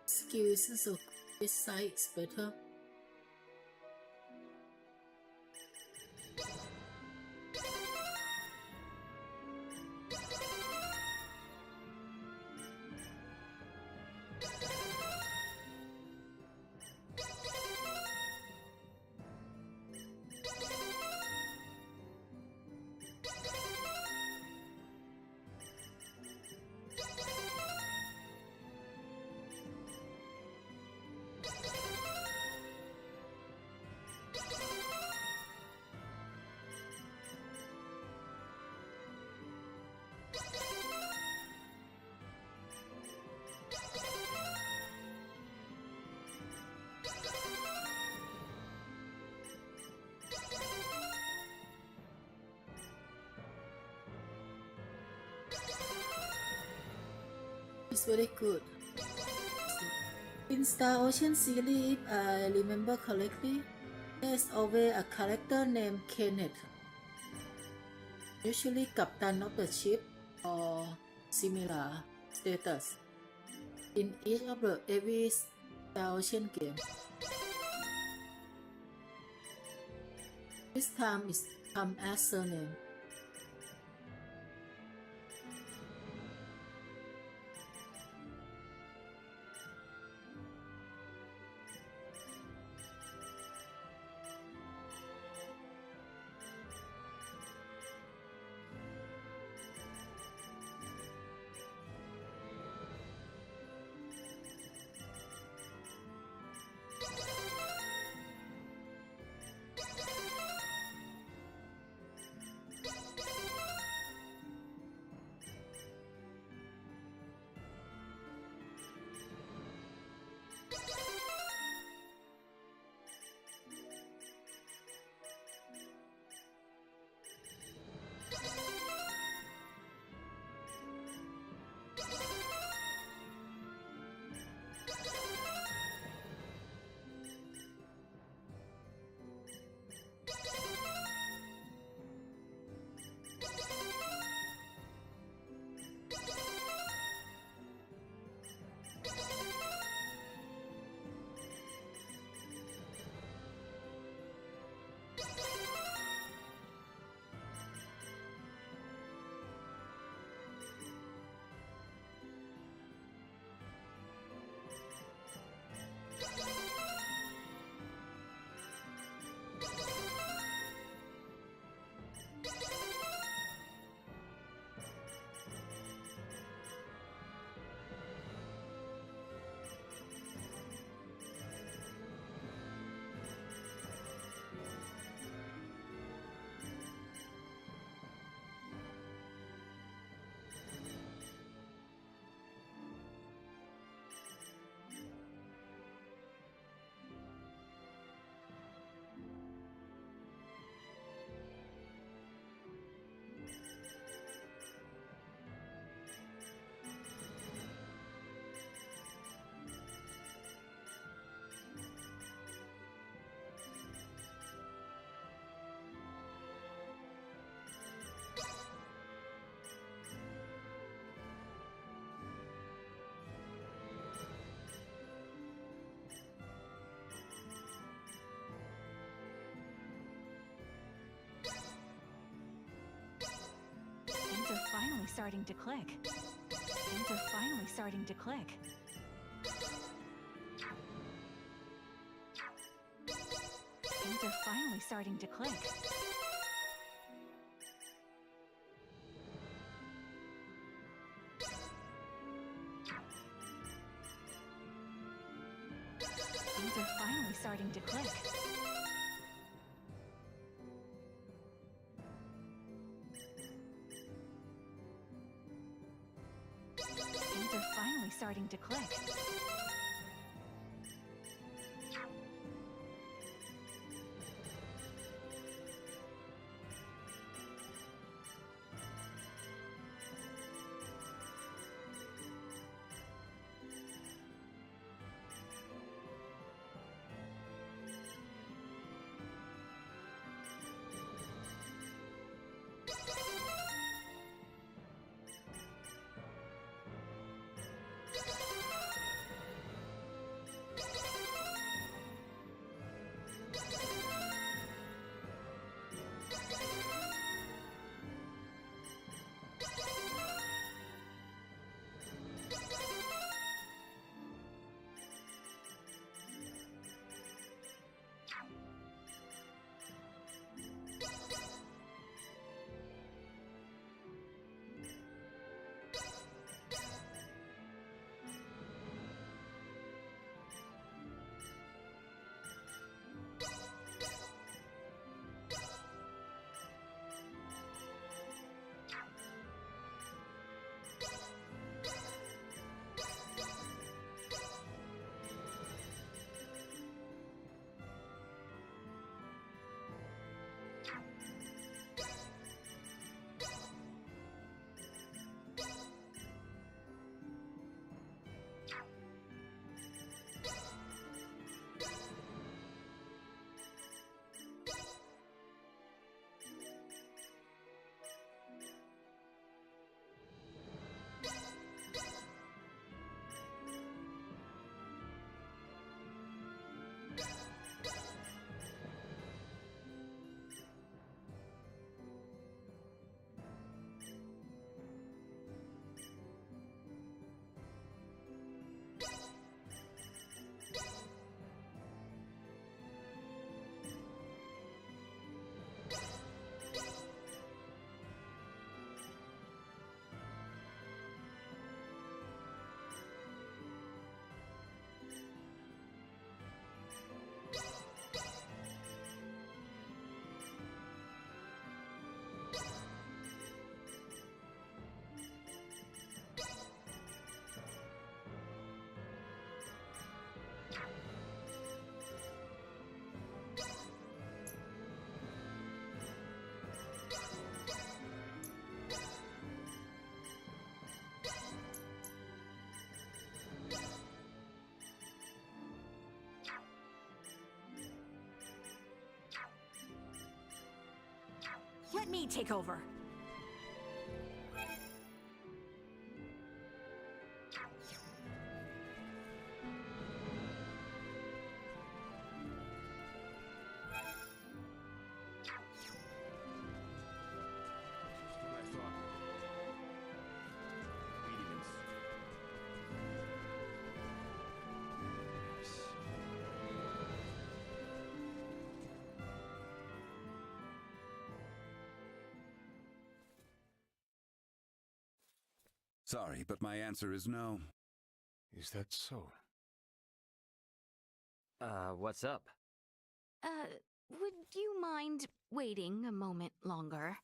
Skills so this side is better. It's very good. In Star Ocean series, if I remember correctly, there's always a character named Kenneth, usually captain of the ship or similar status in each of the every Star Ocean game. This time it's come as surname. Things are finally starting to click. Things are finally starting to click. Things are finally starting to click. Things are finally starting to click. Things are finally starting to click. Let me take over. Sorry, but my answer is no. Is that so? What's up? Would you mind waiting a moment longer?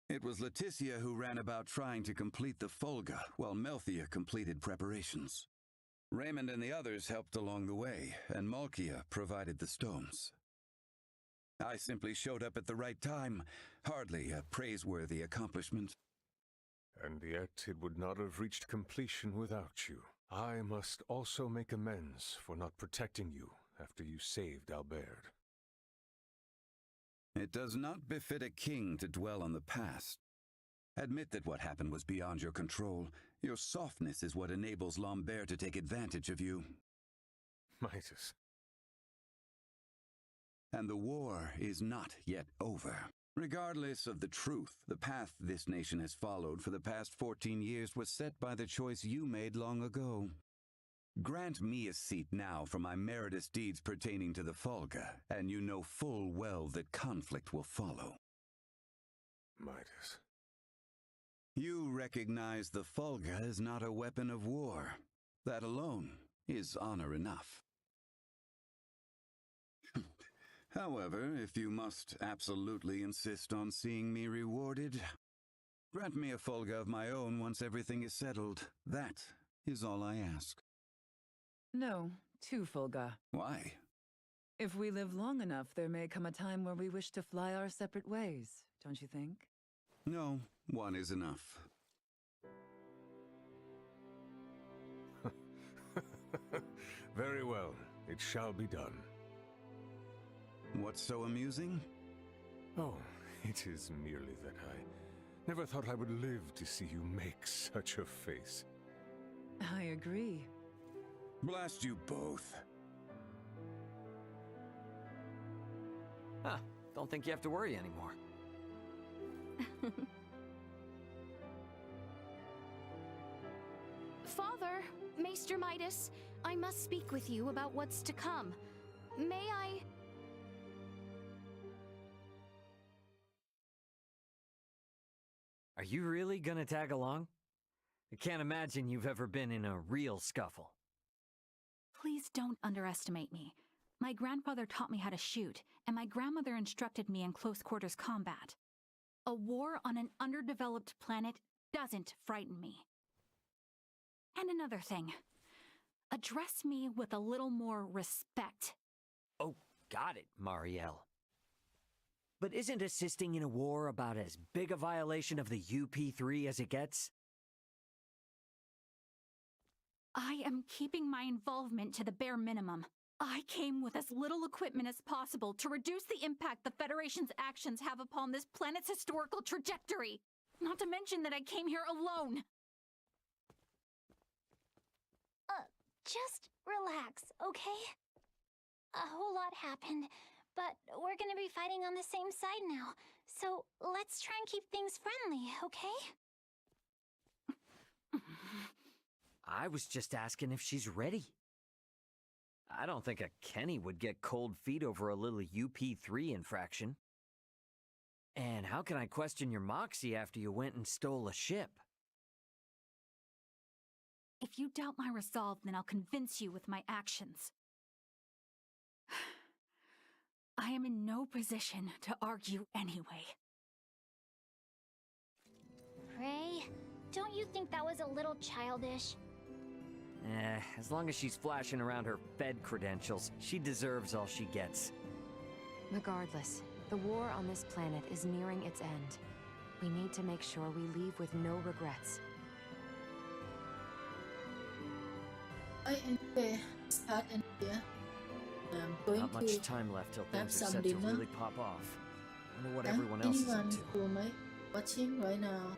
It was Leticia who ran about trying to complete the Folga, while Melthia completed preparations. Raymond and the others helped along the way, and Malkia provided the stones. I simply showed up at the right time, hardly a praiseworthy accomplishment. And yet it would not have reached completion without you. I must also make amends for not protecting you after you saved Albert. It does not befit a king to dwell on the past. Admit that what happened was beyond your control. Your softness is what enables Lambert to take advantage of you. Midas. And the war is not yet over. Regardless of the truth, the path this nation has followed for the past 14 years was set by the choice you made long ago. Grant me a seat now for my meritorious deeds pertaining to the Folga, and you know full well that conflict will follow. Midas. You recognize the Folga is not a weapon of war. That alone is honor enough. However, if you must absolutely insist on seeing me rewarded, grant me a Folga of my own once everything is settled. That is all I ask. No, 2 Fulga. Why? If we live long enough, there may come a time where we wish to fly our separate ways, don't you think? No, 1 is enough. Very well, it shall be done. What's so amusing? Oh, it is merely that I never thought I would live to see you make such a face. I agree. Blast you both. Huh, don't think you have to worry anymore. Father, Maester Midas, I must speak with you about what's to come. May I... Are you really gonna tag along? I can't imagine you've ever been in a real scuffle. Please don't underestimate me. My grandfather taught me how to shoot, and my grandmother instructed me in close quarters combat. A war on an underdeveloped planet doesn't frighten me. And another thing. Address me with a little more respect. Oh, got it, Marielle. But isn't assisting in a war about as big a violation of the UP3 as it gets? I am keeping my involvement to the bare minimum. I came with as little equipment as possible to reduce the impact the Federation's actions have upon this planet's historical trajectory. Not to mention that I came here alone. Just relax, okay? A whole lot happened, but we're gonna be fighting on the same side now. So let's try and keep things friendly, okay? I was just asking if she's ready. I don't think a Kenny would get cold feet over a little UP3 infraction. And how can I question your moxie after you went and stole a ship? If you doubt my resolve, then I'll convince you with my actions. I am in no position to argue anyway. Ray, don't you think that was a little childish? As long as she's flashing around her Fed credentials, she deserves all she gets. Regardless, the war on this planet is nearing its end. We need to make sure we leave with no regrets. I enjoy this part in here. I'm going Not much time left till have things are some set to dinner. really pop off. Wonder what And everyone else is up anyone to. who might watching right now